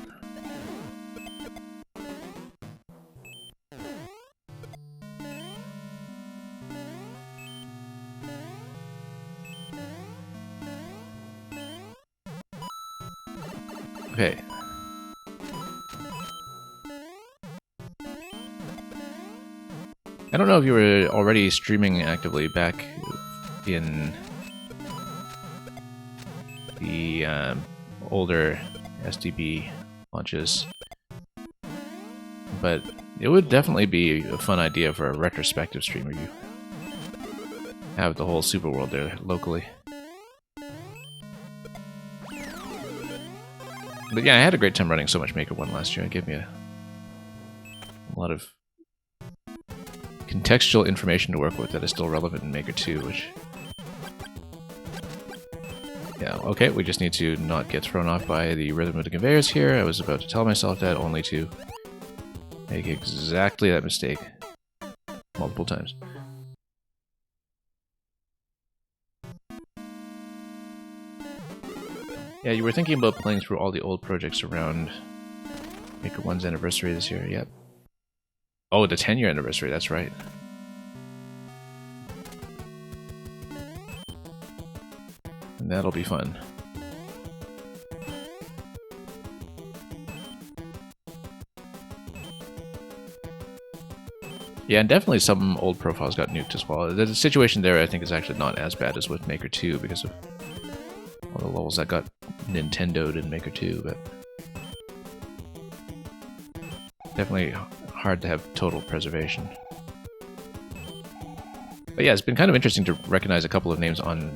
Okay. I don't know if you were already streaming actively back in the older SDB launches, but it would definitely be a fun idea for a retrospective stream where you have the whole super world there locally. But yeah, I had a great time running so much Maker 1 last year. It gave me a lot of contextual information to work with that is still relevant in Maker 2, which... Yeah, okay, we just need to not get thrown off by the rhythm of the conveyors here. I was about to tell myself that, only to make exactly that mistake multiple times. Yeah, you were thinking about playing through all the old projects around Maker 1's anniversary this year, yep. Oh, the 10-year anniversary, that's right. And that'll be fun. Yeah, and definitely some old profiles got nuked as well. The situation there, I think, is actually not as bad as with Maker 2 because of all the levels that got Nintendo'd in Maker 2, but definitely hard to have total preservation. But yeah, it's been kind of interesting to recognize a couple of names on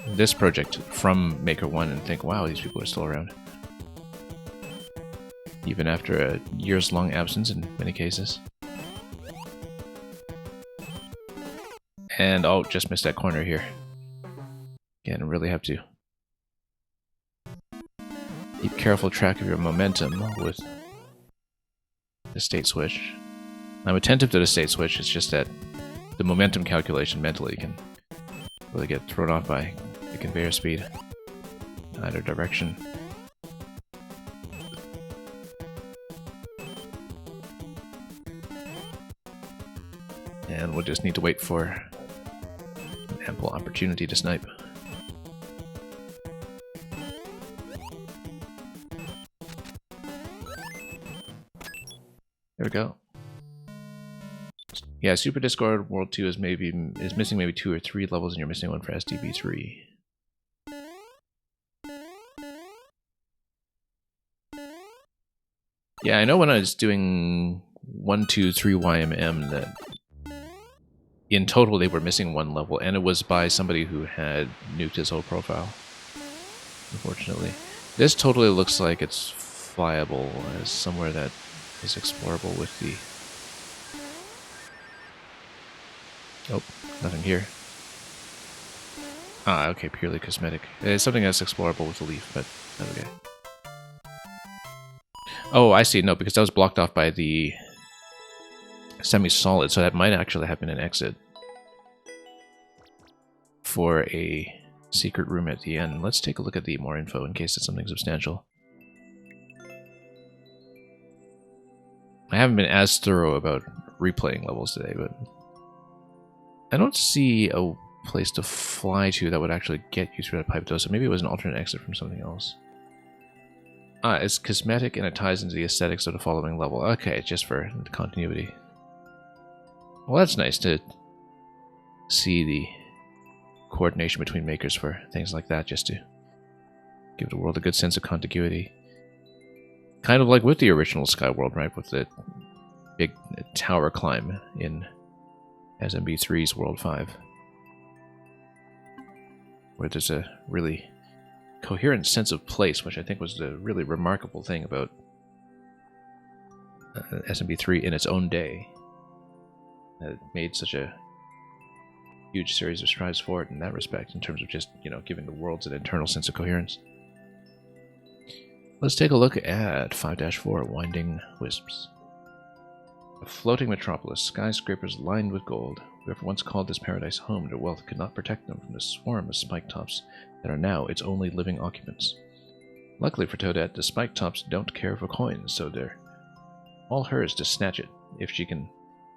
this project from Maker 1 and think, wow, these people are still around. Even after a years-long absence in many cases. And, oh, just missed that corner here. Again, really have to keep careful track of your momentum with the state switch. I'm attentive to the state switch, it's just that the momentum calculation mentally can really get thrown off by the conveyor speed in either direction. And we'll just need to wait for an ample opportunity to snipe. There we go. Yeah, Super Discord World 2 is missing maybe 2 or 3 levels, and you're missing one for SDB 3. Yeah, I know when I was doing 1, 2, 3 YMM that in total they were missing 1 level, and it was by somebody who had nuked his whole profile, unfortunately. This totally looks like it's flyable as somewhere that is explorable with the... Oh, nothing here. Ah, okay, purely cosmetic. It's something that's explorable with the leaf, but okay. Oh, I see. No, because that was blocked off by the semi-solid, so that might actually have been an exit for a secret room at the end. Let's take a look at the more info in case it's something substantial. I haven't been as thorough about replaying levels today, but I don't see a place to fly to that would actually get you through that pipe though, so maybe it was an alternate exit from something else. Ah, it's cosmetic and it ties into the aesthetics of the following level. Okay, just for the continuity. Well, that's nice to see the coordination between makers for things like that, just to give the world a good sense of contiguity. Kind of like with the original Skyworld, right? With the big tower climb in SMB3's World 5. Where there's a really coherent sense of place, which I think was the really remarkable thing about SMB3 in its own day. It made such a huge series of strides forward in that respect, in terms of just, you know, giving the worlds an internal sense of coherence. Let's take a look at 5-4, Winding Wisps. A floating metropolis, skyscrapers lined with gold. Whoever once called this paradise home, their wealth could not protect them from the swarm of spike tops that are now its only living occupants. Luckily for Toadette, the spike tops don't care for coins, so they're all hers to snatch it if she can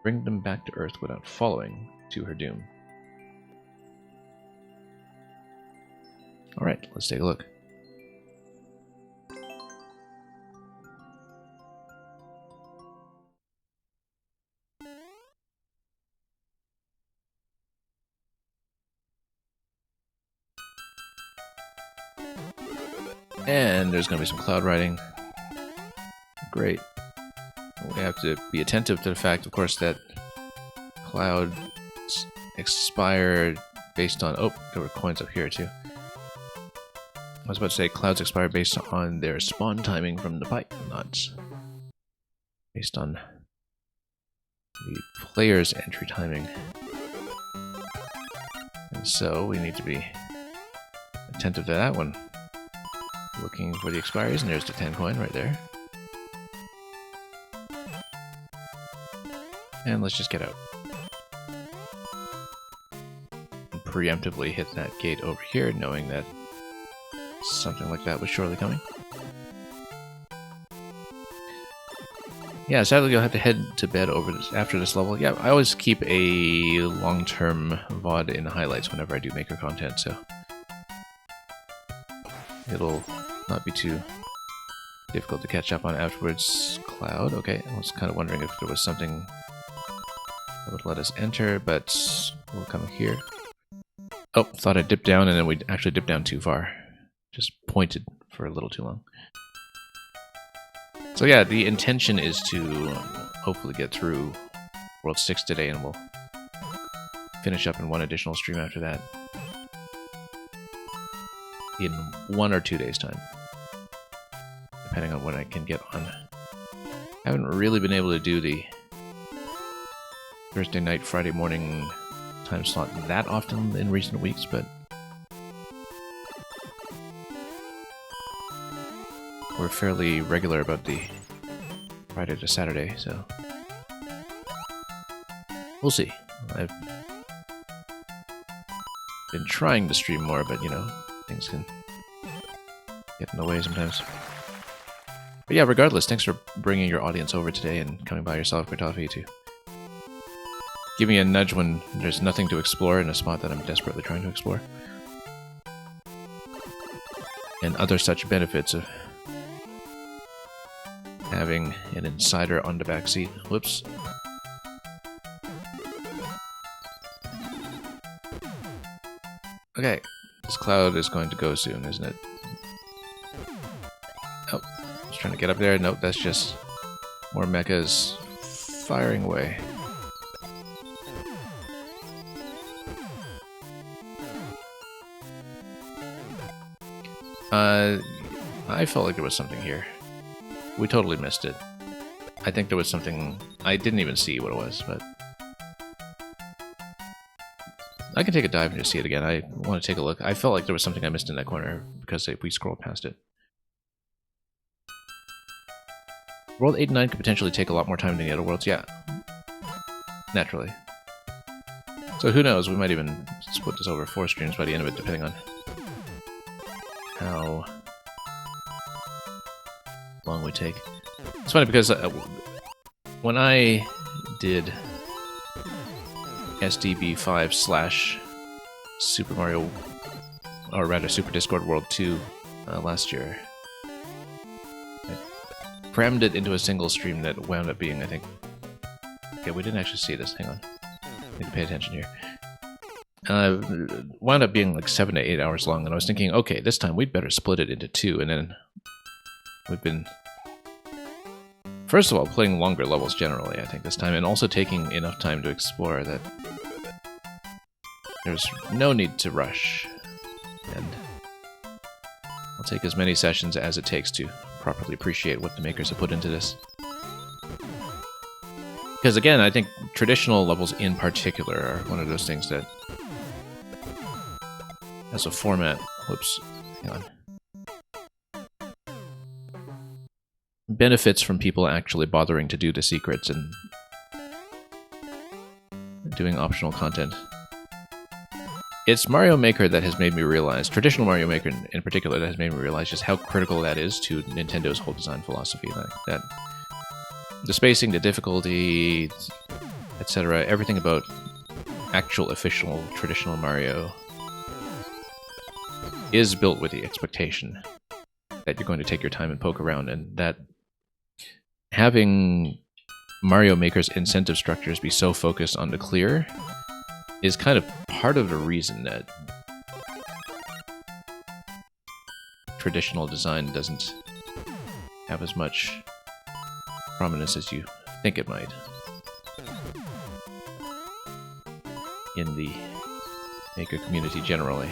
bring them back to Earth without falling to her doom. Alright, let's take a look. And there's going to be some cloud riding. Great. We have to be attentive to the fact, of course, that clouds expire based on... Oh, there were coins up here, too. I was about to say clouds expire based on their spawn timing from the pipe, not based on the player's entry timing. And so we need to be attentive to that one. Looking for the expiries, and there's the 10 coin right there. And let's just get out. And preemptively hit that gate over here, knowing that something like that was surely coming. Yeah, sadly you'll have to head to bed after this level. Yeah, I always keep a long-term VOD in highlights whenever I do maker content, so it'll not be too difficult to catch up on afterwards. Cloud, okay. I was kind of wondering if there was something that would let us enter, but we'll come here. Oh, thought I dipped down, and then we actually dipped down too far. Just pointed for a little too long. So yeah, the intention is to hopefully get through World 6 today, and we'll finish up in one additional stream after that. In 1 or 2 days' time, depending on when I can get on. I haven't really been able to do the Thursday night, Friday morning time slot that often in recent weeks, but we're fairly regular about the Friday to Saturday, so we'll see. I've been trying to stream more, but you know, things can get in the way sometimes. But yeah, regardless, thanks for bringing your audience over today and coming by yourself, Gritoffy, to give me a nudge when there's nothing to explore in a spot that I'm desperately trying to explore. And other such benefits of having an insider on the back seat. Whoops. Okay, this cloud is going to go soon, isn't it? Oh, I was trying to get up there. Nope, that's just more mechas firing away. I felt like there was something here. We totally missed it. I think there was something... I didn't even see what it was, but... I can take a dive and just see it again. I want to take a look. I felt like there was something I missed in that corner, because if we scroll past it. World 8 and 9 could potentially take a lot more time than the other worlds, yeah. Naturally. So who knows, we might even split this over 4 streams by the end of it, depending on how long we take. It's funny because when I did SDB5 / Super Mario, or rather Super Discord World 2 last year, I crammed it into a single stream that wound up being, I think... Okay, we didn't actually see this, hang on. Need to pay attention here. Wound up being like 7 to 8 hours long, and I was thinking, okay, this time we'd better split it into 2, and then we've been, first of all, playing longer levels generally, I think, this time, and also taking enough time to explore that there's no need to rush, and I'll take as many sessions as it takes to properly appreciate what the makers have put into this. Because again, I think traditional levels in particular are one of those things that, as a format, whoops, hang on, benefits from people actually bothering to do the secrets and doing optional content. It's Mario Maker that has made me realize, traditional Mario Maker in particular, that has made me realize just how critical that is to Nintendo's whole design philosophy. Like that, the spacing, the difficulty, etc., everything about actual official traditional Mario is built with the expectation that you're going to take your time and poke around, and that having Mario Maker's incentive structures be so focused on the clear is kind of part of the reason that traditional design doesn't have as much prominence as you think it might in the Maker community generally.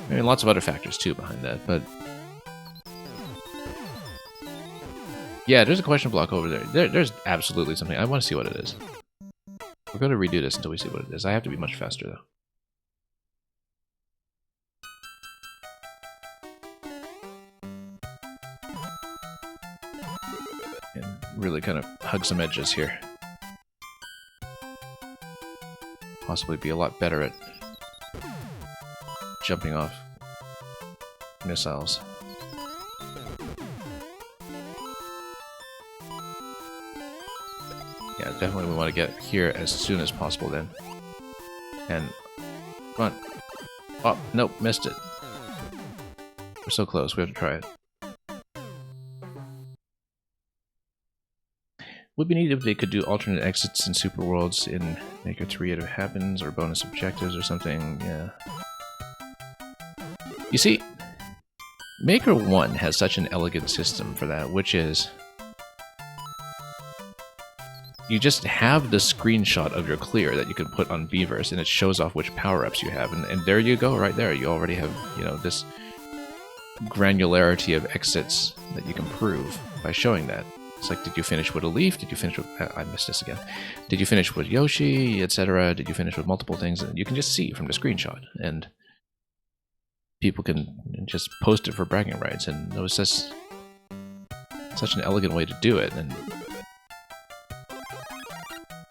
I mean, lots of other factors too behind that, but yeah, there's a question block over there. There's absolutely something. I want to see what it is. We're going to redo this until we see what it is. I have to be much faster, though. And really kind of hug some edges here. Possibly be a lot better at jumping off missiles. Yeah, definitely we want to get here as soon as possible then. And, come on. Oh, nope, missed it. We're so close, we have to try it. Would be neat if they could do alternate exits in Super Worlds in Maker 3 if it happens, or bonus objectives or something, yeah. You see, Maker 1 has such an elegant system for that, which is you just have the screenshot of your clear that you can put on Beaverse, and it shows off which power-ups you have, and there you go, right there. You already have, you know, this granularity of exits that you can prove by showing that. It's like, did you finish with a leaf? Did you finish with... I missed this again. Did you finish with Yoshi, etc.? Did you finish with multiple things? And you can just see from the screenshot, and people can just post it for bragging rights, and it was just such an elegant way to do it, and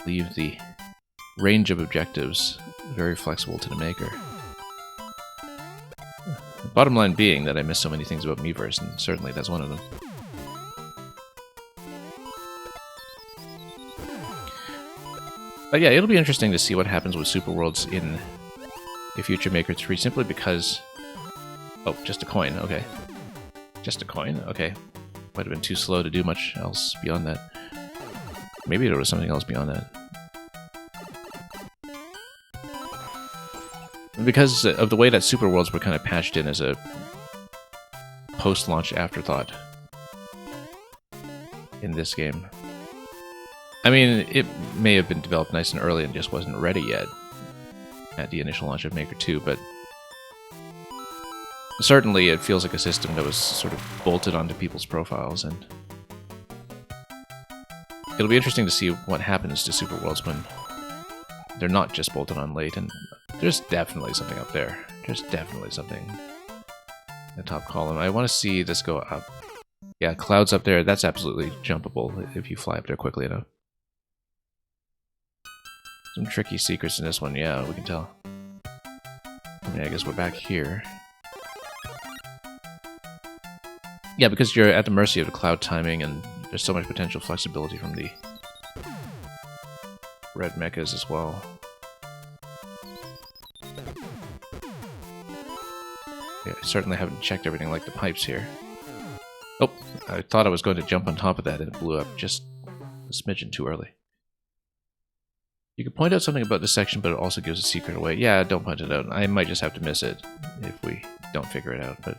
leave the range of objectives very flexible to the maker. The bottom line being that I miss so many things about Miiverse, and certainly that's one of them. But yeah, it'll be interesting to see what happens with Super Worlds in a future Maker 3, simply because... Oh, just a coin, okay. Just a coin, okay. Might have been too slow to do much else beyond that. Maybe there was something else beyond that. Because of the way that Super Worlds were kind of patched in as a post-launch afterthought in this game. I mean, it may have been developed nice and early and just wasn't ready yet at the initial launch of Maker 2, but certainly it feels like a system that was sort of bolted onto people's profiles, and it'll be interesting to see what happens to Super Worlds when they're not just bolted on late, and there's definitely something up there. There's definitely something in the top column. I want to see this go up. Yeah, clouds up there, that's absolutely jumpable if you fly up there quickly enough. Some tricky secrets in this one, yeah, we can tell. I mean, I guess we're back here. Yeah, because you're at the mercy of the cloud timing, and there's so much potential flexibility from the red mechas as well. Yeah, I certainly haven't checked everything like the pipes here. Oh, I thought I was going to jump on top of that and it blew up just a smidgen too early. You could point out something about this section, but it also gives a secret away. Yeah, don't point it out. I might just have to miss it if we don't figure it out, but...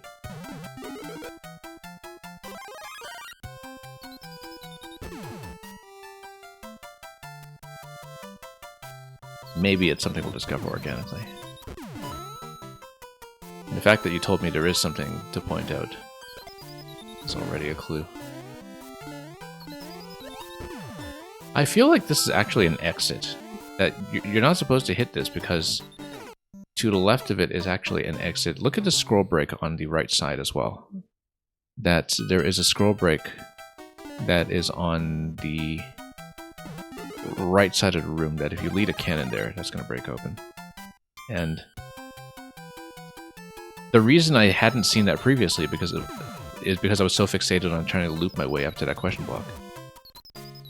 maybe it's something we'll discover organically. And the fact that you told me there is something to point out is already a clue. I feel like this is actually an exit. That you're not supposed to hit this because to the left of it is actually an exit. Look at the scroll break on the right side as well. That there is a scroll break that is on the right side of the room that if you lead a cannon there, that's going to break open. And the reason I hadn't seen that previously is because I was so fixated on trying to loop my way up to that question block,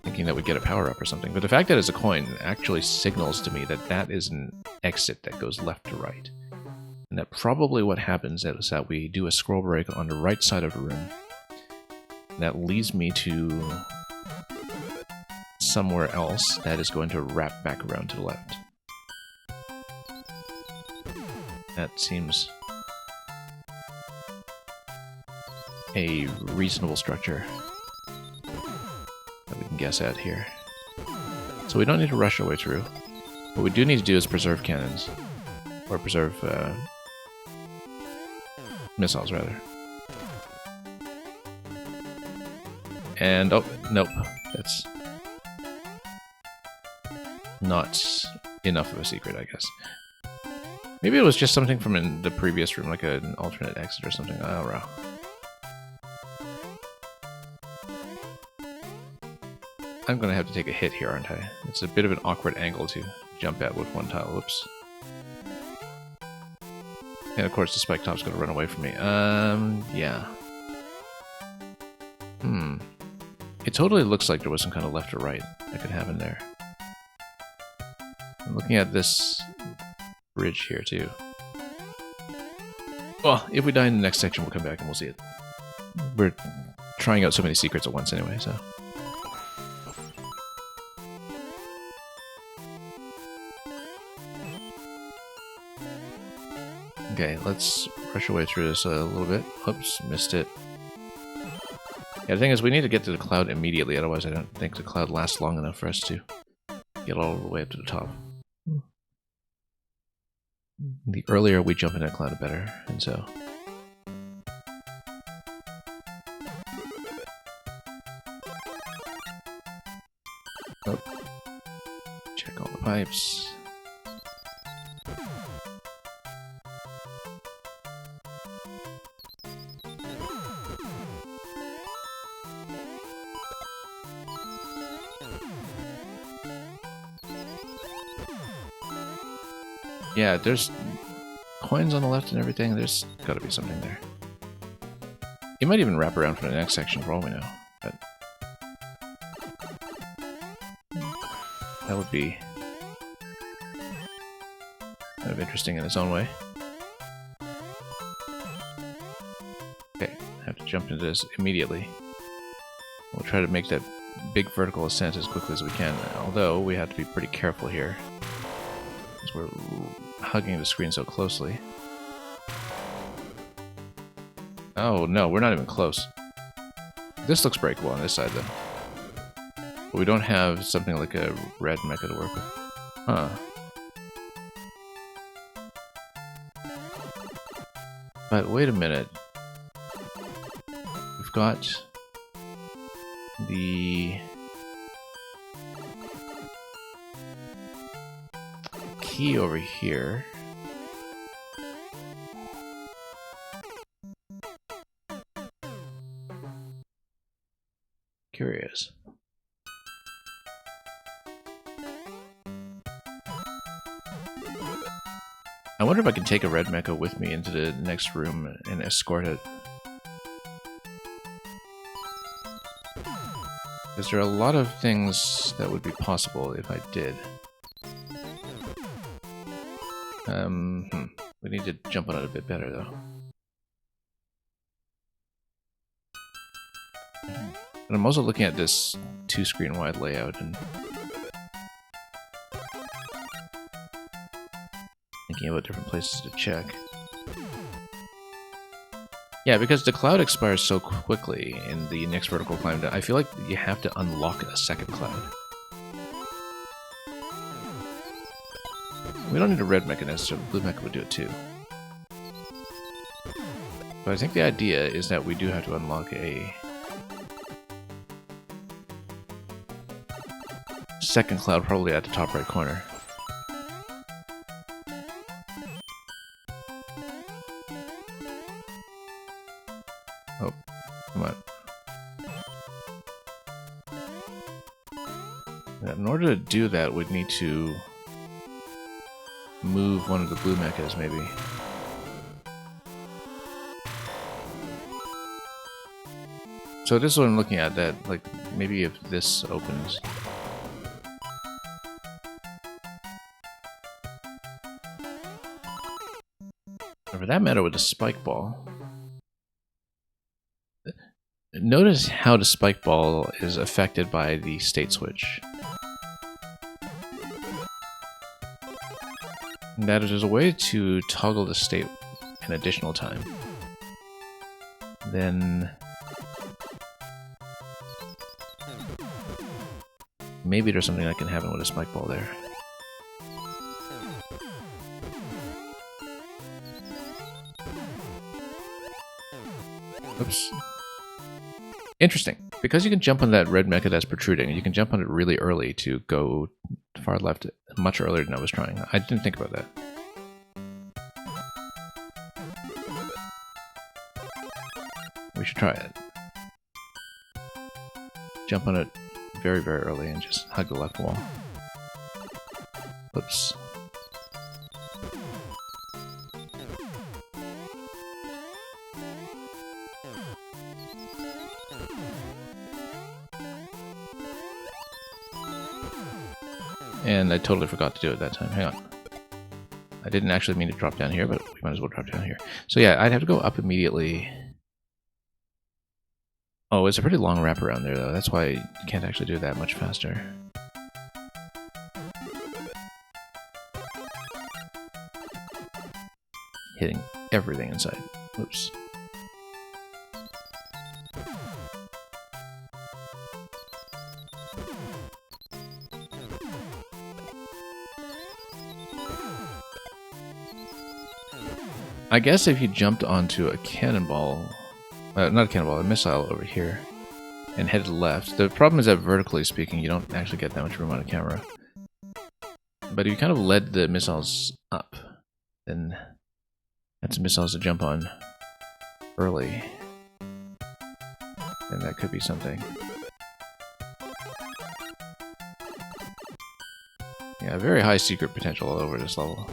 thinking that would get a power-up or something. But the fact that it's a coin actually signals to me that that is an exit that goes left to right. And that probably what happens is that we do a scroll break on the right side of the room. And that leads me to somewhere else that is going to wrap back around to the left. That seems a reasonable structure that we can guess at here. So we don't need to rush our way through. What we do need to do is preserve cannons. Or preserve missiles, rather. And, oh, nope. That's not enough of a secret, I guess. Maybe it was just something from in the previous room, like an alternate exit or something. I don't know. I'm going to have to take a hit here, aren't I? It's a bit of an awkward angle to jump at with one tile. Whoops. And of course the spike top's going to run away from me. Yeah. It totally looks like there was some kind of left or right that could happen there. I'm looking at this bridge here too. Well, if we die in the next section, we'll come back and we'll see it. We're trying out so many secrets at once anyway, so... Okay, let's rush our way through this a little bit. Oops, missed it. Yeah, the thing is, we need to get to the cloud immediately, otherwise I don't think the cloud lasts long enough for us to get all the way up to the top. The earlier we jump in that cloud, the better, and so... Oh. Check all the pipes. Yeah, there's coins on the left and everything. There's got to be something there. You might even wrap around for the next section for all we know. But that would be kind of interesting in its own way. Okay, I have to jump into this immediately. We'll try to make that big vertical ascent as quickly as we can, although we have to be pretty careful here. Because we're hugging the screen so closely. Oh no, we're not even close. This looks breakable on this side though. But we don't have something like a red mecha to work with. Huh. But wait a minute. We've got the key over here. Curious. I wonder if I can take a red mecha with me into the next room and escort it. Because there are a lot of things that would be possible if I did. We need to jump on it a bit better, though. And I'm also looking at this two-screen wide layout and thinking about different places to check. Yeah, because the cloud expires so quickly in the next vertical climb, I feel like you have to unlock a second cloud. We don't need a red mechanism, so blue mecha would do it too. But I think the idea is that we do have to unlock a second cloud, probably at the top right corner. Oh, come on. Now, in order to do that, we'd need to move one of the blue mechas, maybe. So this is what I'm looking at, that, like, maybe if this opens. For that matter, with the spike ball. Notice how the spike ball is affected by the state switch. That there's a way to toggle the state an additional time. Then maybe there's something that can happen with a spike ball there. Oops. Interesting. Because you can jump on that red mecha that's protruding, you can jump on it really early to go far left much earlier than I was trying. I didn't think about that. We should try it. Jump on it very, very early and just hug the left wall. Oops. And I totally forgot to do it that time. Hang on. I didn't actually mean to drop down here, but we might as well drop down here. So yeah, I'd have to go up immediately. Oh, it's a pretty long wraparound there, though. That's why you can't actually do it that much faster. Hitting everything inside. Oops. I guess if you jumped onto a cannonball, not a cannonball, a missile over here, and headed left, the problem is that vertically speaking, you don't actually get that much room on a camera. But if you kind of led the missiles up, then that's missiles to jump on early. And that could be something. Yeah, very high secret potential all over this level.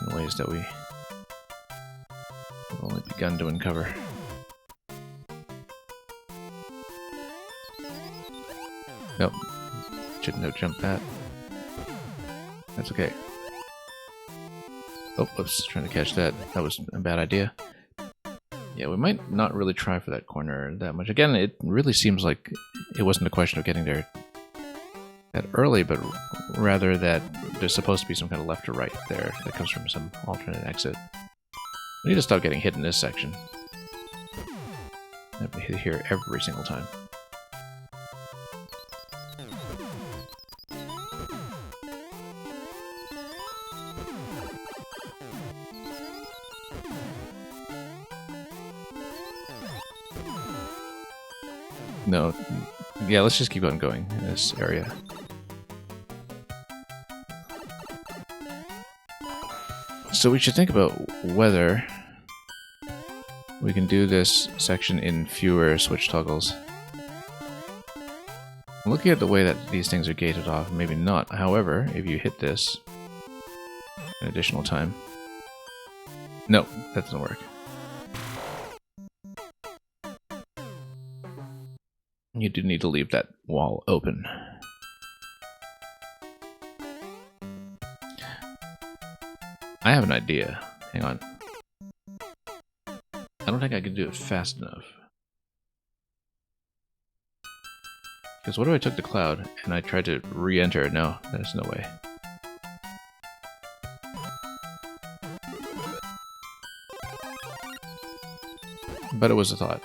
In ways that we have only begun to uncover. Nope. Shouldn't have jumped that. That's okay. Oh, whoops. Trying to catch that. That was a bad idea. Yeah, we might not really try for that corner that much. Again, it really seems like it wasn't a question of getting there that early, but rather that there's supposed to be some kind of left or right there that comes from some alternate exit. We need to stop getting hit in this section. I have to hit here every single time. No, yeah, let's just keep on going in this area. So we should think about whether we can do this section in fewer switch toggles. Looking at the way that these things are gated off, maybe not. However, if you hit this an additional time... No, that doesn't work. You do need to leave that wall open. I have an idea. Hang on. I don't think I can do it fast enough. Because what if I took the cloud and I tried to re-enter? No, there's no way. But it was a thought.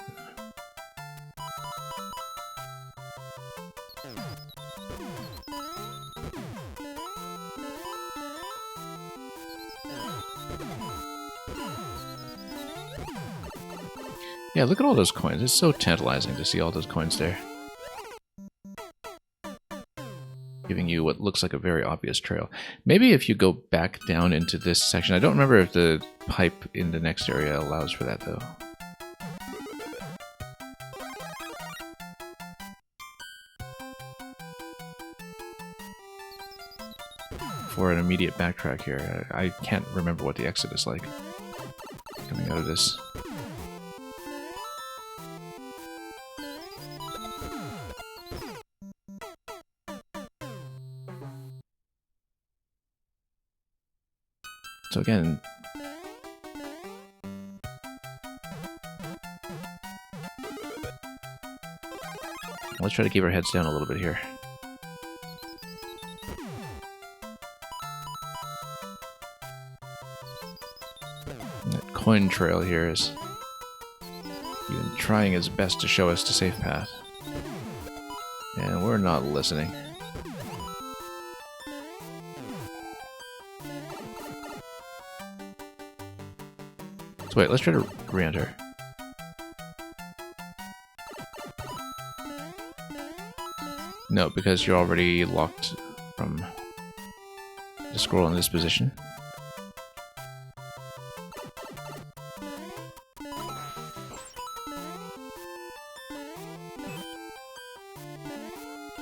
Yeah, look at all those coins. It's so tantalizing to see all those coins there. Giving you what looks like a very obvious trail. Maybe if you go back down into this section, I don't remember if the pipe in the next area allows for that though. for an immediate backtrack here. I can't remember what the exit is like coming out of this. So again, let's try to keep our heads down a little bit here. That coin trail here is even trying its best to show us the safe path. And we're not listening. So wait, let's try to re-enter. No, because you're already locked from the scroll in this position.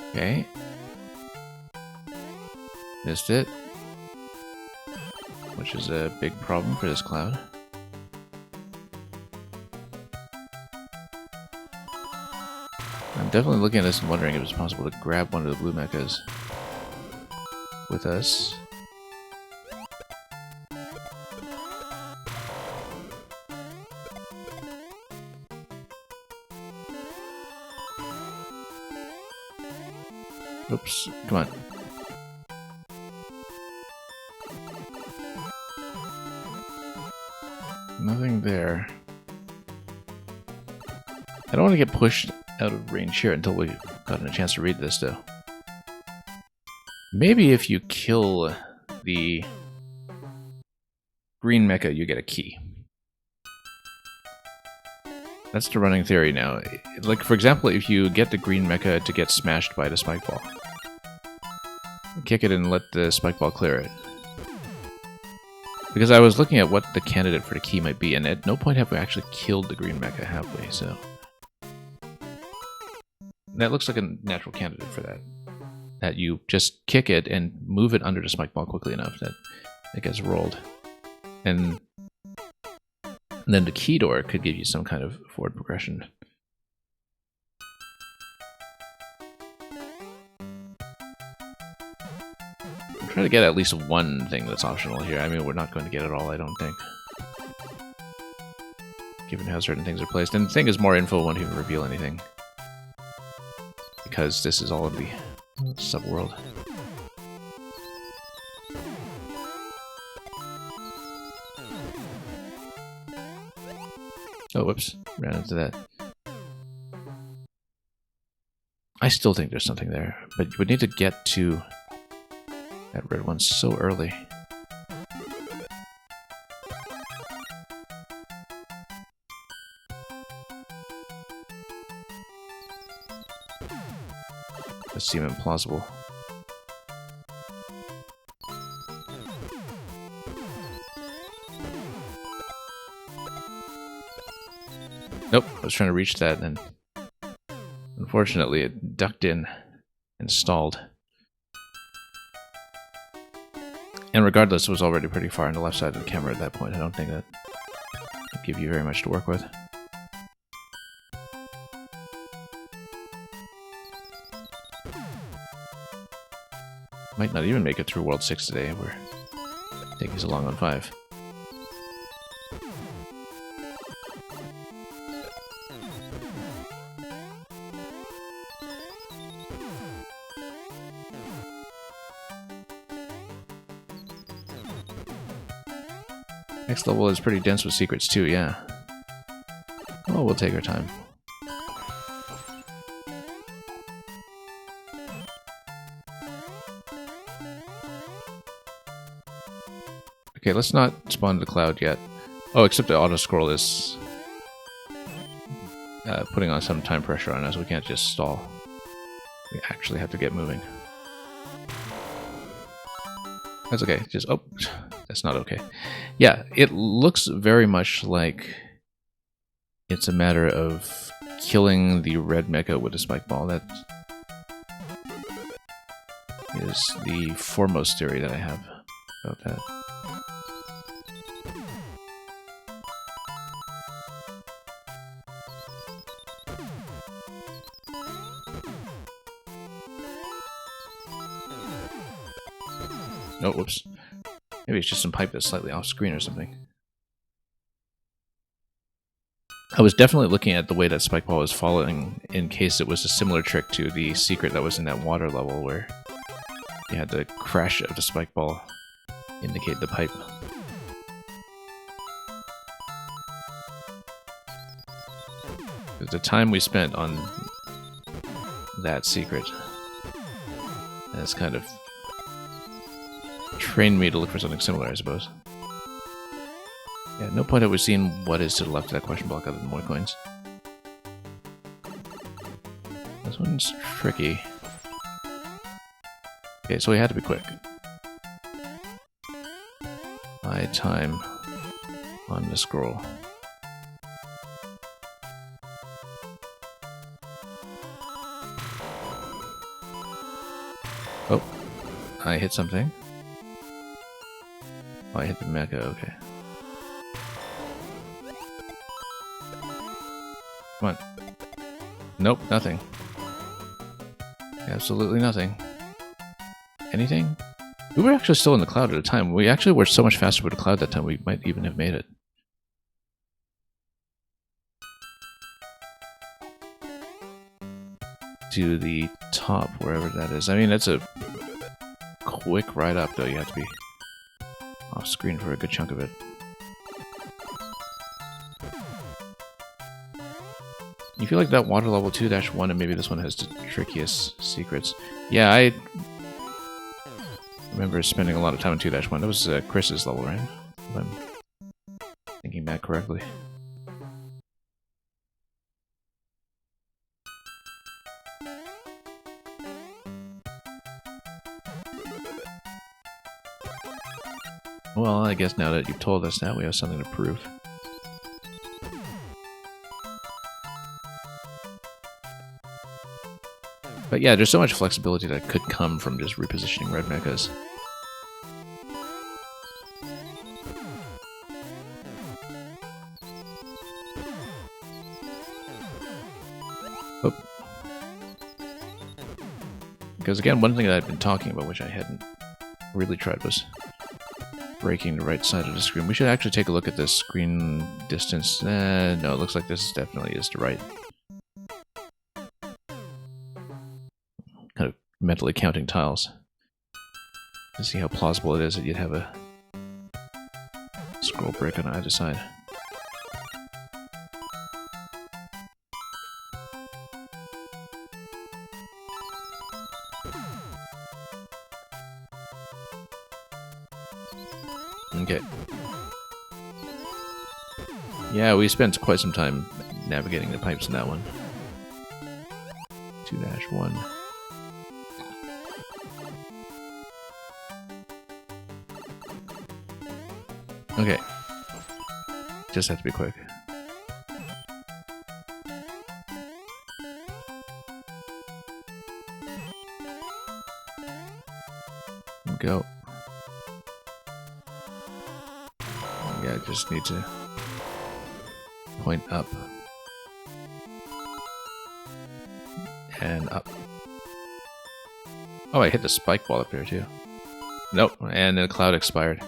Okay. Missed it. Which is a big problem for this cloud. I'm definitely looking at this and wondering if it's possible to grab one of the blue mechas with us. Oops, come on. Nothing there. I don't want to get pushed out of range here until we've gotten a chance to read this, though. Maybe if you kill the green mecha, you get a key. That's the running theory now. Like, for example, if you get the green mecha to get smashed by the spike ball, kick it and let the spike ball clear it. Because I was looking at what the candidate for the key might be, and at no point have we actually killed the green mecha, have we? So that looks like a natural candidate for that. That you just kick it and move it under the spike ball quickly enough that it gets rolled. And then the key door could give you some kind of forward progression. I'm trying to get at least one thing that's optional here. I mean, we're not going to get it all, I don't think. Given how certain things are placed. And the thing is, more info won't even reveal anything. Because this is all of the subworld. Oh, whoops. Ran into that. I still think there's something there, but you would need to get to that red one so early. That seems implausible. Nope, I was trying to reach that, and unfortunately it ducked in and stalled. And regardless, it was already pretty far on the left side of the camera at that point. I don't think that would give you very much to work with. Might not even make it through World 6 today. We're taking so long on 5. Next level is pretty dense with secrets too, yeah. Well, we'll take our time. Okay, let's not spawn the cloud yet. Oh, except the auto-scroll is putting on some time pressure on us. We can't just stall. We actually have to get moving. That's okay. Just, oh, that's not okay. Yeah, it looks very much like it's a matter of killing the red mecha with a spike ball. That is is the foremost theory that I have about that. Oh, whoops. Maybe it's just some pipe that's slightly off screen or something. I was definitely looking at the way that spike ball was falling in case it was a similar trick to the secret that was in that water level where you had the crash of the spike ball indicate the pipe. The time we spent on that secret has kind of trained me to look for something similar, I suppose. Yeah, at no point have we seen what is to the left of that question block other than more coins. This one's tricky. Okay, so we had to be quick. Buy time on the scroll. Oh, I hit something. Oh, I hit the mecha, okay. Come on. Nope, nothing. Absolutely nothing. Anything? We were actually still in the cloud at the time. We actually were so much faster with the cloud that time we might even have made it. To the top, wherever that is. I mean, that's a quick ride up, though. You have to be off screen for a good chunk of it. You feel like that water level 2-1 and maybe this one has the trickiest secrets. Yeah, I remember spending a lot of time on 2-1. That was Chris's level, right? If I'm thinking back correctly. Well, I guess now that you've told us that, we have something to prove. But yeah, there's so much flexibility that could come from just repositioning red mechas. Oh. Because again, one thing that I've been talking about, which I hadn't really tried, was breaking the right side of the screen. We should actually take a look at the screen distance. No, it looks like this definitely is the right. Kind of mentally counting tiles to see how plausible it is that you'd have a scroll break on either side. Okay. Yeah, we spent quite some time navigating the pipes in that one. 2-1. Okay. Just have to be quick. Go. Yeah, I just need to point up. And up. Oh, I hit the spike ball up there too. Nope, and the cloud expired.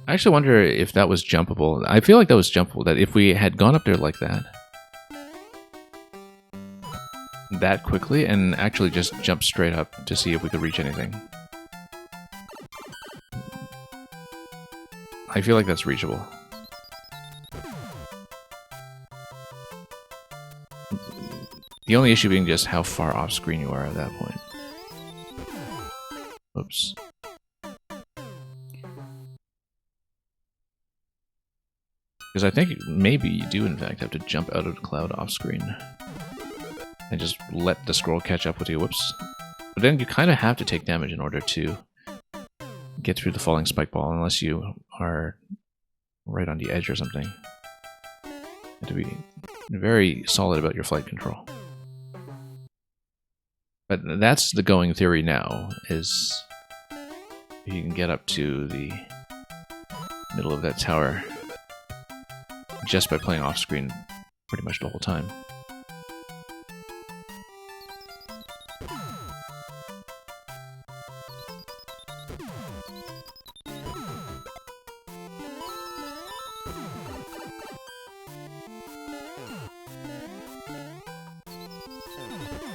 I actually wonder if that was jumpable. I feel like that was jumpable, that if we had gone up there like that quickly, and actually just jumped straight up to see if we could reach anything. I feel like that's reachable. The only issue being just how far off screen you are at that point. Oops. Because I think maybe you do in fact have to jump out of the cloud off screen. And just let the scroll catch up with you. Whoops. But then you kind of have to take damage in order to get through the falling spike ball, unless you are right on the edge or something. You have to be very solid about your flight control. But that's the going theory now, is if you can get up to the middle of that tower just by playing off-screen pretty much the whole time.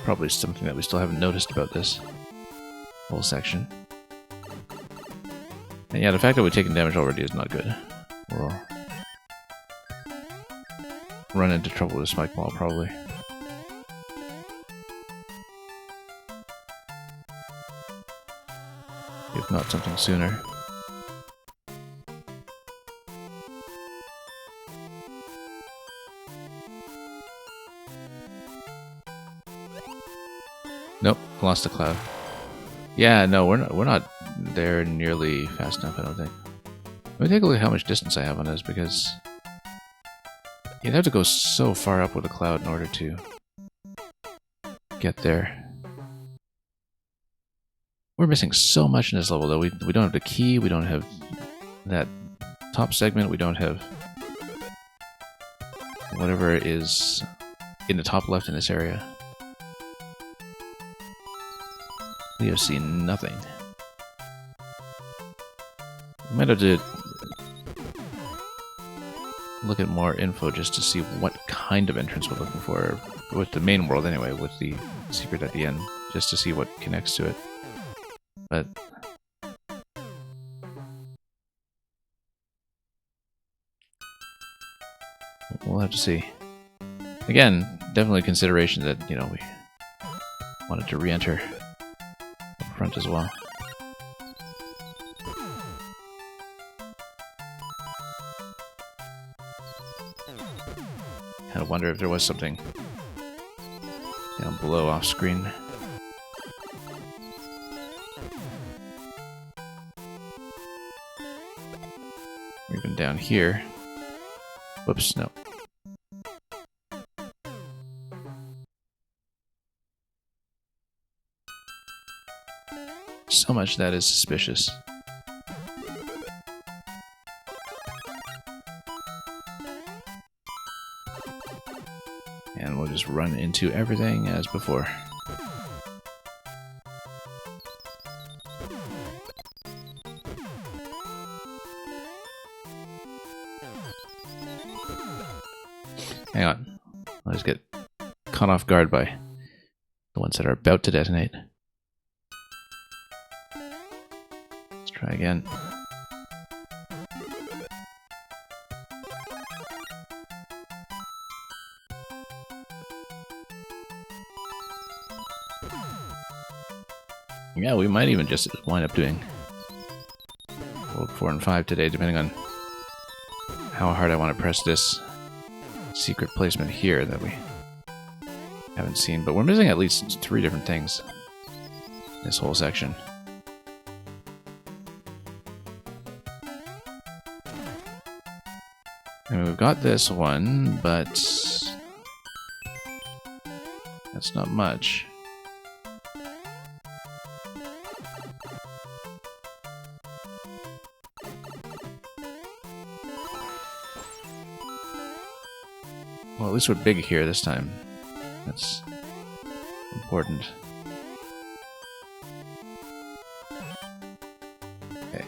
Probably something that we still haven't noticed about this whole section. And yeah, the fact that we've taken damage already is not good. We'll run into trouble with Spike Ball, probably. If not something sooner. Nope, lost the cloud. Yeah, no, we're not there nearly fast enough, I don't think. Let me take a look at how much distance I have on this, because you'd have to go so far up with a cloud in order to get there. We're missing so much in this level, though. We don't have the key, we don't have that top segment, we don't have whatever is in the top left in this area. We have seen nothing. Might have to look at more info just to see what kind of entrance we're looking for, with the main world anyway, with the secret at the end, just to see what connects to it. But we'll have to see. Again, definitely a consideration that, you know, we wanted to re-enter up front as well. Kind of wonder if there was something down below off screen. Or even down here. Whoops, no. So much that is suspicious. And we'll just run into everything as before. Hang on. I'll just get caught off guard by the ones that are about to detonate. Let's try again. Yeah, we might even just wind up doing World 4 and 5 today, depending on how hard I want to press this secret placement here that we haven't seen. But we're missing at least 3 different things in this whole section. And we've got this one, but that's not much. Well, at least we're big here this time. That's important. Okay.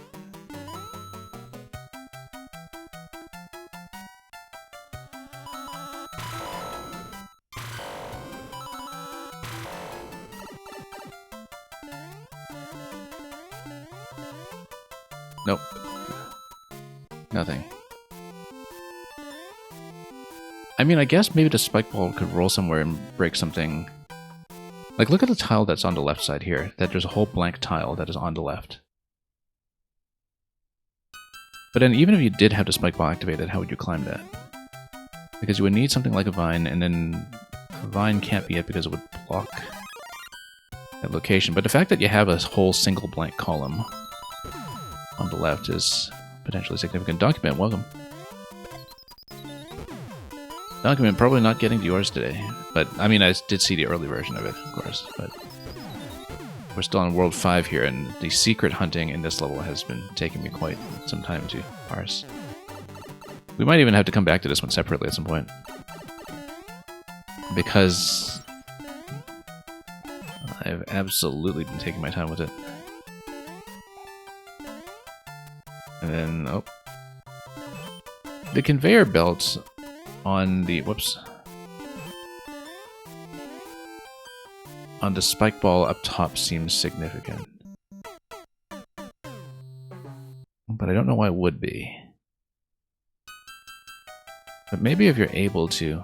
Nope. Nothing. I mean, I guess maybe the spike ball could roll somewhere and break something. Like, look at the tile that's on the left side here. That there's a whole blank tile that is on the left. But then, even if you did have the spike ball activated, how would you climb that? Because you would need something like a vine, and then a vine can't be it because it would block that location. But the fact that you have a whole single blank column on the left is potentially significant. Document, welcome. Document, probably not getting to yours today. But, I mean, I did see the early version of it, of course. But we're still on World 5 here, and the secret hunting in this level has been taking me quite some time to parse. We might even have to come back to this one separately at some point. Because I've absolutely been taking my time with it. And then, oh. The conveyor belts on the, whoops. On the spike ball up top seems significant. But I don't know why it would be. But maybe if you're able to...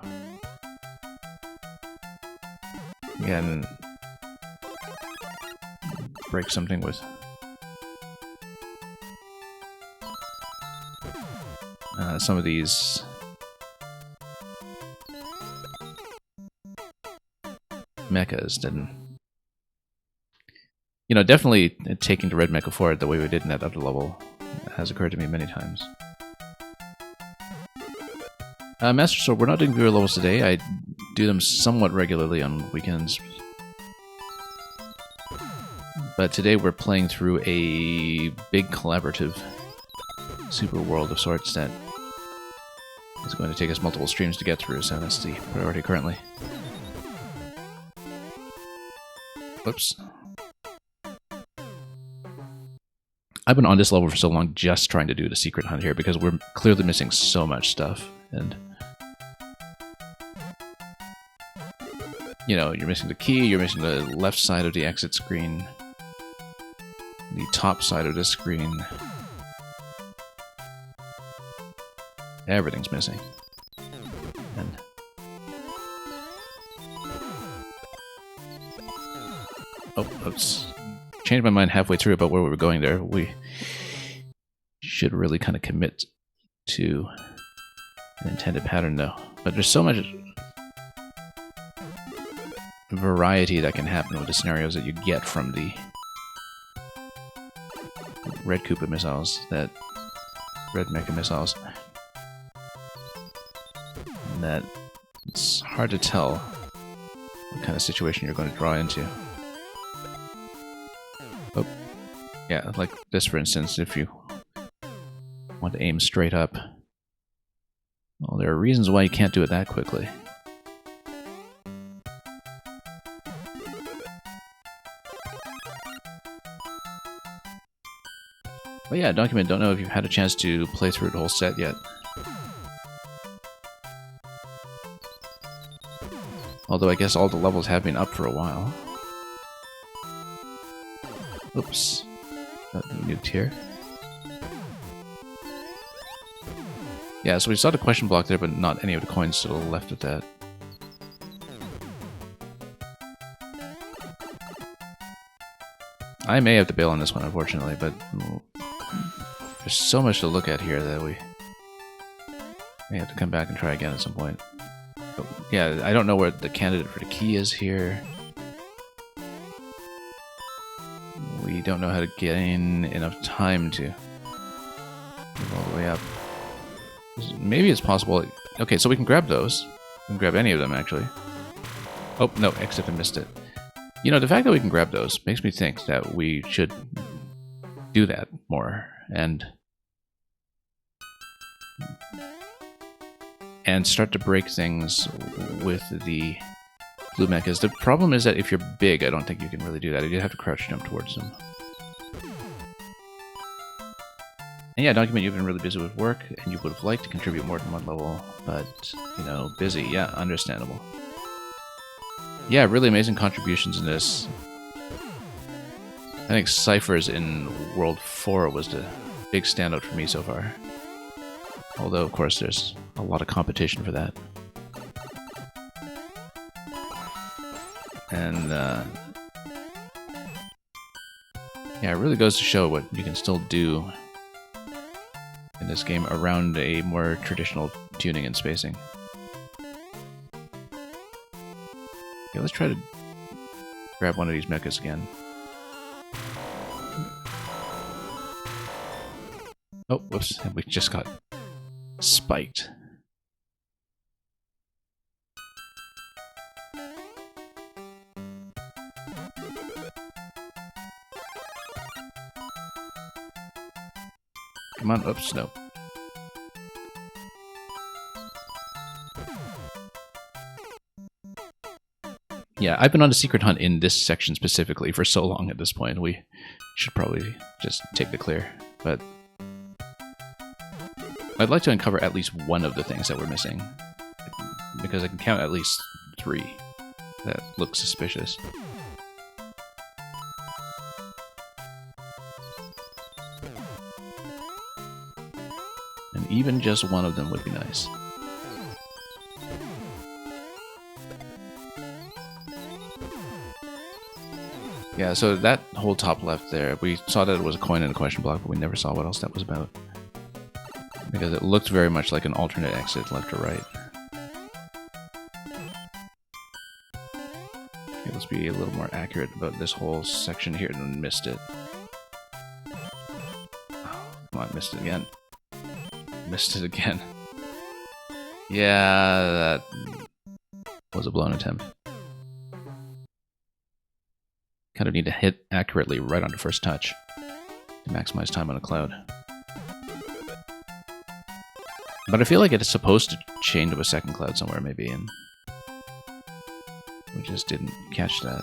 Again... break something with... some of these... mechas didn't... You know, definitely taking the red mecha forward the way we did in that other level has occurred to me many times. Master Sword, we're not doing viewer levels today. I do them somewhat regularly on weekends. But today we're playing through a big collaborative super world of sorts that is going to take us multiple streams to get through, so that's the priority currently. Whoops. I've been on this level for so long just trying to do the secret hunt here because we're clearly missing so much stuff, and you know, you're missing the key, you're missing the left side of the exit screen, the top side of this screen. Everything's missing. And oh, oops. Changed my mind halfway through about where we were going there. We should really kind of commit to an intended pattern though. But there's so much variety that can happen with the scenarios that you get from the Red Koopa missiles, that Red Mecha missiles, that it's hard to tell what kind of situation you're going to draw into. Oh, yeah, like this for instance, if you want to aim straight up. Well, there are reasons why you can't do it that quickly. But yeah, Document, don't know if you've had a chance to play through the whole set yet. Although I guess all the levels have been up for a while. Oops. Got nuked here. Yeah, so we saw the question block there, but not any of the coins to the left of that. I may have to bail on this one, unfortunately, but there's so much to look at here that we may have to come back and try again at some point. But yeah, I don't know where the candidate for the key is here. We don't know how to gain enough time to move all the way up. Maybe it's possible... Okay, so we can grab those. We can grab any of them, actually. Oh, no, except I missed it. You know, the fact that we can grab those makes me think that we should do that more, and start to break things with the blue mechas. The problem is that if you're big, I don't think you can really do that. You have to crouch jump towards them. And yeah, Document, you've been really busy with work, and you would have liked to contribute more than one level, but, you know, busy. Yeah, understandable. Yeah, really amazing contributions in this. I think Cypher's in World 4 was the big standout for me so far. Although, of course, there's a lot of competition for that. And, yeah, it really goes to show what you can still do in this game around a more traditional tuning and spacing. Okay, let's try to grab one of these mechas again. Oh, whoops, and we just got spiked. Come on, oops, no. Yeah, I've been on a secret hunt in this section specifically for so long at this point. We should probably just take the clear, but I'd like to uncover at least one of the things that we're missing, because I can count at least 3 that look suspicious. And even just one of them would be nice. Yeah, so that whole top left there, we saw that it was a coin and a question block, but we never saw what else that was about. Because it looked very much like an alternate exit, left or right. Okay, let's be a little more accurate about this whole section here and missed it. Oh, come on, missed it again. Missed it again. Yeah, that was a blown attempt. Kind of need to hit accurately right on the first touch to maximize time on a cloud. But I feel like it's supposed to chain to a second cloud somewhere, maybe, and we just didn't catch that.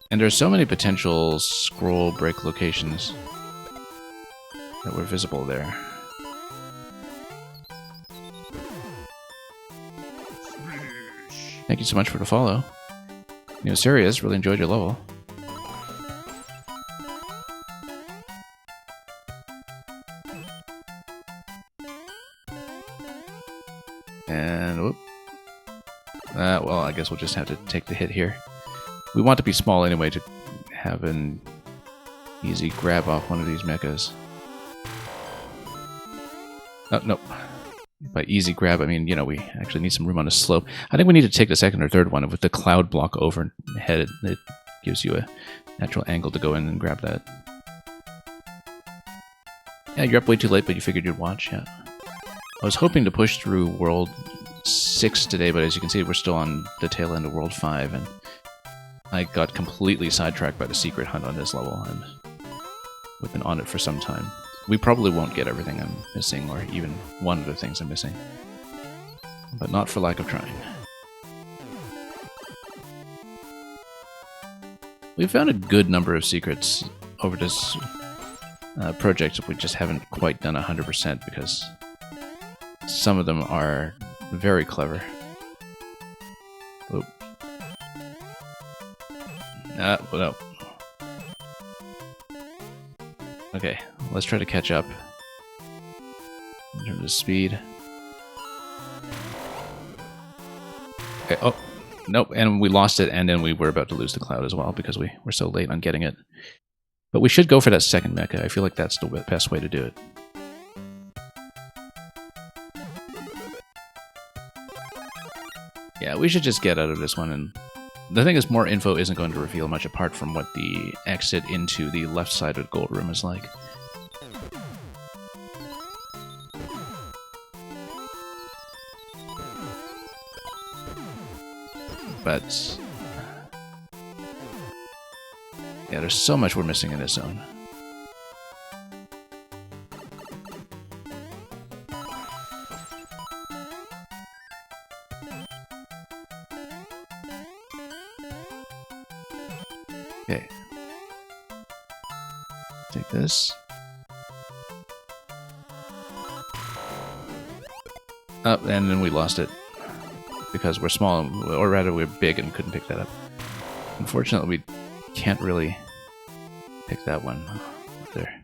And there's so many potential scroll break locations that were visible there. Thank you so much for the follow. Serious, really enjoyed your level. And whoop. Well, I guess we'll just have to take the hit here. We want to be small anyway to have an easy grab off one of these mechas. Oh, nope. By easy grab, I mean, we actually need some room on the slope. I think we need to take the second or third one with the cloud block overhead. It gives you a natural angle to go in and grab that. Yeah, you're up way too late, but you figured you'd watch, yeah. I was hoping to push through World 6 today, but as you can see, we're still on the tail end of World 5, and I got completely sidetracked by the secret hunt on this level, and we've been on it for some time. We probably won't get everything I'm missing, or even one of the things I'm missing. But not for lack of trying. We've found a good number of secrets over this project. We just haven't quite done 100% because some of them are very clever. Oop. Well, no. Okay, let's try to catch up in terms of speed. Okay, oh, nope, and we lost it, and then we were about to lose the cloud as well because we were so late on getting it. But we should go for that second mecha. I feel like that's the best way to do it. Yeah, we should just get out of this one. And the thing is, more info isn't going to reveal much apart from what the exit into the left side of the gold room is like. But yeah, there's so much we're missing in this zone. Okay. Take this. Oh, and then we lost it. Because we're small, or rather we're big and couldn't pick that up. Unfortunately, we can't really pick that one up there.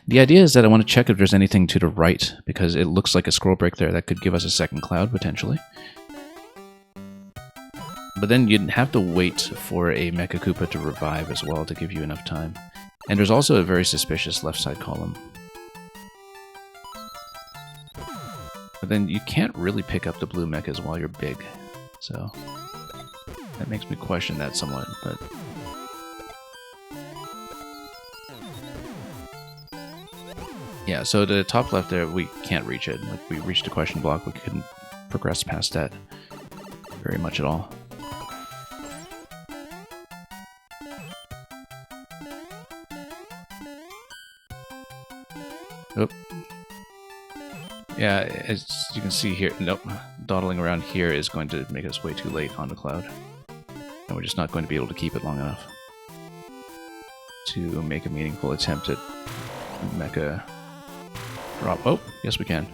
The idea is that I want to check if there's anything to the right, because it looks like a scroll break there that could give us a second cloud, potentially. But then you'd have to wait for a Mecha Koopa to revive as well to give you enough time. And there's also a very suspicious left side column. But then you can't really pick up the blue mechas while you're big. So that makes me question that somewhat, but yeah, so the top left there, we can't reach it. Like, we reached a question block, we couldn't progress past that very much at all. Oh. Yeah, as you can see here, nope, dawdling around here is going to make us way too late on the cloud. And we're just not going to be able to keep it long enough to make a meaningful attempt at mecha drop. Oh, yes we can.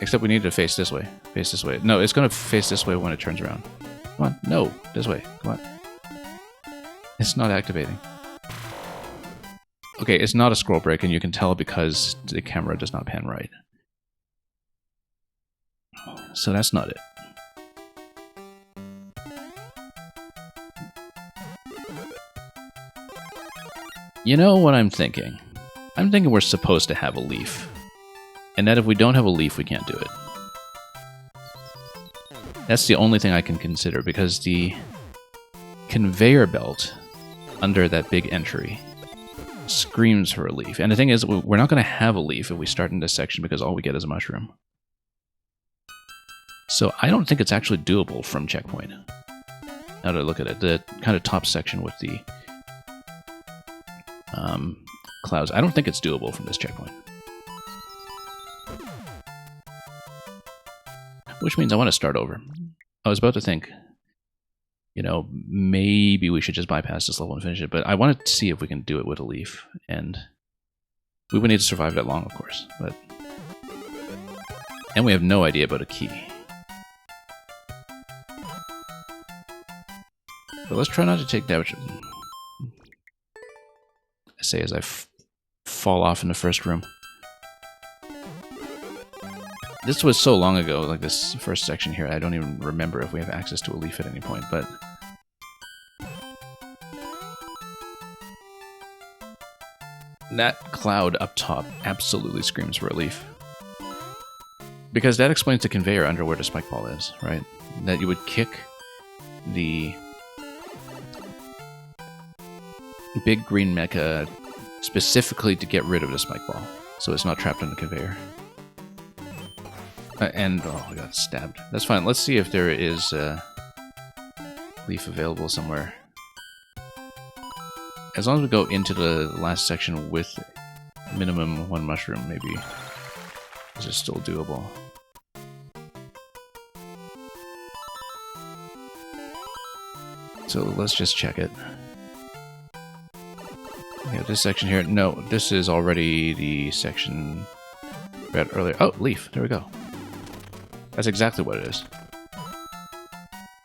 Except we need to face this way. Face this way. No, it's going to face this way when it turns around. Come on. No, this way. Come on. It's not activating. Okay, it's not a scroll break, and you can tell because the camera does not pan right. So that's not it. You know what I'm thinking? I'm thinking we're supposed to have a leaf. And that if we don't have a leaf, we can't do it. That's the only thing I can consider, because the conveyor belt under that big entry screams for a leaf. And the thing is, we're not going to have a leaf if we start in this section, because all we get is a mushroom. So I don't think it's actually doable from checkpoint. Now that I look at it, the kind of top section with the clouds, I don't think it's doable from this checkpoint. Which means I want to start over. I was about to think, you know, maybe we should just bypass this level and finish it, but I wanted to see if we can do it with a leaf, and we would need to survive that long, of course, but... And we have no idea about a key. But let's try not to take damage. I say as I fall off in the first room. This was so long ago, like this first section here, I don't even remember if we have access to a leaf at any point, but... That cloud up top absolutely screams for a leaf. Because that explains the conveyor under where the spike ball is, right? That you would kick the big green mecha specifically to get rid of the spike ball, so it's not trapped on the conveyor. And, oh, I got stabbed. That's fine. Let's see if there is a leaf available somewhere. As long as we go into the last section with minimum one mushroom, maybe this is still doable. So let's just check it. Yeah, this section here. No, this is already the section we had earlier. Oh, leaf. There we go. That's exactly what it is.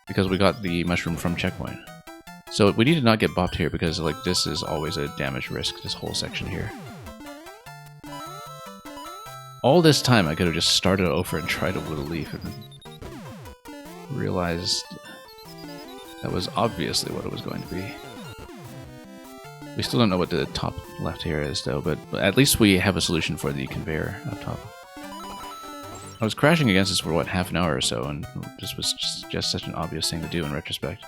Because we got the mushroom from checkpoint. So we need to not get bopped here, because like this is always a damage risk, this whole section here. All this time I could have just started over and tried it with a leaf and realized that was obviously what it was going to be. We still don't know what the top left here is though, but at least we have a solution for the conveyor up top. I was crashing against this for, what, half an hour or so, and this was just such an obvious thing to do in retrospect.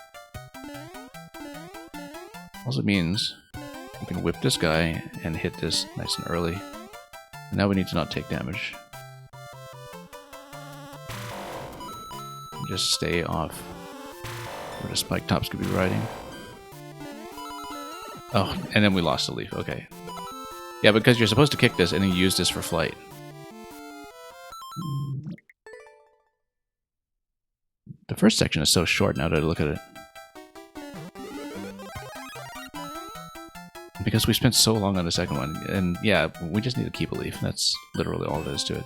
Also means we can whip this guy and hit this nice and early. And now we need to not take damage. Just stay off where the spike tops could be riding. Oh, and then we lost the leaf, okay. Yeah, because you're supposed to kick this and then use this for flight. The first section is so short now that I look at it. Because we spent so long on the second one, and yeah, we just need to keep a leaf. That's literally all there is to it.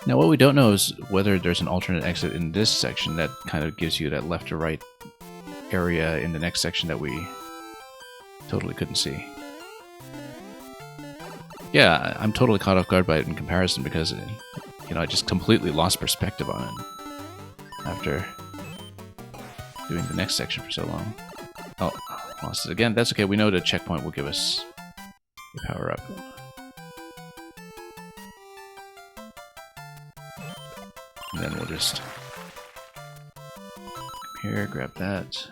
Now what we don't know is whether there's an alternate exit in this section that kind of gives you that left to right area in the next section that we totally couldn't see. Yeah, I'm totally caught off guard by it in comparison because, you know, I just completely lost perspective on it after doing the next section for so long. Oh, lost it again. That's okay. We know the checkpoint will give us a power up. And then we'll just come here, grab that.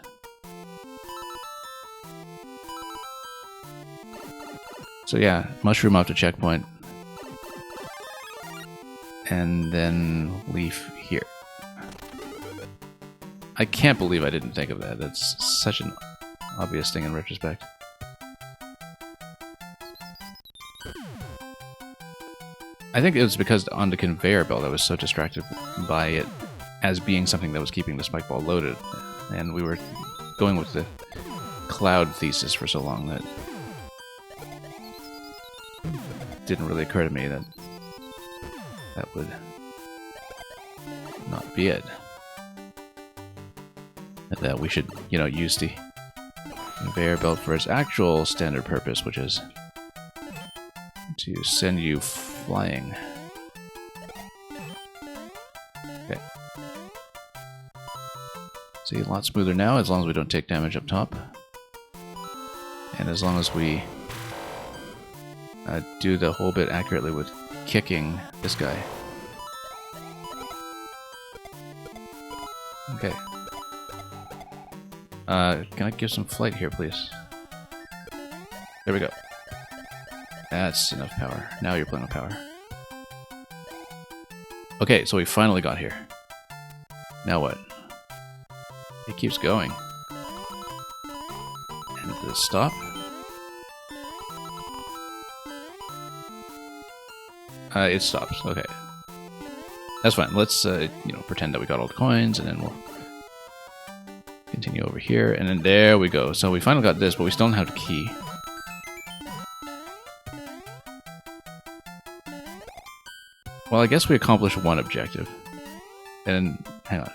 So yeah, mushroom off the checkpoint. And then leaf here. I can't believe I didn't think of that. That's such an obvious thing in retrospect. I think it was because on the conveyor belt I was so distracted by it as being something that was keeping the spike ball loaded, and we were going with the cloud thesis for so long that it didn't really occur to me that that would not be it. That we should, you know, use the conveyor belt for its actual standard purpose, which is to send you flying. Okay. See, a lot smoother now, as long as we don't take damage up top. And as long as we do the whole bit accurately with kicking this guy. Okay. Can I give some flight here, please? There we go. That's enough power. Now you're playing with power. Okay, so we finally got here. Now what? It keeps going. And the stop. It stops. Okay. That's fine. Let's, you know, pretend that we got all the coins, and then we'll continue over here. And then there we go. So we finally got this, but we still don't have the key. Well, I guess we accomplished one objective. And, hang on.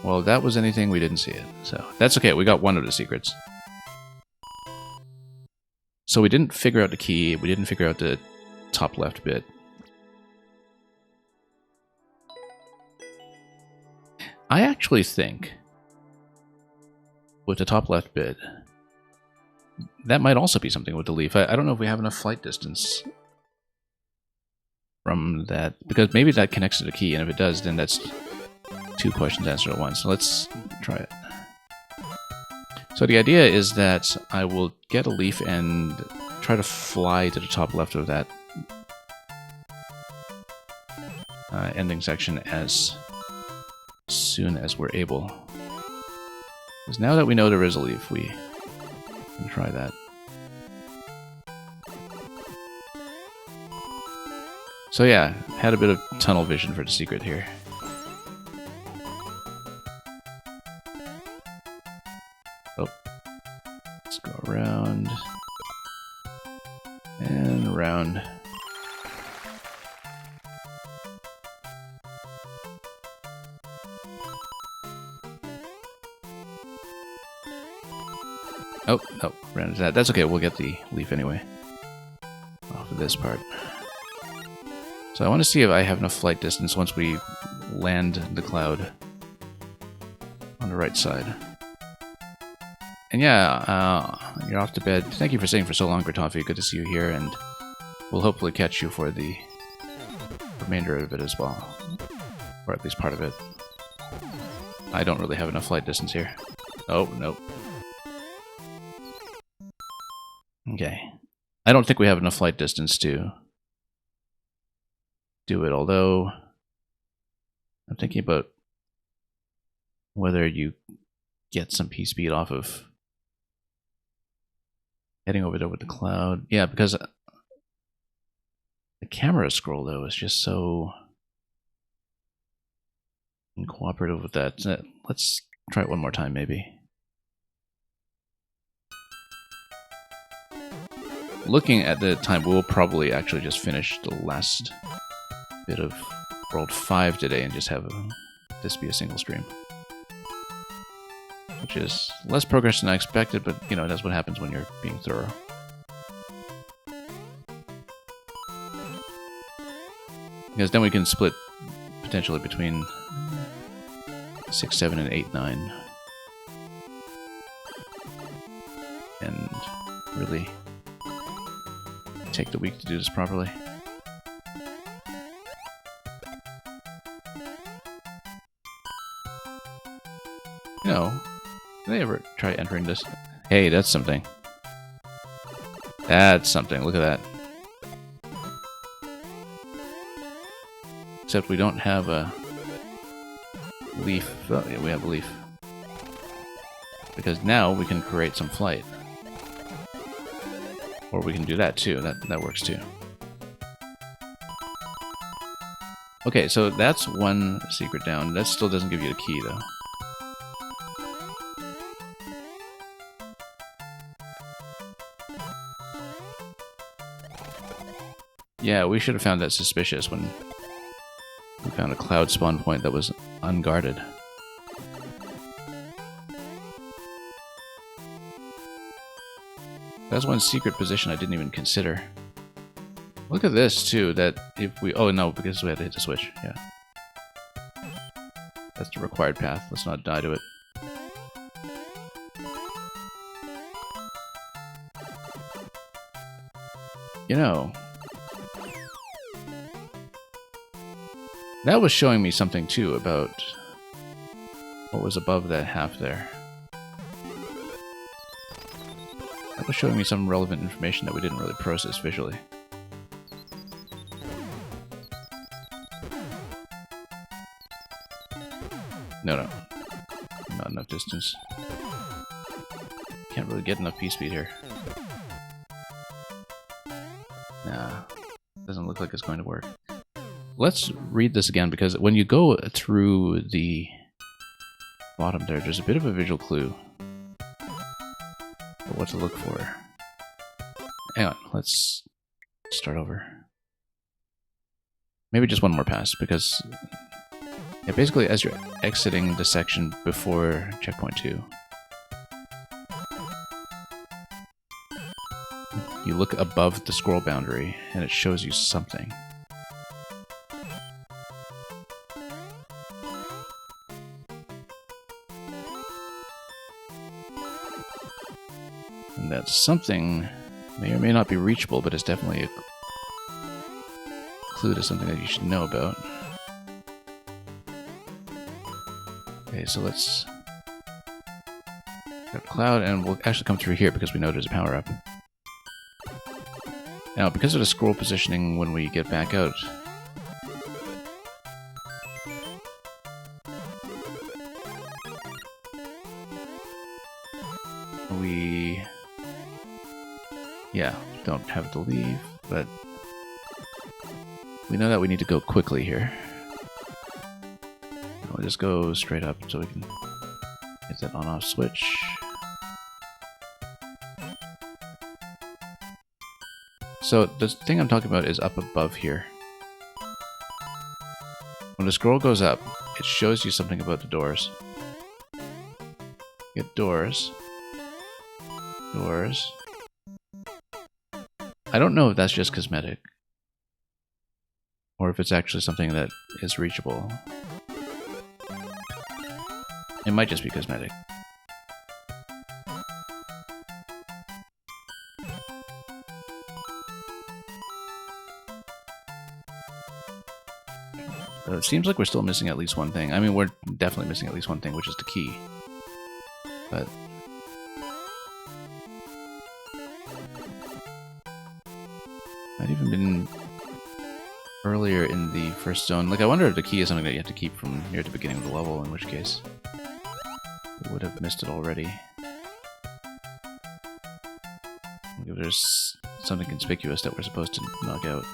Well, if that was anything, we didn't see it. So, that's okay. We got one of the secrets. So we didn't figure out the key. We didn't figure out the top left bit. I actually think with the top left bit, that might also be something with the leaf. I don't know if we have enough flight distance from that, because maybe that connects to the key, and if it does, then that's two questions answered at once. So let's try it. So the idea is that I will get a leaf and try to fly to the top left of that ending section as soon as we're able. Because now that we know there is a leaf, we can try that. So yeah, had a bit of tunnel vision for the secret here. Oh, let's go around and around. Oh, no, ran into that. That's okay, we'll get the leaf anyway. Off of this part. So I want to see if I have enough flight distance once we land the cloud on the right side. And yeah, you're off to bed. Thank you for staying for so long, Gratoffy. Good to see you here, and we'll hopefully catch you for the remainder of it as well. Or at least part of it. I don't really have enough flight distance here. Oh, nope. Okay. I don't think we have enough flight distance to do it, although I'm thinking about whether you get some P-speed off of heading over there with the cloud. Yeah, because the camera scroll, though, is just so uncooperative with that. Let's try it one more time, maybe. Looking at the time, we'll probably actually just finish the last bit of World 5 today and just have this be a single stream. Which is less progress than I expected, but, you know, that's what happens when you're being thorough. Because then we can split potentially between 6, 7, and 8, 9. And really take the week to do this properly. You know, did they ever try entering this? Hey, that's something. That's something. Look at that. Except we don't have a leaf. Oh, yeah, we have a leaf. Because now we can create some flight. Or we can do that too. That works too. Okay, so that's one secret down. That still doesn't give you a key though. Yeah, we should have found that suspicious when we found a cloud spawn point that was unguarded. That's one secret position I didn't even consider. Look at this too, that if we... Oh no, because we had to hit the switch, yeah. That's the required path, let's not die to it. You know... That was showing me something too about what was above that half there. That was showing me some relevant information that we didn't really process visually. No, not enough distance. Can't really get enough P-speed here. Nah, doesn't look like it's going to work. Let's read this again, because when you go through the bottom there's a bit of a visual clue for what to look for. Hang on, let's start over. Maybe just one more pass, because yeah, basically as you're exiting the section before checkpoint 2, you look above the scroll boundary and it shows you something. And that something may or may not be reachable, but it's definitely a clue to something that you should know about. Okay, so let's grab Cloud, and we'll actually come through here because we know there's a power-up. Now, because of the scroll positioning when we get back out, we... yeah, don't have to leave, but we know that we need to go quickly here. We'll just go straight up so we can hit that on-off switch. So the thing I'm talking about is up above here. When the scroll goes up, it shows you something about the doors. Get doors. Doors. I don't know if that's just cosmetic, or if it's actually something that is reachable. It might just be cosmetic. It seems like we're still missing at least one thing. I mean, we're definitely missing at least one thing, which is the key. But... might even been earlier in the first zone. Like, I wonder if the key is something that you have to keep from near the beginning of the level, in which case we would have missed it already. Like if there's something conspicuous that we're supposed to knock out.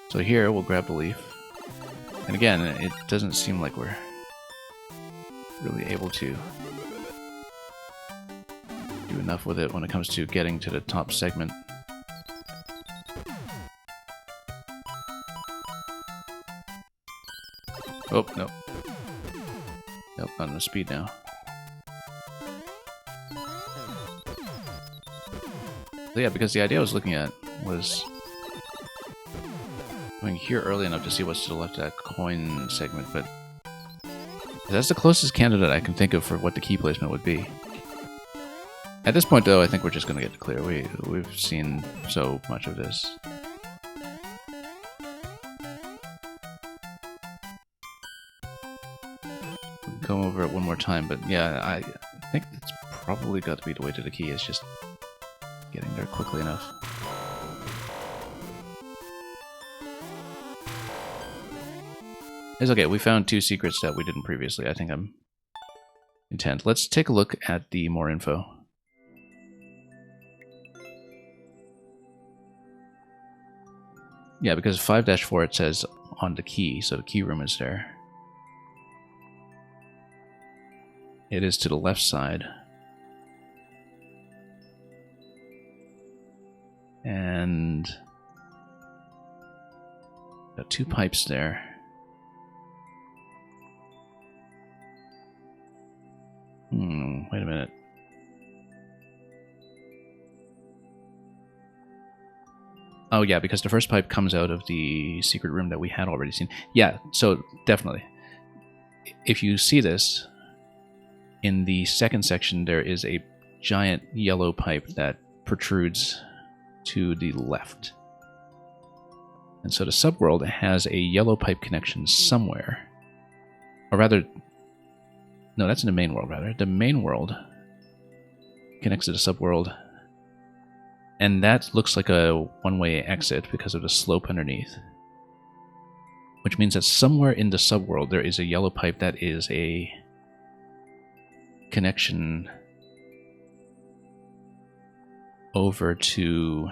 So here, we'll grab the leaf. And again, it doesn't seem like we're really able to do enough with it when it comes to getting to the top segment. Oh, no. Nope, not enough speed now. So yeah, because the idea I was looking at was going here early enough to see what's to the left of that coin segment, but that's the closest candidate I can think of for what the key placement would be. At this point, though, I think we're just going to get it clear. We've seen so much of this. We can come over it one more time, but yeah, I think it's probably got to be the way to the key. It's just getting there quickly enough. It's okay, we found 2 secrets that we didn't previously. I think I'm content. Let's take a look at the more info. Yeah, because 5-4 it says on the key, so the key room is there. It is to the left side. And got 2 pipes there. Wait a minute. Oh yeah, because the first pipe comes out of the secret room that we had already seen. Yeah, so definitely. If you see this, in the second section there is a giant yellow pipe that protrudes to the left. And so the subworld has a yellow pipe connection somewhere. Or rather, no, that's in the main world, rather. The main world connects to the subworld. And that looks like a one-way exit because of the slope underneath. Which means that somewhere in the subworld there is a yellow pipe that is a connection over to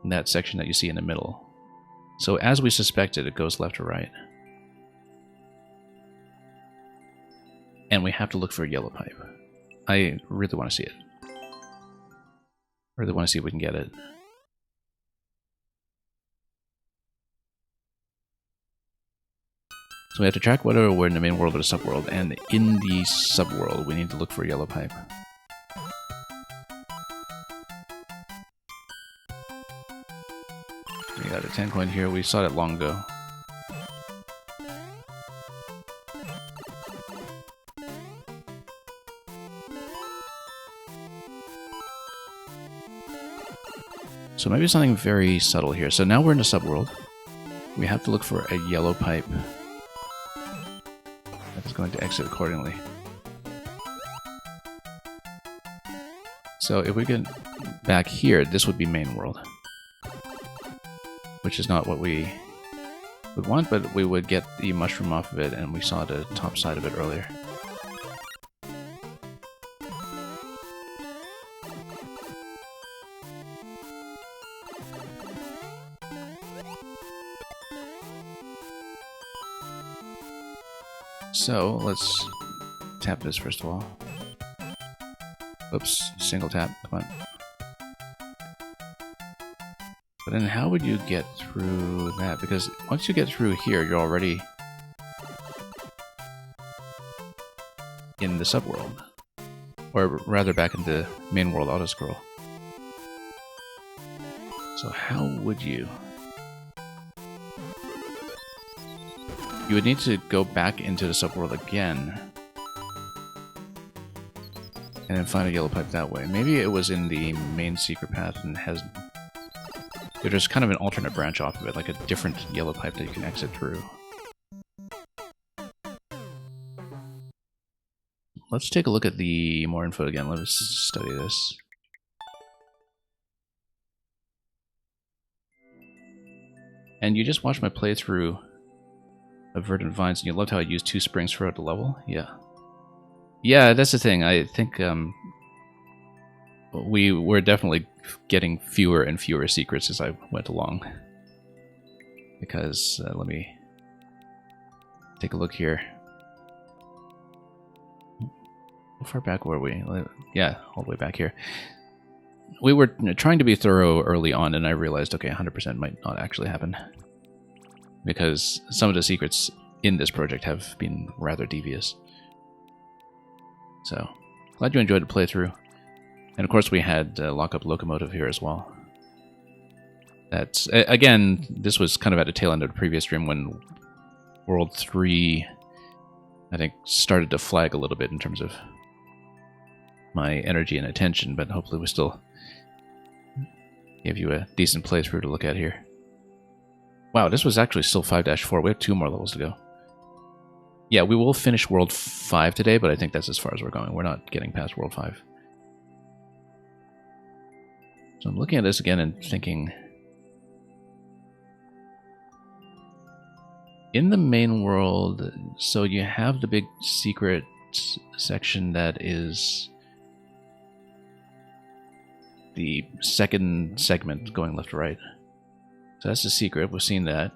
that section that you see in the middle. So as we suspected, it goes left or right. And we have to look for a yellow pipe. I really want to see it. Really want to see if we can get it. So we have to track whether we're in the main world or the subworld, and in the subworld we need to look for a yellow pipe. We got a 10 coin here, we saw that long ago. So maybe something very subtle here. So now we're in the subworld. We have to look for a yellow pipe that is going to exit accordingly. So if we get back here, this would be main world. Which is not what we would want, but we would get the mushroom off of it, and we saw the top side of it earlier. So, let's tap this first of all. Oops, single tap, come on. But then how would you get through that? Because once you get through here, you're already in the subworld. Or rather back in the main world auto-scroll. So how would you? You would need to go back into the subworld again. And then find a yellow pipe that way. Maybe it was in the main secret path and has... There's kind of an alternate branch off of it, like a different yellow pipe that you can exit through. Let's take a look at the more info again. Let us study this. And you just watched my playthrough of Verdant Vines, and you loved how I used 2 springs throughout the level? Yeah. Yeah, that's the thing. I think we were definitely getting fewer and fewer secrets as I went along. Because, let me take a look here. How far back were we? Yeah, all the way back here. We were trying to be thorough early on, and I realized, okay, 100% might not actually happen. Because some of the secrets in this project have been rather devious. So, glad you enjoyed the playthrough. And of course we had Lockup Locomotive here as well. That's, again, this was kind of at the tail end of the previous stream when World 3, I think, started to flag a little bit in terms of my energy and attention, but hopefully we still gave you a decent playthrough to look at here. Wow, this was actually still 5-4. We have 2 more levels to go. Yeah, we will finish World 5 today, but I think that's as far as we're going. We're not getting past World 5. So I'm looking at this again and thinking, in the main world, so you have the big secret section that is the second segment going left to right. So that's the secret, we've seen that.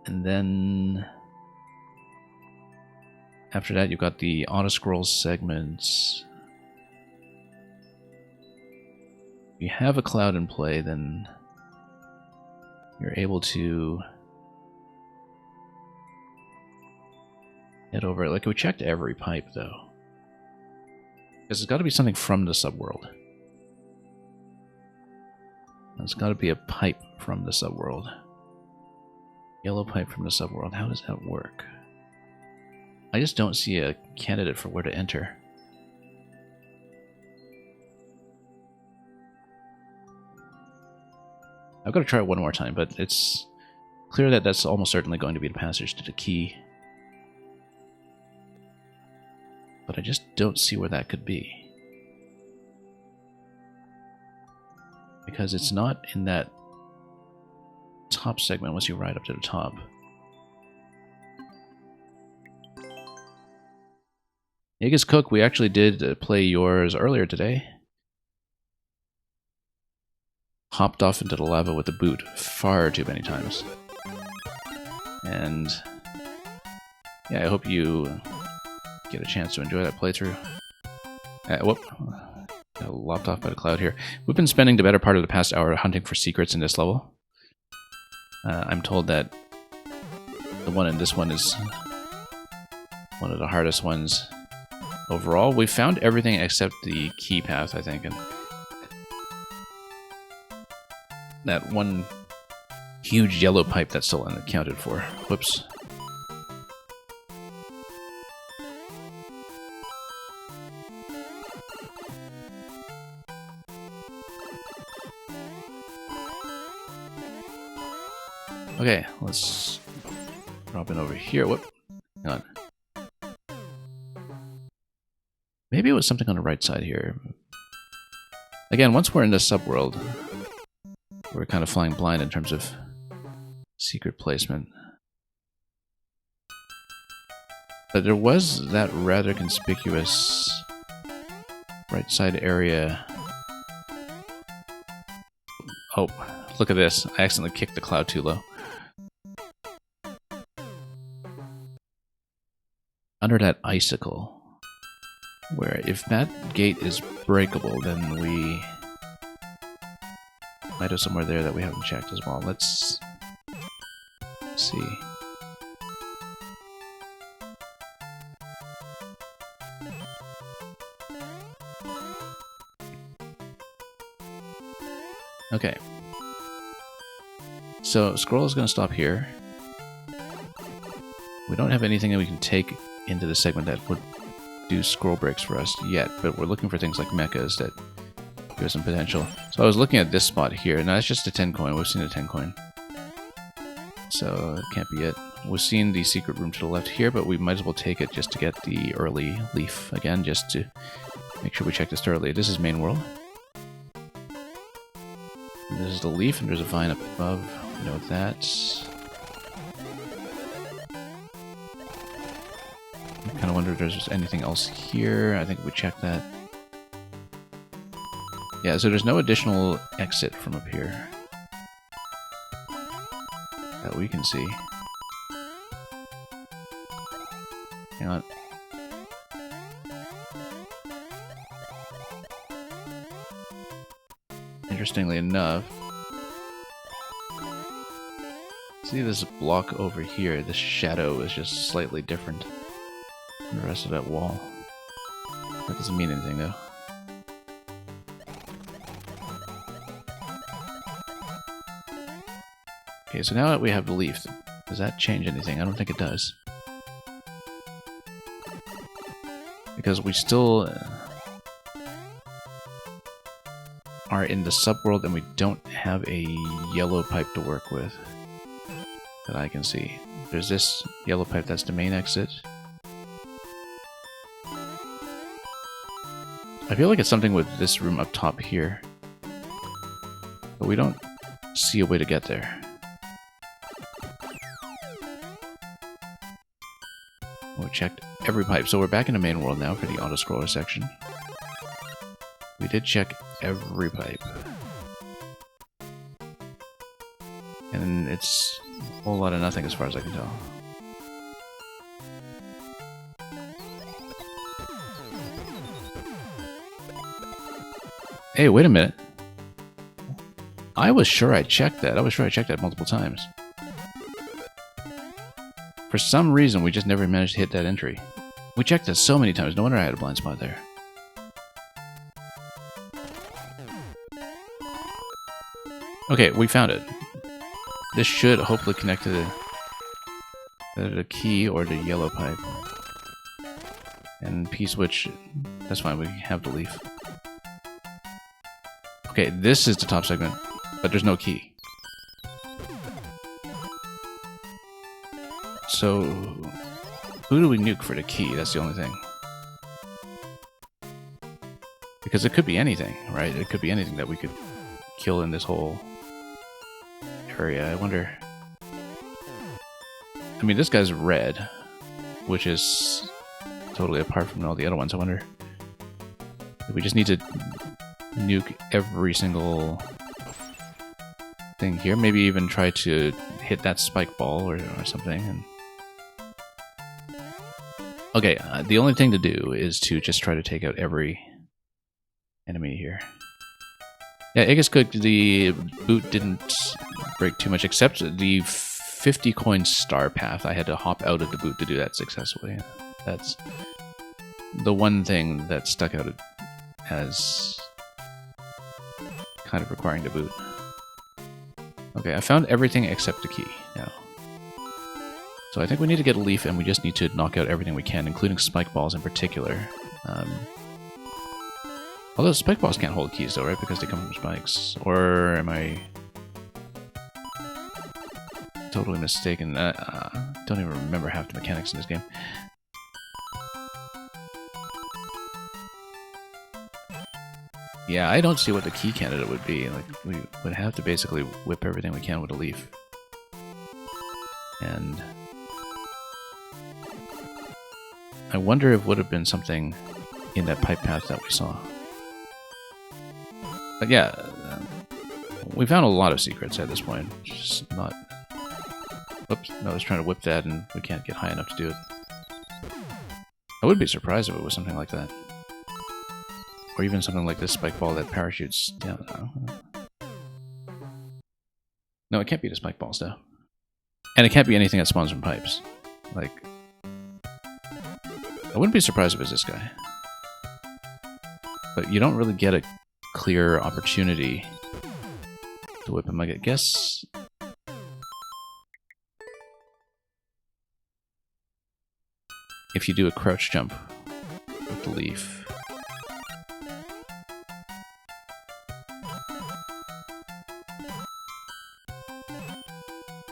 And then after that you've got the auto-scroll segments. If you have a cloud in play, then you're able to head over it. Like, we checked every pipe though, because there's got to be something from the subworld. There's got to be a pipe from the subworld. Yellow pipe from the subworld. How does that work? I just don't see a candidate for where to enter. I've got to try it one more time, but it's clear that that's almost certainly going to be the passage to the key. But I just don't see where that could be. Because it's not in that top segment once you ride up to the top. Yeagus Cook, we actually did play yours earlier today. Hopped off into the lava with the boot far too many times. And yeah, I hope you get a chance to enjoy that playthrough. Whoop. Got lopped off by the cloud here. We've been spending the better part of the past hour hunting for secrets in this level. I'm told that the one in this one is one of the hardest ones overall. We found everything except the key path, I think, and that one huge yellow pipe that's still unaccounted for. Whoops. Okay, let's drop in over here. Whoop. Hang on. Maybe it was something on the right side here. Again, once we're in the subworld, we're kind of flying blind in terms of secret placement. But there was that rather conspicuous right side area. Oh, look at this. I accidentally kicked the cloud too low. Under that icicle, where if that gate is breakable, then we might have somewhere there that we haven't checked as well. Let's see. Okay. So scroll is going to stop here. We don't have anything that we can take into the segment that would do scroll breaks for us yet, but we're looking for things like mechas that give us some potential. So I was looking at this spot here, and that's just a 10 coin. We've seen a 10 coin. So it can't be it. We've seen the secret room to the left here, but we might as well take it just to get the early leaf again, just to make sure we check this thoroughly. This is main world. And this is the leaf, and there's a vine up above. We know that. I kind of wonder if there's anything else here. I think we checked that. Yeah, so there's no additional exit from up here that we can see. Hang on. Interestingly enough, see this block over here, this shadow is just slightly different than the rest of that wall. That doesn't mean anything though. Okay, so now that we have the leaf, does that change anything? I don't think it does. Because we still are in the subworld and we don't have a yellow pipe to work with that I can see. There's this yellow pipe, that's the main exit. I feel like it's something with this room up top here. But we don't see a way to get there. We checked every pipe. So we're back in the main world now for the auto-scroller section. We did check every pipe. And it's a whole lot of nothing as far as I can tell. Hey, wait a minute. I was sure I checked that. I was sure I checked that multiple times. For some reason, we just never managed to hit that entry. We checked that so many times. No wonder I had a blind spot there. Okay, we found it. This should hopefully connect to the key or the yellow pipe. And P-switch, that's fine, we have the leaf. Okay, this is the top segment, but there's no key. So, who do we nuke for the key? That's the only thing. Because it could be anything, right? It could be anything that we could kill in this whole area. I wonder... I mean, this guy's red, which is totally apart from all the other ones. I wonder if we just need to nuke every single thing here. Maybe even try to hit that spike ball or something. And okay, the only thing to do is to just try to take out every enemy here. Yeah, I guess the boot didn't break too much, except the 50 coin star path. I had to hop out of the boot to do that successfully. That's the one thing that stuck out as kind of requiring the boot. Okay, I found everything except the key now. So I think we need to get a leaf, and we just need to knock out everything we can, including spike balls in particular. Although spike balls can't hold keys though, right? Because they come from spikes. Or am I totally mistaken? Don't even remember half the mechanics in this game. Yeah, I don't see what the key candidate would be. Like, we would have to basically whip everything we can with a leaf. And I wonder if it would have been something in that pipe path that we saw. But yeah, we found a lot of secrets at this point. Just not... Oops, no, I was trying to whip that and we can't get high enough to do it. I would be surprised if it was something like that. Or even something like this spike ball that parachutes down. No, it can't be the spike balls, though. And it can't be anything that spawns from pipes. Like... I wouldn't be surprised if it was this guy. But you don't really get a clear opportunity to whip him. I guess... if you do a crouch jump with the leaf...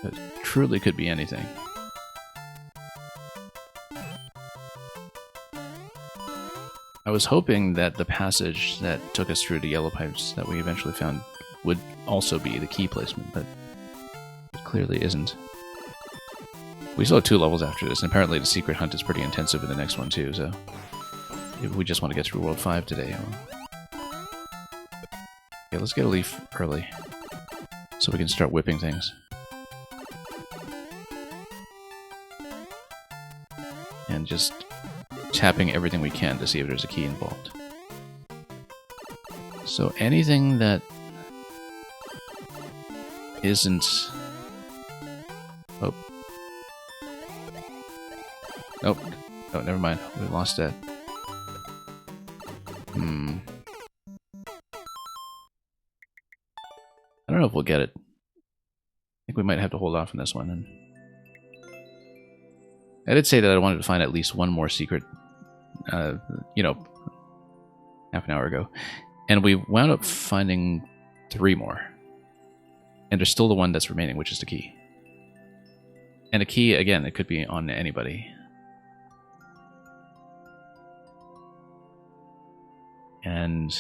it truly could be anything. I was hoping that the passage that took us through the yellow pipes that we eventually found would also be the key placement, but it clearly isn't. We still have 2 levels after this, and apparently the secret hunt is pretty intensive in the next one too, so if we just want to get through World 5 today. Okay, let's get a leaf early, so we can start whipping things. And just tapping everything we can to see if there's a key involved. So anything that isn't... Oh. Nope. Oh, never mind. We lost that. I don't know if we'll get it. I think we might have to hold off on this one. And I did say that I wanted to find at least one more secret, you know, half an hour ago. And we wound up finding 3 more. And there's still the one that's remaining, which is the key. And a key, again, it could be on anybody. And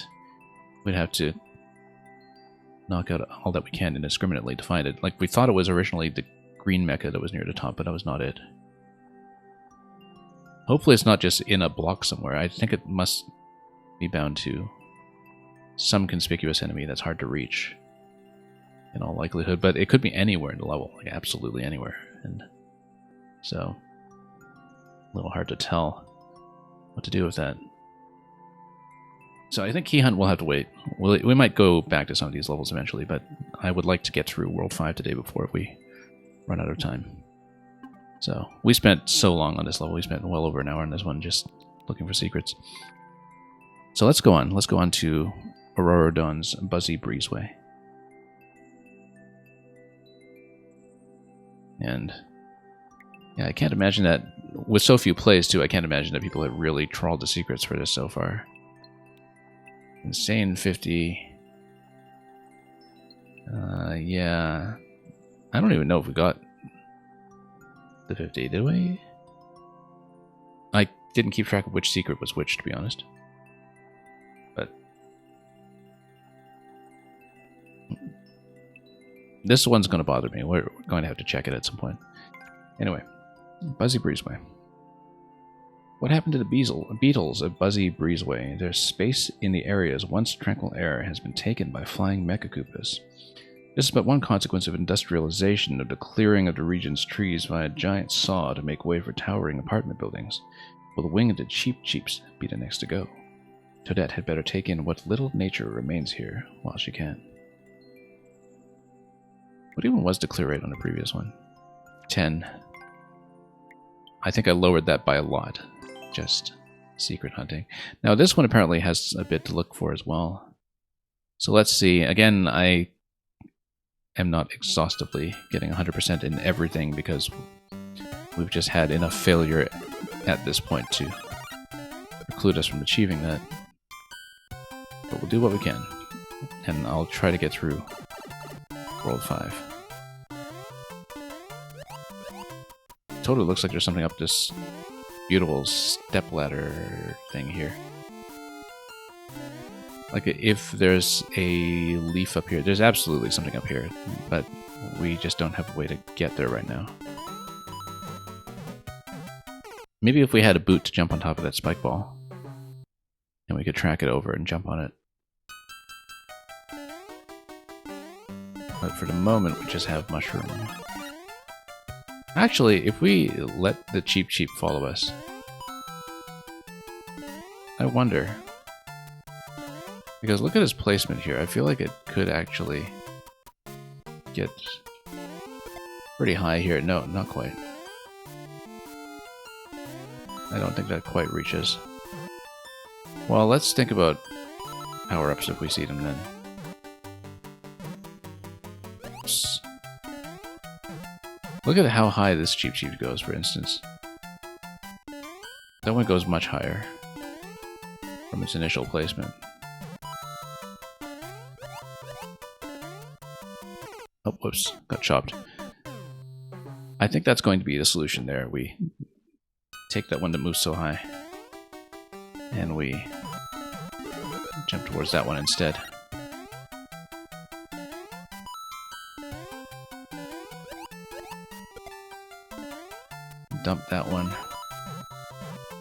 we'd have to knock out all that we can indiscriminately to find it. Like, we thought it was originally the green mecha that was near the top, but that was not it. Hopefully it's not just in a block somewhere. I think it must be bound to some conspicuous enemy that's hard to reach in all likelihood, but it could be anywhere in the level, like absolutely anywhere. And so, a little hard to tell what to do with that. So I think Key Hunt will have to wait. We might go back to some of these levels eventually, but I would like to get through World 5 today before we run out of time. So we spent so long on this level. We spent well over an hour on this one just looking for secrets. So let's go on. Let's go on to Auroradon's Buzzy Breezeway. And yeah, I can't imagine that, with so few plays too, I can't imagine that people have really trawled the secrets for this so far. Insane 50. Yeah. I don't even know if we got the 50, did we? I didn't keep track of which secret was which, to be honest. But this one's going to bother me. We're going to have to check it at some point. Anyway, Buzzy Breezeway. What happened to the beetles at Buzzy Breezeway? Their space in the area's once tranquil air has been taken by flying Mechakoopas. This is but one consequence of industrialization, of the clearing of the region's trees via a giant saw to make way for towering apartment buildings. Will the winged Cheep Cheeps be the next to go? Toadette had better take in what little nature remains here while she can. What even was the clear rate on the previous one? 10. I think I lowered that by a lot. Just secret hunting. Now this one apparently has a bit to look for as well. So let's see. Again, I am not exhaustively getting 100% in everything because we've just had enough failure at this point to preclude us from achieving that. But we'll do what we can. And I'll try to get through World 5. Totally looks like there's something up this beautiful stepladder thing here. Like, if there's a leaf up here, there's absolutely something up here, but we just don't have a way to get there right now. Maybe if we had a boot to jump on top of that spike ball, and we could track it over and jump on it. But for the moment, we just have mushroom. Actually, if we let the Cheep Cheep follow us, I wonder. Because look at his placement here. I feel like it could actually get pretty high here. No, not quite. I don't think that quite reaches. Well, let's think about power-ups if we see them then. Oops. Look at how high this Cheep Cheep goes, for instance. That one goes much higher from its initial placement. Oh, whoops, got chopped. I think that's going to be the solution there. We take that one that moves so high, and we jump towards that one instead. Dump that one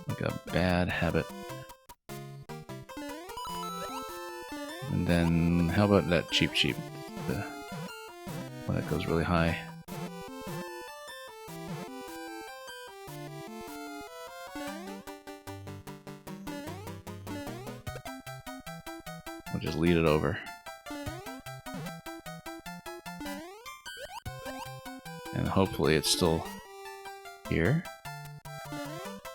like a bad habit. And then, how about that Cheep Cheep? The one that goes really high. We'll just lead it over. And hopefully it's still here.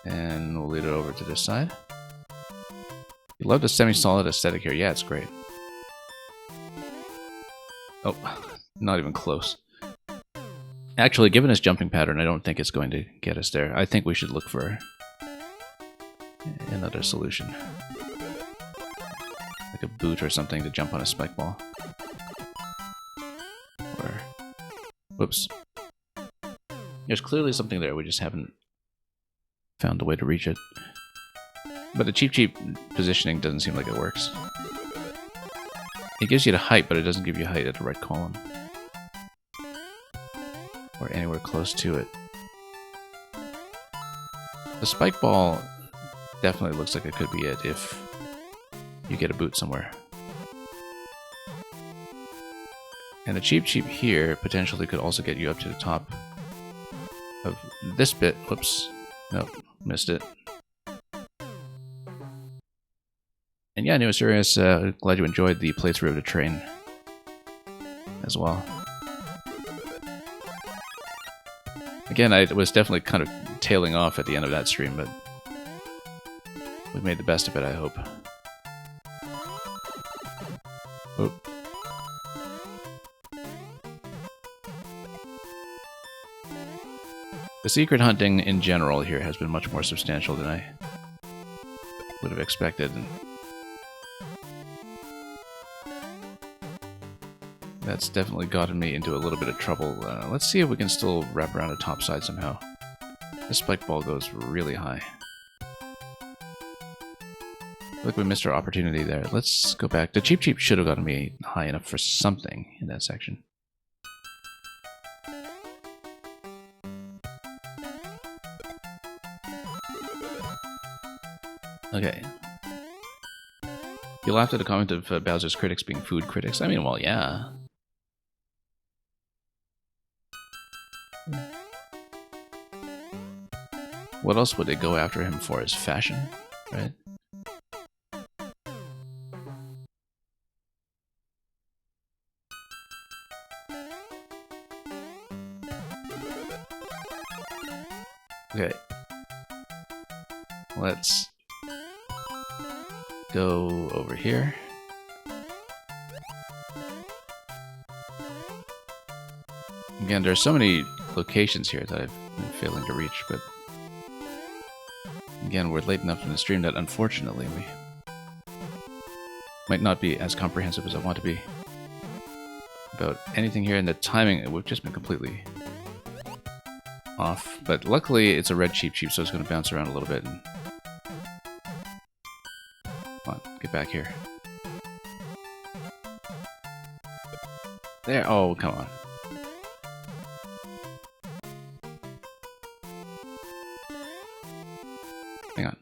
And we'll lead it over to this side. You love the semi-solid aesthetic here. Yeah, it's great. Oh, not even close. Actually, given this jumping pattern, I don't think it's going to get us there. I think we should look for another solution. Like a boot or something to jump on a spike ball. Or... whoops. There's clearly something there, we just haven't found a way to reach it. But the Cheep positioning doesn't seem like it works. It gives you the height, but it doesn't give you height at the right column. Or anywhere close to it. The spike ball definitely looks like it could be it if you get a boot somewhere. And the Cheep here potentially could also get you up to the top of this bit. Whoops. Nope. Missed it. And yeah, Neo Sirius, glad you enjoyed the playthrough of the train as well. Again, I was definitely kind of tailing off at the end of that stream, but we made the best of it, I hope. Oh. The secret hunting in general here has been much more substantial than I would have expected. And that's definitely gotten me into a little bit of trouble. Let's see if we can still wrap around the top side somehow. This spike ball goes really high. Look, we missed our opportunity there. Let's go back. The Cheep should have gotten me high enough for something in that section. Okay. You laughed at the comment of Bowser's critics being food critics. I mean, well, yeah. What else would they go after him for? His fashion, right? Okay. Let's go over here. Again, there are so many locations here that I've been failing to reach, but again, we're late enough in the stream that unfortunately we might not be as comprehensive as I want to be about anything here, and the timing, we've just been completely off. But luckily, it's a red Cheep, so it's going to bounce around a little bit. And come on, get back here. There. Oh, come on. Hang on.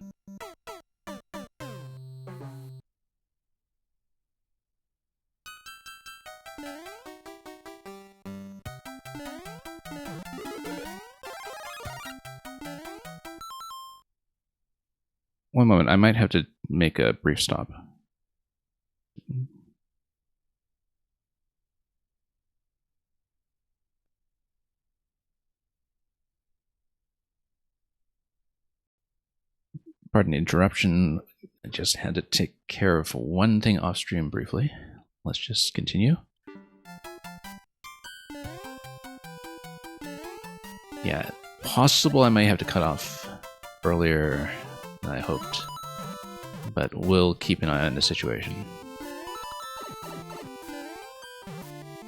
One moment, I might have to make a brief stop. Pardon the interruption. I just had to take care of one thing off stream briefly. Let's just continue. Yeah, possible I may have to cut off earlier than I hoped, but we'll keep an eye on the situation.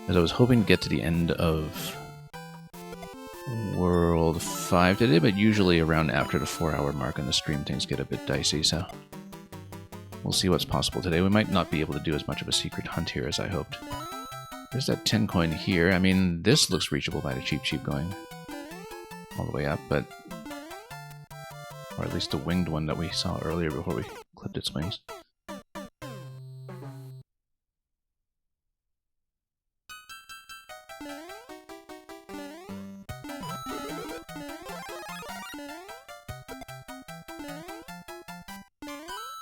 As I was hoping to get to the end of World 5 today, but usually around after the 4-hour mark on the stream things get a bit dicey, so we'll see what's possible today. We might not be able to do as much of a secret hunt here as I hoped. There's that 10 coin here. I mean, this looks reachable by the Cheep going all the way up, but or at least the winged one that we saw earlier before we clipped its wings.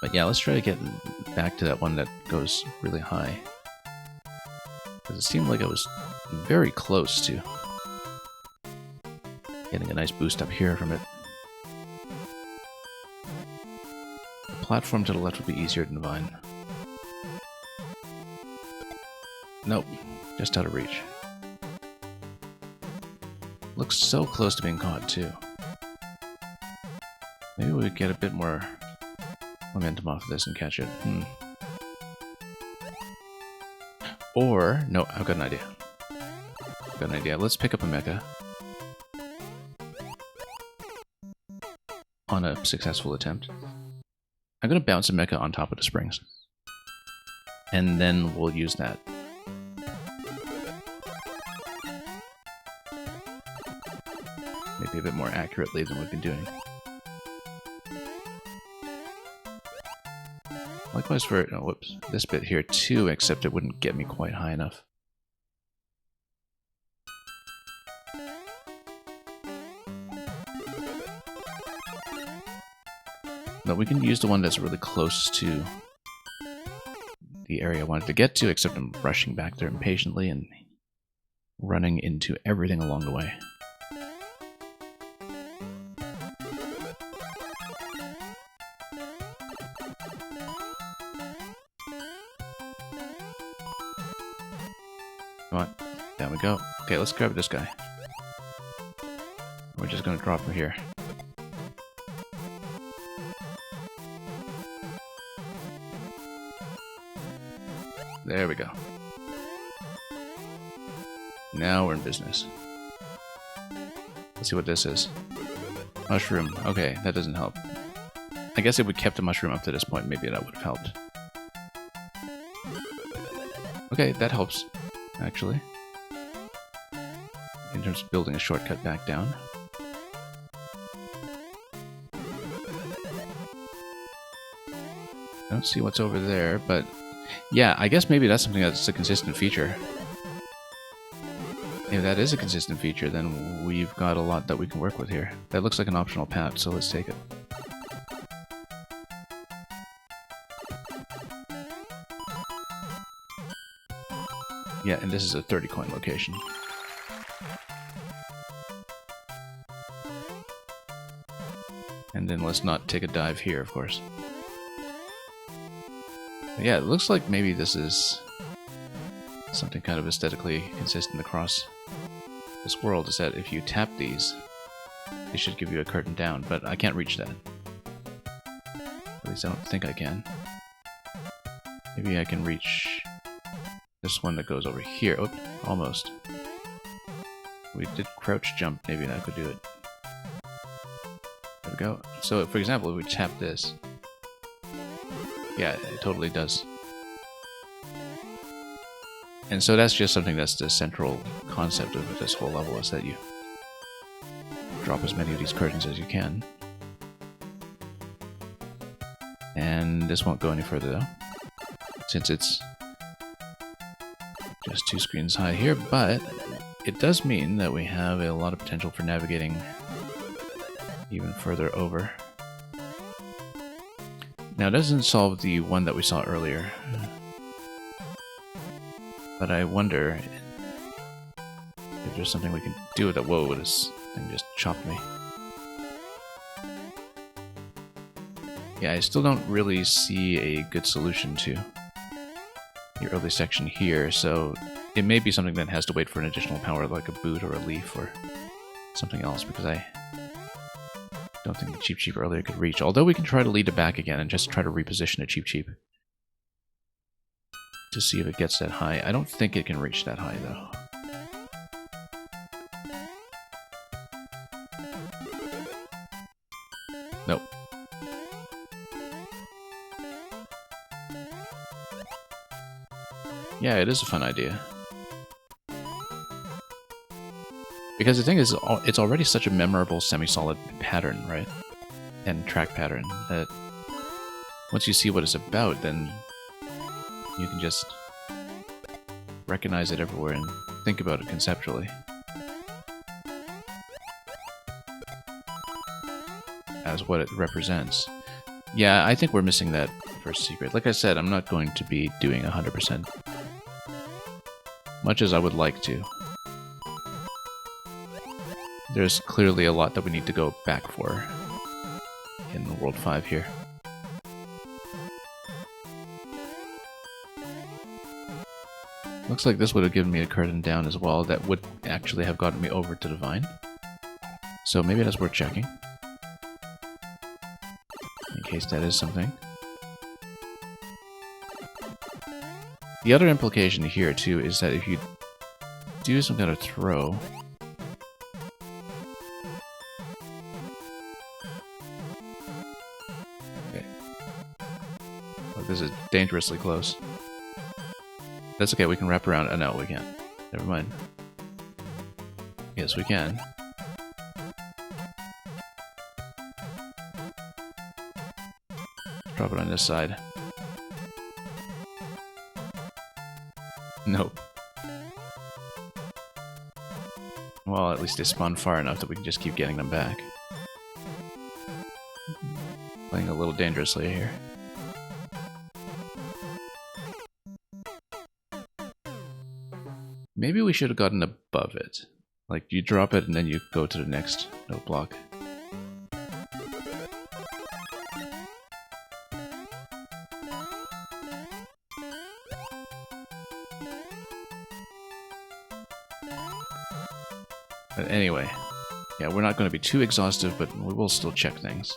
But yeah, let's try to get back to that one that goes really high. Because it seemed like I was very close to getting a nice boost up here from it. The platform to the left would be easier than Vine. Nope, just out of reach. Looks so close to being caught, too. Maybe we could get a bit more momentum off of this and catch it. Or, no, I've got an idea. Let's pick up a mecha. on a successful attempt. I'm going to bounce a mecha on top of the springs. And then we'll use that. Maybe a bit more accurately than we've been doing. Likewise for, oh, whoops, this bit here too, except it wouldn't get me quite high enough. But we can use the one that's really close to the area I wanted to get to, except I'm rushing back there impatiently and running into everything along the way. Come on, down we go. Okay, let's grab this guy. We're just gonna drop him here. There we go. Now we're in business. Let's see what this is. Mushroom. Okay, that doesn't help. I guess if we kept a mushroom up to this point, maybe that would have helped. Okay, that helps, actually. In terms of building a shortcut back down. I don't see what's over there, but yeah, I guess maybe that's something that's a consistent feature. If that is a consistent feature, then we've got a lot that we can work with here. That looks like an optional path, so let's take it. Yeah, and this is a 30 coin location. And then let's not take a dive here, of course. But yeah, it looks like maybe this is something kind of aesthetically consistent across this world, is that if you tap these, they should give you a curtain down, but I can't reach that. At least I don't think I can. Maybe I can reach this one that goes over here. Oh, almost. We did crouch jump, maybe that could do it. There we go. So, for example, if we tap this, yeah, it totally does. And so that's just something that's the central concept of this whole level, is that you drop as many of these curtains as you can. And this won't go any further though, since it's just 2 screens high here, but it does mean that we have a lot of potential for navigating even further over. Now, it doesn't solve the one that we saw earlier, but I wonder if there's something we can do with it. Whoa, this thing just chopped me. Yeah, I still don't really see a good solution to the early section here, so it may be something that has to wait for an additional power, like a boot or a leaf or something else, because I don't think the Cheep Cheep earlier could reach. Although we can try to lead it back again and just try to reposition a Cheep Cheep to see if it gets that high. I don't think it can reach that high, though. Nope. Yeah, it is a fun idea. Because the thing is, it's already such a memorable semi-solid pattern, right? And track pattern, that once you see what it's about, then you can just recognize it everywhere and think about it conceptually. As what it represents. Yeah, I think we're missing that first secret. Like I said, I'm not going to be doing 100%. Much as I would like to. There's clearly a lot that we need to go back for in World 5 here. Looks like this would have given me a curtain down as well that would actually have gotten me over to the vine. So maybe that's worth checking. In case that is something. The other implication here too is that if you do some kind of throw, This is dangerously close. That's okay, we can wrap around. Oh, no, we can't. Never mind. Yes, we can. Drop it on this side. Nope. Well, at least they spawn far enough that we can just keep getting them back. Playing a little dangerously here. Maybe we should have gotten above it. Like, you drop it and then you go to the next note block. But anyway, yeah, we're not going to be too exhaustive, but we will still check things.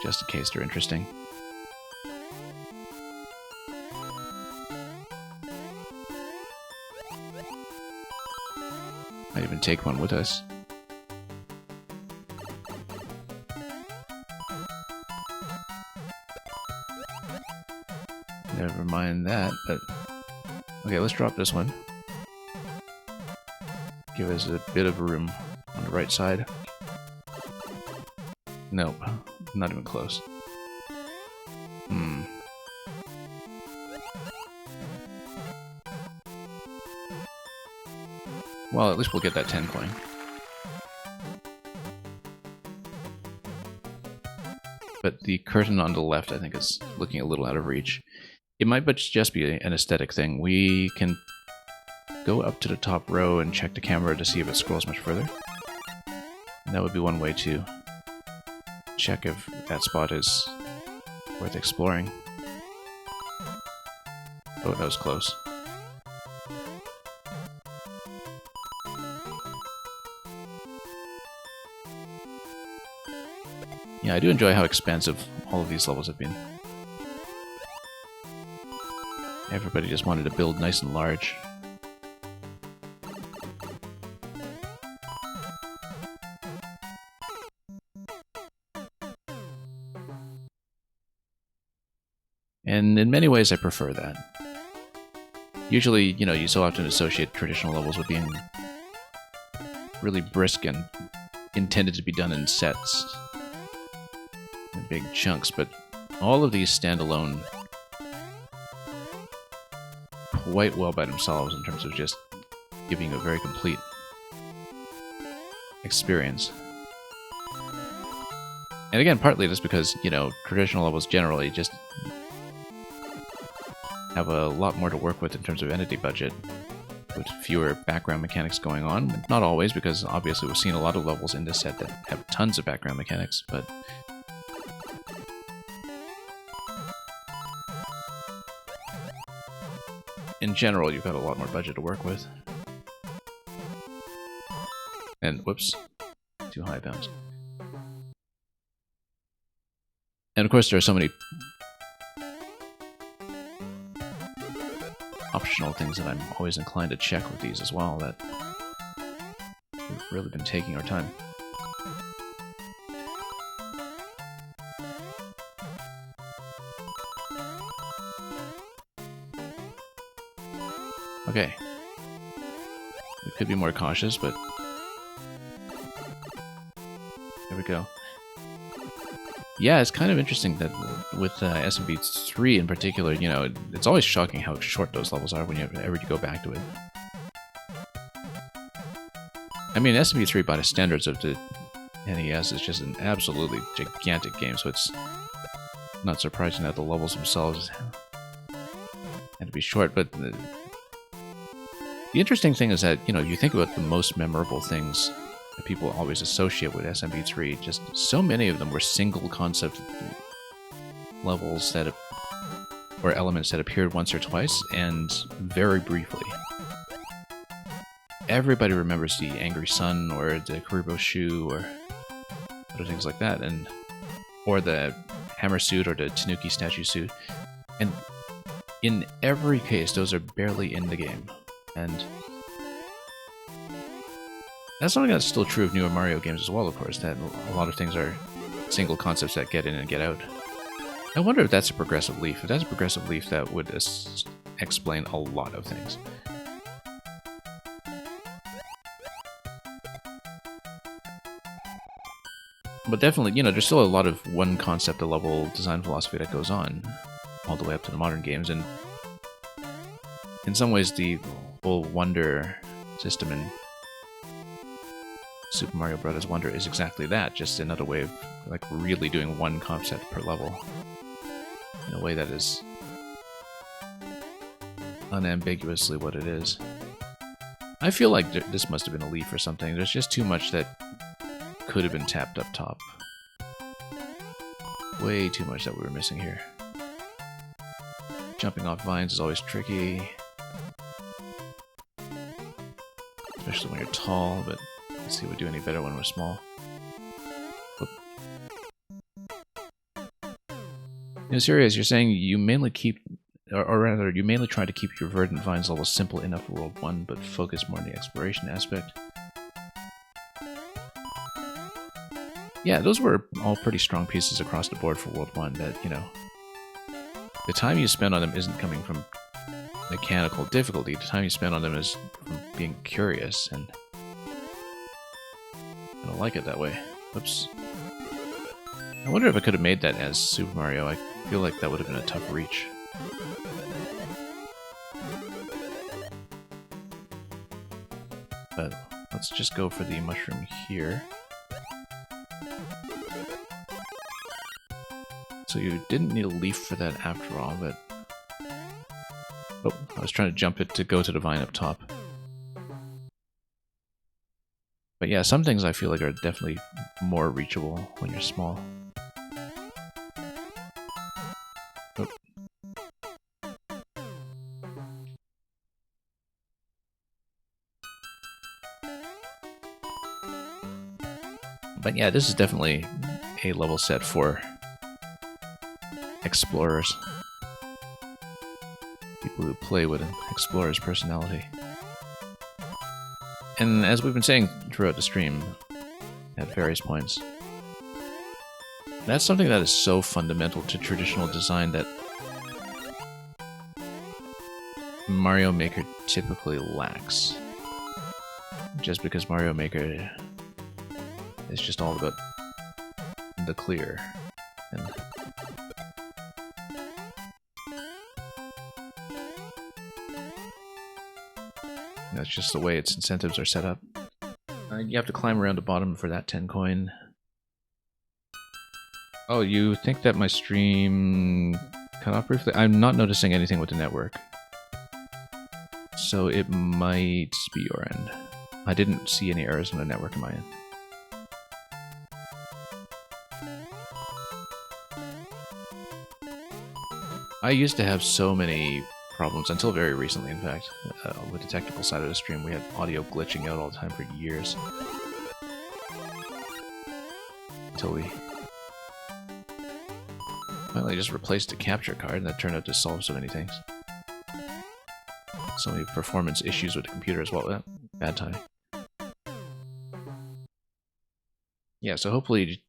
Just in case they're interesting. Might even take one with us. Never mind that, but... Okay, let's drop this one. Give us a bit of room on the right side. Nope, not even close. Well, at least we'll get that 10 coin. But the curtain on the left, I think, is looking a little out of reach. It might just be an aesthetic thing. We can go up to the top row and check the camera to see if it scrolls much further. And that would be one way to check if that spot is worth exploring. Oh, that was close. Yeah, I do enjoy how expansive all of these levels have been. Everybody just wanted to build nice and large. And in many ways, I prefer that. Usually, you know, you so often associate traditional levels with being really brisk and intended to be done in sets. In big chunks, but all of these stand alone quite well by themselves in terms of just giving a very complete experience. And again, partly just because, you know, traditional levels generally just have a lot more to work with in terms of entity budget, with fewer background mechanics going on. Not always, because obviously we've seen a lot of levels in this set that have tons of background mechanics, but in general, you've got a lot more budget to work with. And, whoops, too high bounds. And of course, there are so many optional things that I'm always inclined to check with these as well, that we've really been taking our time. Okay. We could be more cautious, but there we go. Yeah, it's kind of interesting that with SMB3 in particular, you know, it's always shocking how short those levels are when you ever go back to it. I mean, SMB3 by the standards of the NES is just an absolutely gigantic game, so it's not surprising that the levels themselves had to be short, but the interesting thing is that, you know, you think about the most memorable things that people always associate with SMB3, just so many of them were single concept levels that, or elements that appeared once or twice, and very briefly. Everybody remembers the Angry Sun, or the Kuribo Shoe, or other things like that, and or the Hammer Suit, or the Tanuki Statue Suit. And in every case, those are barely in the game. And that's something that's still true of newer Mario games as well, of course, that a lot of things are single concepts that get in and get out. I wonder if that's a progressive leaf. If that's a progressive leaf, that would explain a lot of things. But definitely, you know, there's still a lot of one concept, a level design philosophy that goes on all the way up to the modern games, and in some ways the whole Wonder system in Super Mario Bros. Wonder is exactly that, just another way of like really doing one concept per level in a way that is unambiguously what it is. I feel like this must have been a leaf or something. There's just too much that could have been tapped up top. Way too much that we were missing here. Jumping off vines is always tricky. Especially when you're tall, but let's see if we do any better when we're small. Whoop. You know, serious, you're saying you mainly keep, or rather, you mainly try to keep your verdant vines level simple enough for World 1, but focus more on the exploration aspect. Yeah, those were all pretty strong pieces across the board for World 1 that, you know, the time you spend on them isn't coming from mechanical difficulty. The time you spend on them is from being curious, and I don't like it that way. Whoops. I wonder if I could have made that as Super Mario. I feel like that would have been a tough reach. But let's just go for the mushroom here. So you didn't need a leaf for that after all, but... Oh, I was trying to jump it to go to the vine up top. But yeah, some things I feel like are definitely more reachable when you're small. Oh. But yeah, this is definitely a level set for explorers. People who play with an explorer's personality. And as we've been saying throughout the stream, at various points, that's something that is so fundamental to traditional design that Mario Maker typically lacks. Just because Mario Maker is just all about the clear. And that's just the way its incentives are set up. You have to climb around the bottom for that 10 coin. Oh, you think that my stream cut off briefly? I'm not noticing anything with the network. So it might be your end. I didn't see any errors in the network on my end. I used to have so many problems, until very recently, in fact, with the technical side of the stream. We had audio glitching out all the time for years. Until we finally just replaced the capture card, and that turned out to solve so many things. So many performance issues with the computer as well. Bad timing. Yeah, so hopefully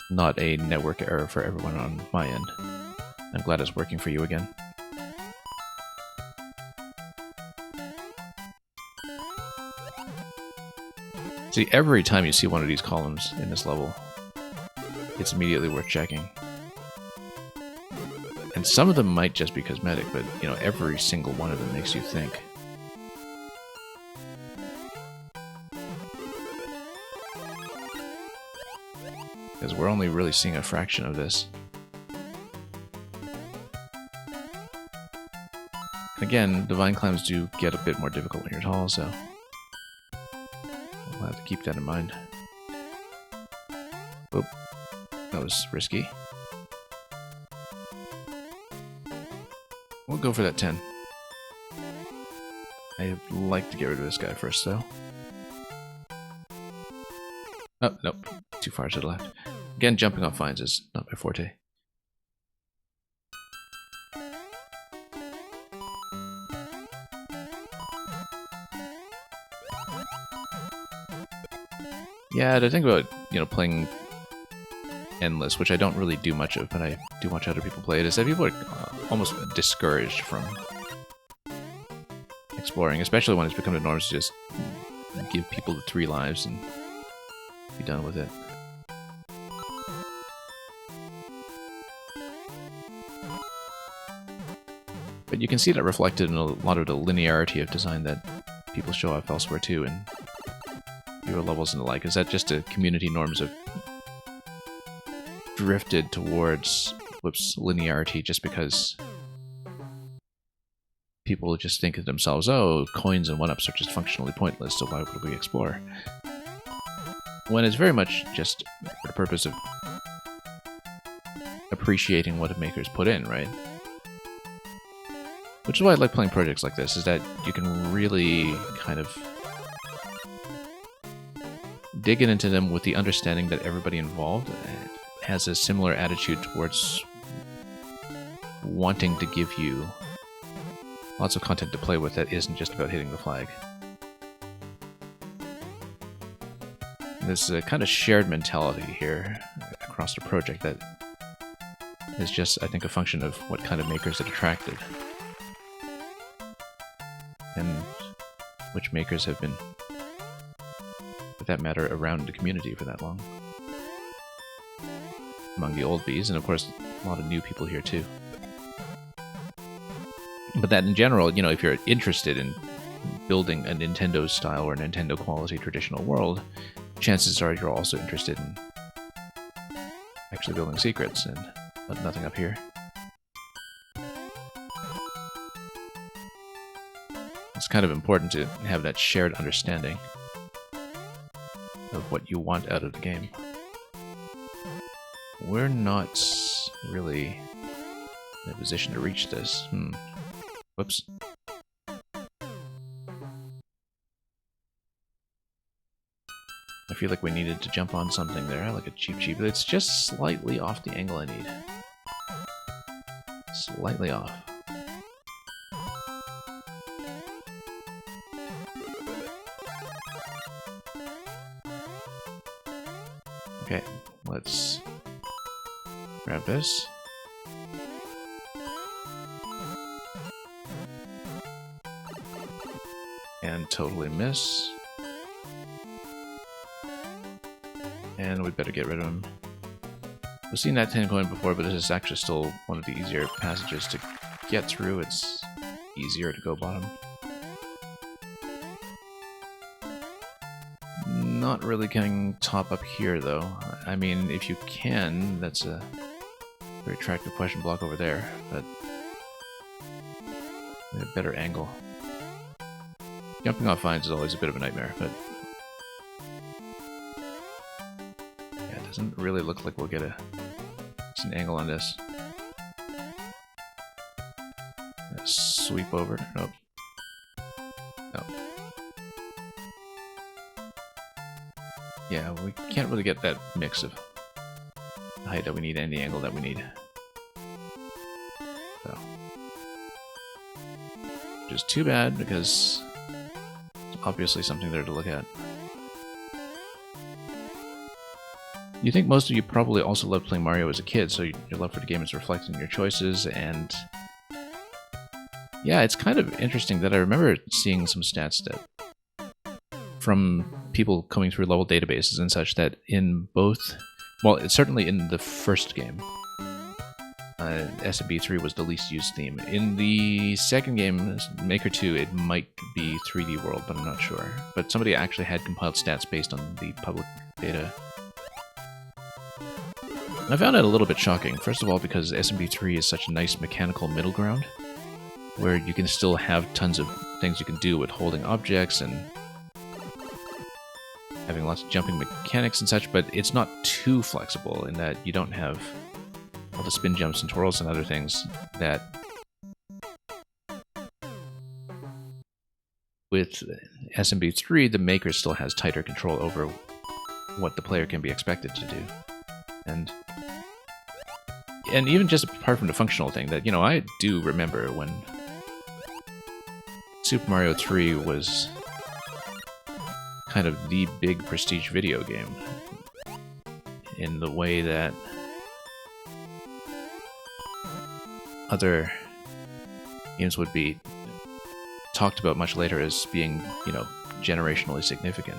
not a network error for everyone on my end. I'm glad it's working for you again. See, every time you see one of these columns in this level, it's immediately worth checking. And some of them might just be cosmetic, but, you know, every single one of them makes you think. Because we're only really seeing a fraction of this. Again, the vine climbs do get a bit more difficult when you're tall, so we'll have to keep that in mind. Oop, that was risky. We'll go for that 10. I'd like to get rid of this guy first, though. Oh, nope. Too far to the left. Again, jumping off vines is not my forte. Yeah, the thing about, you know, playing endless, which I don't really do much of, but I do watch other people play it, is that people are almost discouraged from exploring, especially when it's become the norm to just give people the 3 lives and be done with it. But you can see that reflected in a lot of the linearity of design that people show off elsewhere too, in fewer levels and the like. Is that just the community norms have drifted towards, linearity just because people just think to themselves, oh, coins and 1-ups are just functionally pointless, so why would we explore? When it's very much just for the purpose of appreciating what the makers put in, right? Which is why I like playing projects like this, is that you can really kind of dig into them with the understanding that everybody involved has a similar attitude towards wanting to give you lots of content to play with that isn't just about hitting the flag. There's a kind of shared mentality here across the project that is just, I think, a function of what kind of makers it attracted. And which makers have been, for that matter, around the community for that long. Among the old bees, and of course, a lot of new people here too. But that in general, you know, if you're interested in building a Nintendo style or Nintendo quality traditional world, chances are you're also interested in actually building secrets, and nothing up here. It's kind of important to have that shared understanding of what you want out of the game. We're not really in a position to reach this. Whoops. I feel like we needed to jump on something there, like a cheap. It's just slightly off the angle I need. Slightly off. Okay, let's grab this. And totally miss. And we better get rid of him. We've seen that 10 coin before, but this is actually still one of the easier passages to get through. It's easier to go bottom. Not really getting top up here, though. I mean, if you can, that's a very attractive question block over there, but a better angle. Jumping off vines is always a bit of a nightmare, but yeah, it doesn't really look like we'll get a decent angle on this. Sweep over. Nope. No. Yeah, we can't really get that mix of the height that we need and the angle that we need. So, which is too bad because obviously something there to look at. You think most of you probably also loved playing Mario as a kid, so your love for the game is reflected in your choices, and yeah, it's kind of interesting that I remember seeing some stats that from people coming through level databases and such that in both, well, it's certainly in the first game, SMB3 was the least used theme. In the second game, Maker 2, it might be 3D World, but I'm not sure. But somebody actually had compiled stats based on the public data. I found it a little bit shocking, first of all because SMB3 is such a nice mechanical middle ground, where you can still have tons of things you can do with holding objects and having lots of jumping mechanics and such, but it's not too flexible in that you don't have all the spin jumps and twirls and other things that with SMB3 the maker still has tighter control over what the player can be expected to do. And even just apart from the functional thing that, you know, I do remember when Super Mario 3 was kind of the big prestige video game. in the way that other games would be talked about much later as being, you know, generationally significant.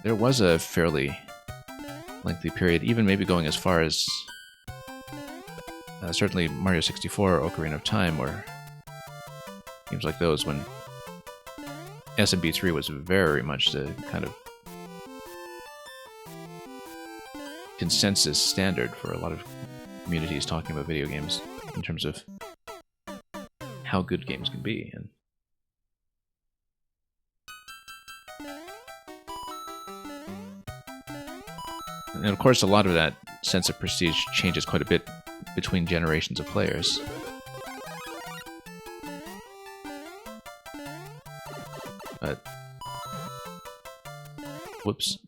There was a fairly lengthy period, even maybe going as far as certainly Mario 64, Ocarina of Time, or games like those, when SMB3 was very much the kind of consensus standard for a lot of communities talking about video games in terms of how good games can be. And of course, a lot of that sense of prestige changes quite a bit between generations of players. But whoops.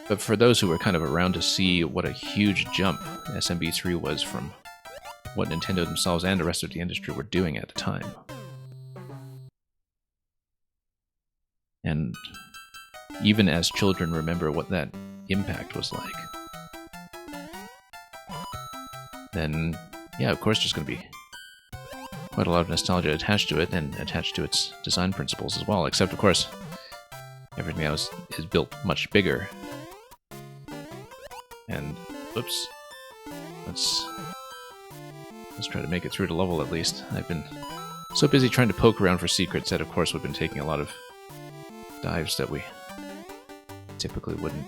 But for those who were kind of around to see what a huge jump SMB3 was from what Nintendo themselves and the rest of the industry were doing at the time. And even as children remember what that impact was like, then yeah, of course there's going to be quite a lot of nostalgia attached to it, and attached to its design principles as well, except of course everything else is built much bigger. And whoops, let's try to make it through the level at least. I've been so busy trying to poke around for secrets that of course we've been taking a lot of dives that we typically wouldn't,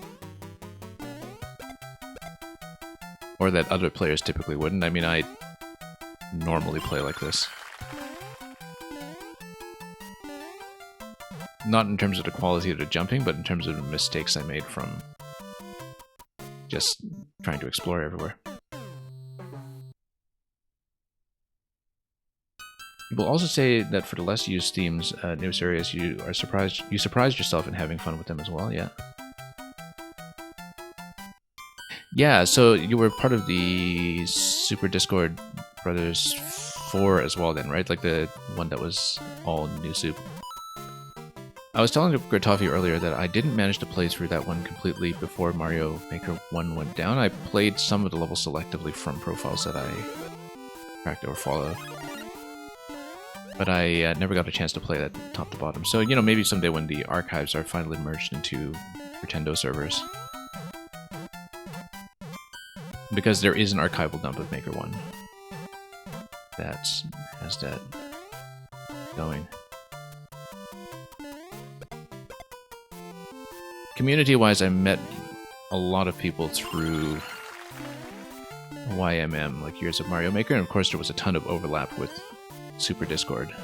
or that other players typically wouldn't. I mean, I normally play like this. Not in terms of the quality of the jumping, but in terms of the mistakes I made from just trying to explore everywhere. We'll also say that for the less used themes, newest areas, you surprised yourself in having fun with them as well, yeah. Yeah, so you were part of the Super Discord Brothers 4 as well then, right? Like the one that was all new soup. I was telling Gratofi earlier that I didn't manage to play through that one completely before Mario Maker 1 went down. I played some of the levels selectively from profiles that I tracked or followed. But I never got a chance to play that top to bottom. So, you know, maybe someday when the archives are finally merged into Nintendo servers. Because there is an archival dump of Maker 1 that has that going. Community-wise, I met a lot of people through YMM, like Years of Mario Maker, and of course there was a ton of overlap with Super Discord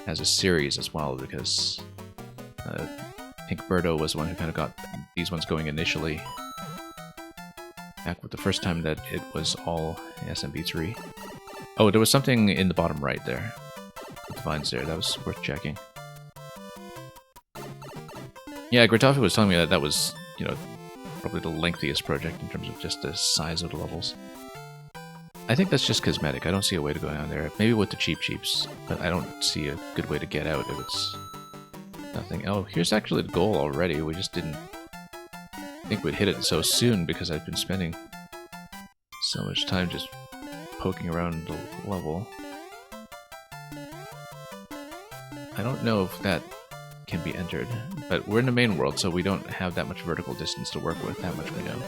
as a series as well, because Pink Birdo was the one who kind of got these ones going initially, back with the first time that it was all SMB3. Oh, there was something in the bottom right there, with the vines there, that was worth checking. Yeah, Gratofi was telling me that that was, you know, probably the lengthiest project in terms of just the size of the levels. I think that's just cosmetic. I don't see a way to go down there. Maybe with the cheap-cheeps, but I don't see a good way to get out if it's nothing. Oh, here's actually the goal already. We just didn't think we'd hit it so soon because I've been spending so much time just poking around the level. I don't know if that can be entered, but we're in the main world, so we don't have that much vertical distance to work with, that much we know.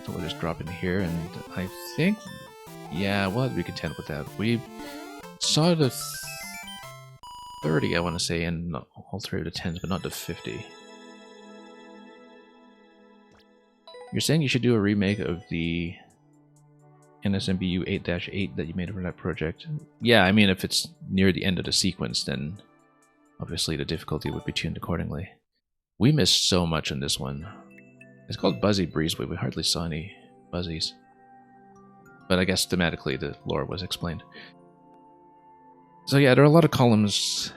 So we'll just drop in here, and I think, yeah, we'll have to be content with that. We saw the 30, I want to say, in all three of the 10s, but not the 50. You're saying you should do a remake of the NSMBU 8-8 that you made for that project? Yeah, I mean, if it's near the end of the sequence, then obviously the difficulty would be tuned accordingly. We missed so much in this one. It's called Buzzy Breezeway. We hardly saw any Buzzies. But I guess thematically the lore was explained. So yeah, there are a lot of columns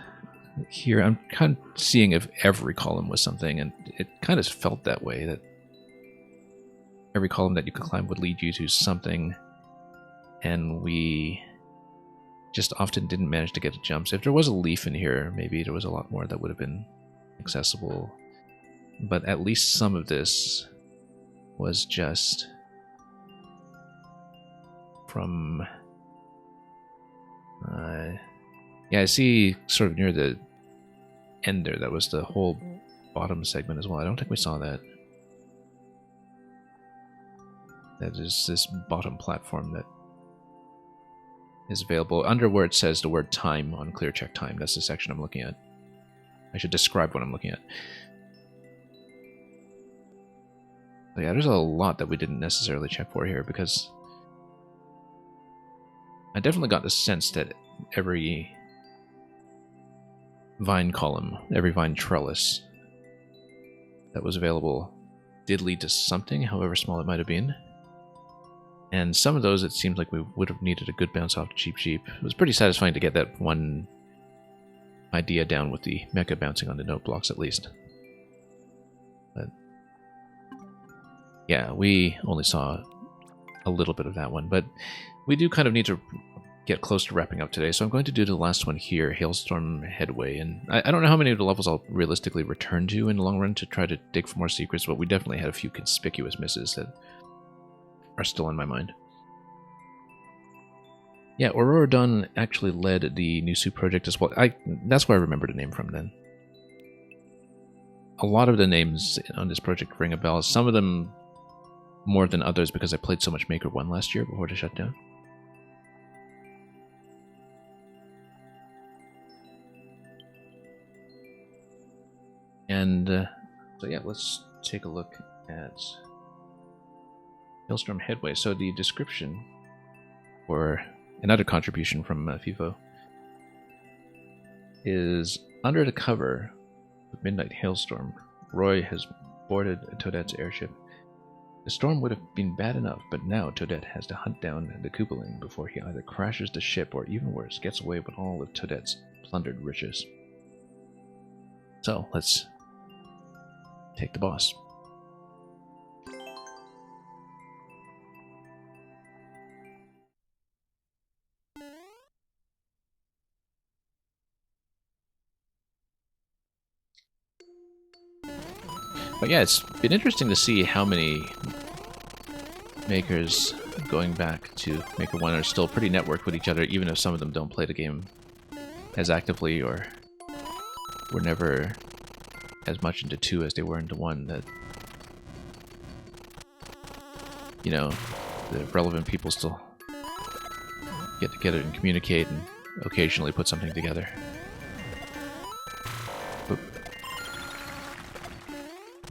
here. I'm kind of seeing if every column was something, and it kind of felt that way, that every column that you could climb would lead you to something and we just often didn't manage to get to jumps. If there was a leaf in here, maybe there was a lot more that would have been accessible. But at least some of this was just from... yeah, I see sort of near the end there, that was the whole bottom segment as well. I don't think we saw that. That is this bottom platform that is available under where it says the word time on clear check time. That's the section I'm looking at. I should describe what I'm looking at. But yeah, there's a lot that we didn't necessarily check for here, because I definitely got the sense that every vine column, every vine trellis that was available did lead to something, however small it might have been. And some of those, it seems like we would have needed a good bounce off Cheep Cheep. It was pretty satisfying to get that one idea down with the mecha bouncing on the note blocks, at least. But yeah, we only saw a little bit of that one, but we do kind of need to get close to wrapping up today, so I'm going to do the last one here, Hailstorm Headway. And I don't know how many of the levels I'll realistically return to in the long run to try to dig for more secrets, but we definitely had a few conspicuous misses that are still in my mind. Yeah, Aurora Dawn actually led the Nusu project as well. That's where I remember the name from then. A lot of the names on this project ring a bell, some of them more than others because I played so much Maker 1 last year before the shutdown. And so yeah, let's take a look at Hailstorm Headway. So the description, or another contribution from FIFO, is under the cover of Midnight Hailstorm, Roy has boarded Toadette's airship. The storm would have been bad enough, but now Toadette has to hunt down the Koopaling before he either crashes the ship or, even worse, gets away with all of Toadette's plundered riches. So, let's take the boss. But yeah, it's been interesting to see how many makers going back to Maker 1 are still pretty networked with each other, even if some of them don't play the game as actively or were never as much into 2 as they were into 1. That, you know, the relevant people still get together and communicate and occasionally put something together. Oop.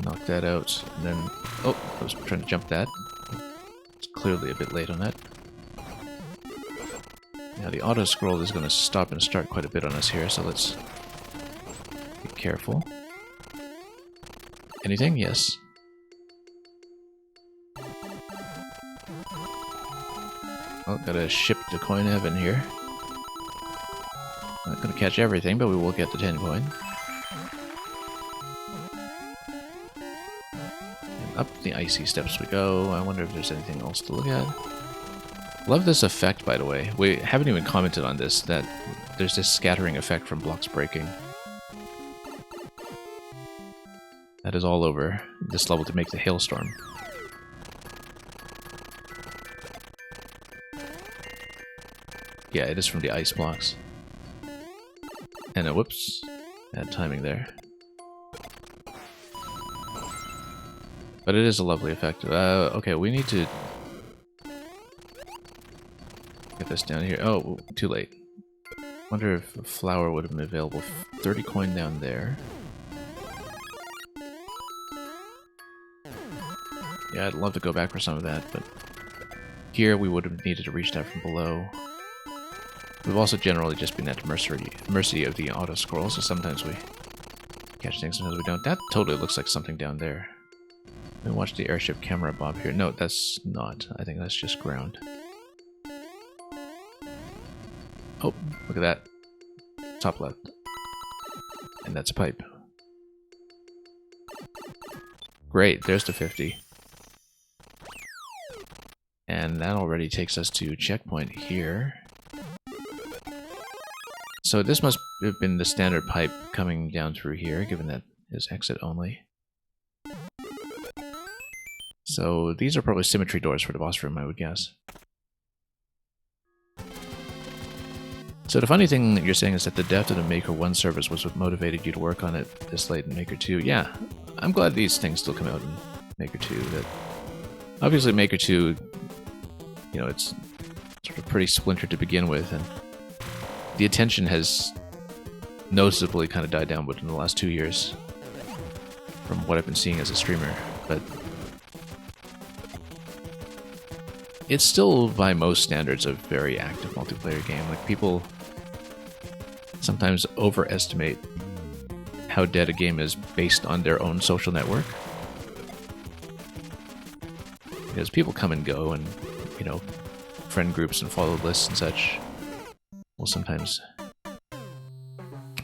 Knock that out, and then... Oh, I was trying to jump that. It's clearly a bit late on that. Now the auto-scroll is going to stop and start quite a bit on us here, so let's be careful. Anything? Yes. Oh, gotta ship the coin heaven here. Not gonna catch everything, but we will get the 10 coin. And up the icy steps we go. I wonder if there's anything else to look at. Love this effect, by the way. We haven't even commented on this, that there's this scattering effect from blocks breaking. That is all over this level to make the hailstorm. Yeah, it is from the ice blocks. And whoops, bad timing there. But it is a lovely effect. Okay, we need to get this down here. Oh, too late. Wonder if a flower would have been available. 30 coin down there. Yeah, I'd love to go back for some of that, but here we would have needed to reach that from below. We've also generally just been at the mercy of the auto-scroll, so sometimes we catch things, sometimes we don't. That totally looks like something down there. Let me watch the airship camera bob here. No, that's not. I think that's just ground. Oh, look at that. Top left. And that's a pipe. Great, there's the 50. And And that already takes us to checkpoint here. So this must have been the standard pipe coming down through here, given that it's exit only. So these are probably symmetry doors for the boss room, I would guess. So the funny thing that you're saying is that the death of the Maker 1 service was what motivated you to work on it this late in Maker 2. Yeah, I'm glad these things still come out in Maker 2. That obviously Maker 2, you know, it's sort of pretty splintered to begin with, and the attention has noticeably kind of died down within the last 2 years from what I've been seeing as a streamer. But it's still, by most standards, a very active multiplayer game. Like, people sometimes overestimate how dead a game is based on their own social network. Because people come and go, and, you know, friend groups and follow lists and such will sometimes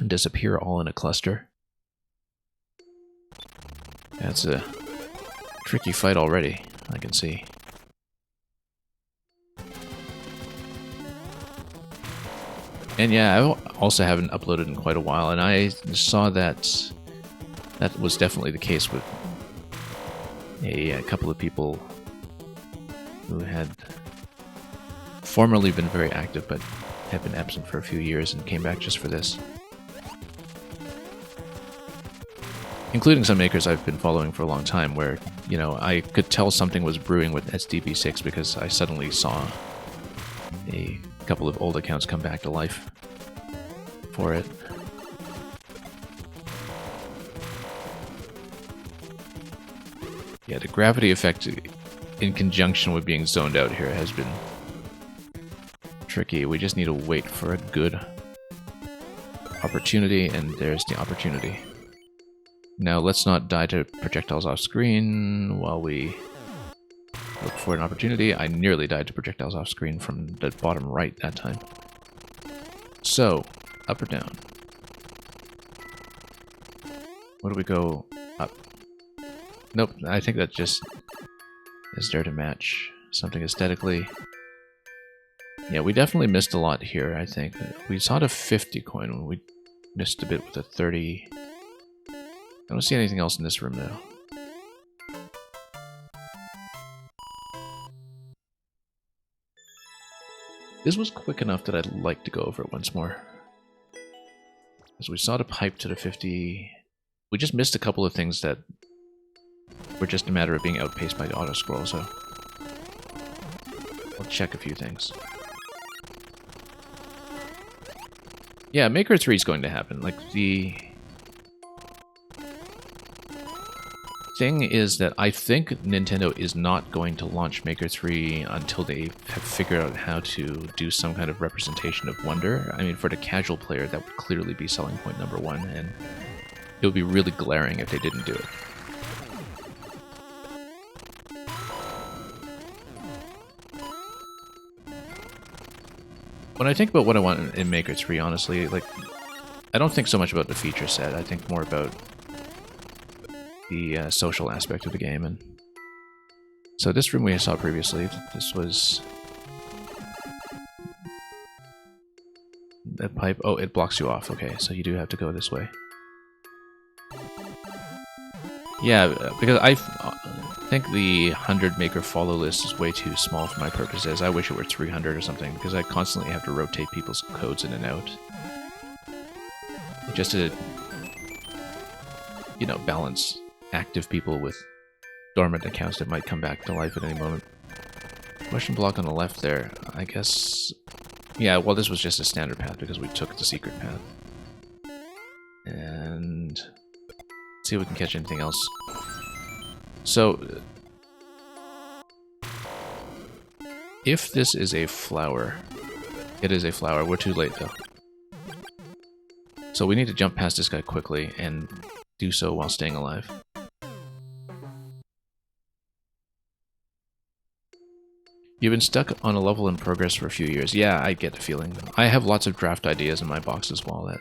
disappear all in a cluster. That's a tricky fight already, I can see. And yeah, I also haven't uploaded in quite a while, and I saw that that was definitely the case with a couple of people who had formerly been very active but had been absent for a few years and came back just for this. Including some makers I've been following for a long time, where, you know, I could tell something was brewing with SDB6 because I suddenly saw a couple of old accounts come back to life for it. Yeah, the gravity effect in conjunction with being zoned out here has been tricky. We just need to wait for a good opportunity, and there's the opportunity. Now let's not die to projectiles off screen while we look for an opportunity. I nearly died to projectiles off screen from the bottom right that time. So, up or down? Where do we go? Up. Nope, I think that just is there to match something aesthetically. Yeah, we definitely missed a lot here, I think. We saw the 50 coin when we missed a bit with the 30. I don't see anything else in this room, though. This was quick enough that I'd like to go over it once more. As we saw the pipe to the 50, we just missed a couple of things that were just a matter of being outpaced by the auto-scroll, so I'll check a few things. Yeah, Maker 3 is going to happen. Like, the thing is that I think Nintendo is not going to launch Maker 3 until they have figured out how to do some kind of representation of wonder. I mean, for the casual player, that would clearly be selling point number one, and it would be really glaring if they didn't do it. When I think about what I want in Maker 3, honestly, like, I don't think so much about the feature set. I think more about the social aspect of the game. And so this room we saw previously, this was that pipe. Oh, it blocks you off. Okay, so you do have to go this way. Yeah, because I think the 100 maker follow list is way too small for my purposes. I wish it were 300 or something, because I constantly have to rotate people's codes in and out. Just to, you know, balance active people with dormant accounts that might come back to life at any moment. Question block on the left there, I guess. Yeah, well, this was just a standard path because we took the secret path. And let's see if we can catch anything else. So, if this is a flower, it is a flower. We're too late, though. So we need to jump past this guy quickly and do so while staying alive. You've been stuck on a level in progress for a few years. Yeah, I get the feeling. I have lots of draft ideas in my box as well that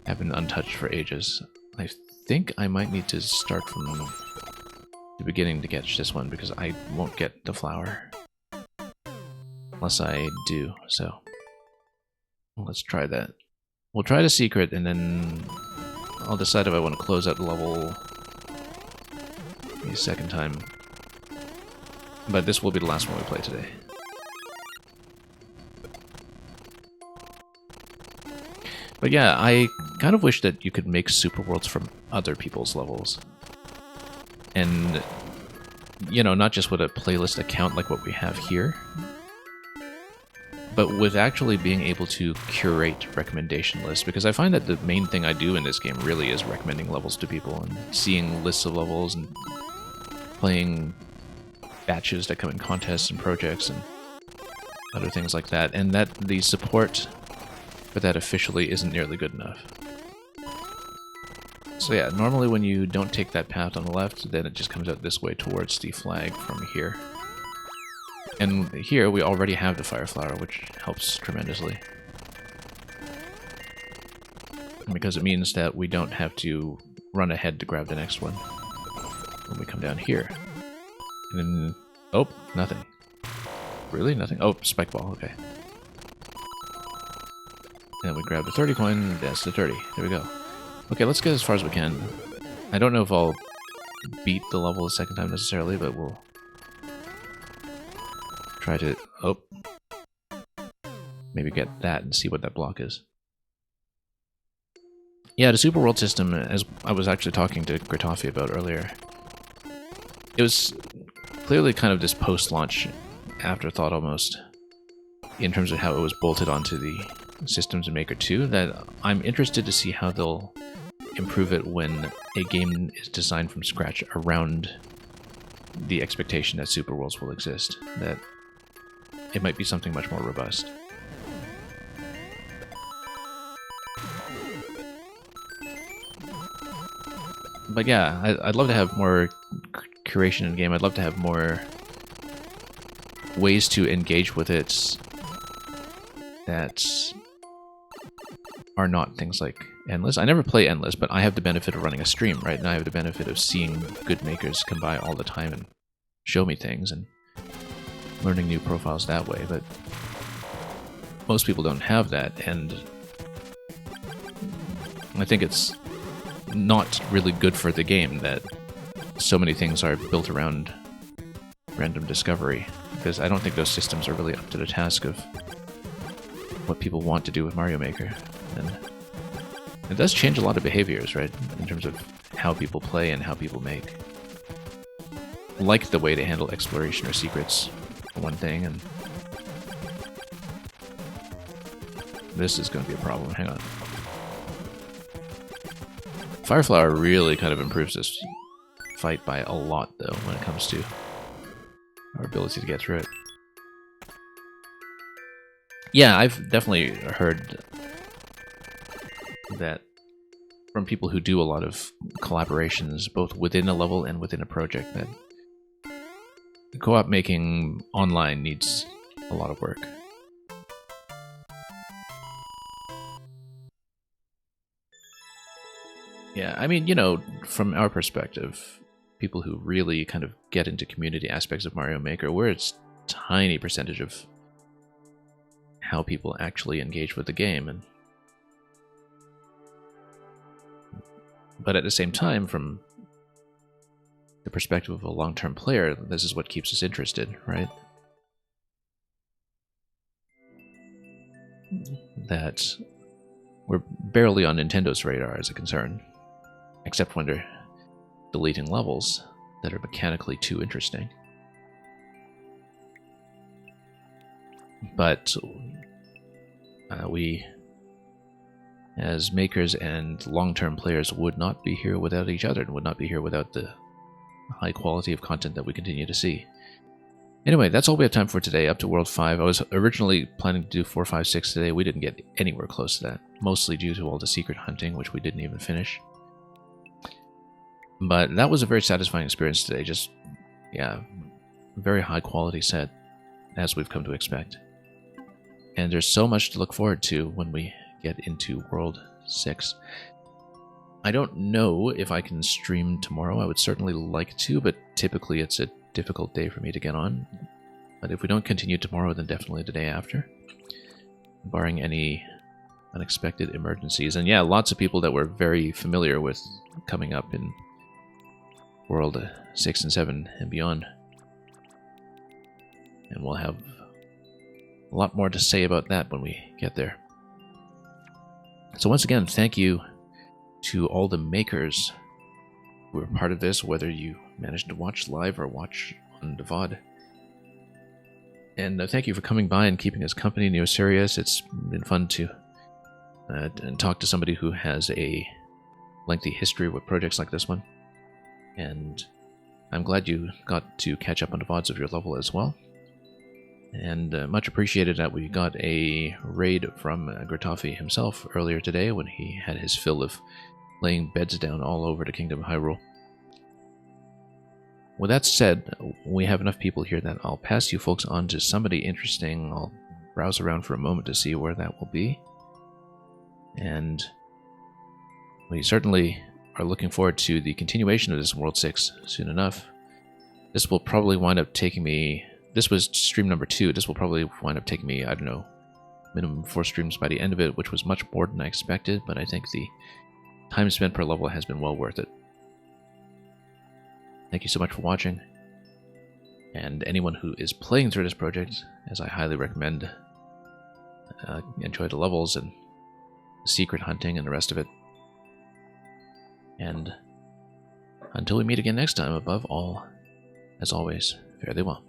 have been untouched for ages. I think I might need to start from the beginning to catch this one because I won't get the flower. Unless I do, so let's try that. We'll try the secret, and then I'll decide if I want to close out the level a second time. But this will be the last one we play today. But yeah, I kind of wish that you could make super worlds from other people's levels. And, you know, not just with a playlist account like what we have here, but with actually being able to curate recommendation lists, because I find that the main thing I do in this game really is recommending levels to people and seeing lists of levels and playing batches that come in contests and projects and other things like that, and that the support for that officially isn't nearly good enough. So yeah, normally when you don't take that path on the left, then it just comes out this way towards the flag from here. And here we already have the Fire Flower, which helps tremendously. Because it means that we don't have to run ahead to grab the next one when we come down here. And then, oh, nothing. Really? Nothing? Oh, Spike Ball, okay. And we grab the 30 coin, that's the 30. There we go. Okay, let's get as far as we can. I don't know if I'll beat the level a second time necessarily, but we'll try to, oh, maybe get that and see what that block is. Yeah, the Super World system, as I was actually talking to Gritoffy about earlier, it was clearly kind of this post-launch afterthought almost, in terms of how it was bolted onto the systems in Maker 2, that I'm interested to see how they'll improve it when a game is designed from scratch around the expectation that Super Worlds will exist, that it might be something much more robust. But yeah, I'd love to have more curation in the game. I'd love to have more ways to engage with it that are not things like Endless. I never play Endless, but I have the benefit of running a stream, right? And I have the benefit of seeing good makers come by all the time and show me things and learning new profiles that way, but most people don't have that, and I think it's not really good for the game that so many things are built around random discovery, because I don't think those systems are really up to the task of what people want to do with Mario Maker. And it does change a lot of behaviors, right, in terms of how people play and how people make. Like the way they handle exploration or secrets, for one thing, and this is going to be a problem. Hang on. Fire Flower really kind of improves this fight by a lot, though, when it comes to our ability to get through it. Yeah, I've definitely heard that from people who do a lot of collaborations, both within a level and within a project, that co-op making online needs a lot of work. Yeah, I mean, you know, from our perspective, people who really kind of get into community aspects of Mario Maker, we're a tiny percentage of how people actually engage with the game. But at the same time, from the perspective of a long-term player, this is what keeps us interested, right? That we're barely on Nintendo's radar as a concern, except when they're deleting levels that are mechanically too interesting. But we, as makers and long-term players, would not be here without each other, and would not be here without the high quality of content that we continue to see. Anyway, that's all we have time for today, up to World 5. I was originally planning to do 4, 5, 6 today. We didn't get anywhere close to that, mostly due to all the secret hunting, which we didn't even finish. But that was a very satisfying experience today. Just, yeah, very high quality set, as we've come to expect. And there's so much to look forward to when we get into World 6. I don't know if I can stream tomorrow. I would certainly like to, but typically it's a difficult day for me to get on. But if we don't continue tomorrow, then definitely the day after, barring any unexpected emergencies. And yeah, lots of people that were very familiar with coming up in World 6 and 7 and beyond. And we'll have a lot more to say about that when we get there. So once again, thank you to all the makers who were part of this, whether you managed to watch live or watch on the VOD. And thank you for coming by and keeping us company, Neosirius. It's been fun to talk to somebody who has a lengthy history with projects like this one. And I'm glad you got to catch up on the VODs of your level as well. And much appreciated that we got a raid from Gratafi himself earlier today when he had his fill of laying beds down all over the Kingdom of Hyrule. With that said, we have enough people here that I'll pass you folks on to somebody interesting. I'll browse around for a moment to see where that will be. And we certainly are looking forward to the continuation of this World 6 soon enough. This will probably wind up taking me... This was stream number 2. This will probably wind up taking me, I don't know, minimum 4 streams by the end of it, which was much more than I expected, but I think the time spent per level has been well worth it. Thank you so much for watching, and anyone who is playing through this project, as I highly recommend, enjoy the levels and secret hunting and the rest of it. And until we meet again next time, above all, as always, fare thee well.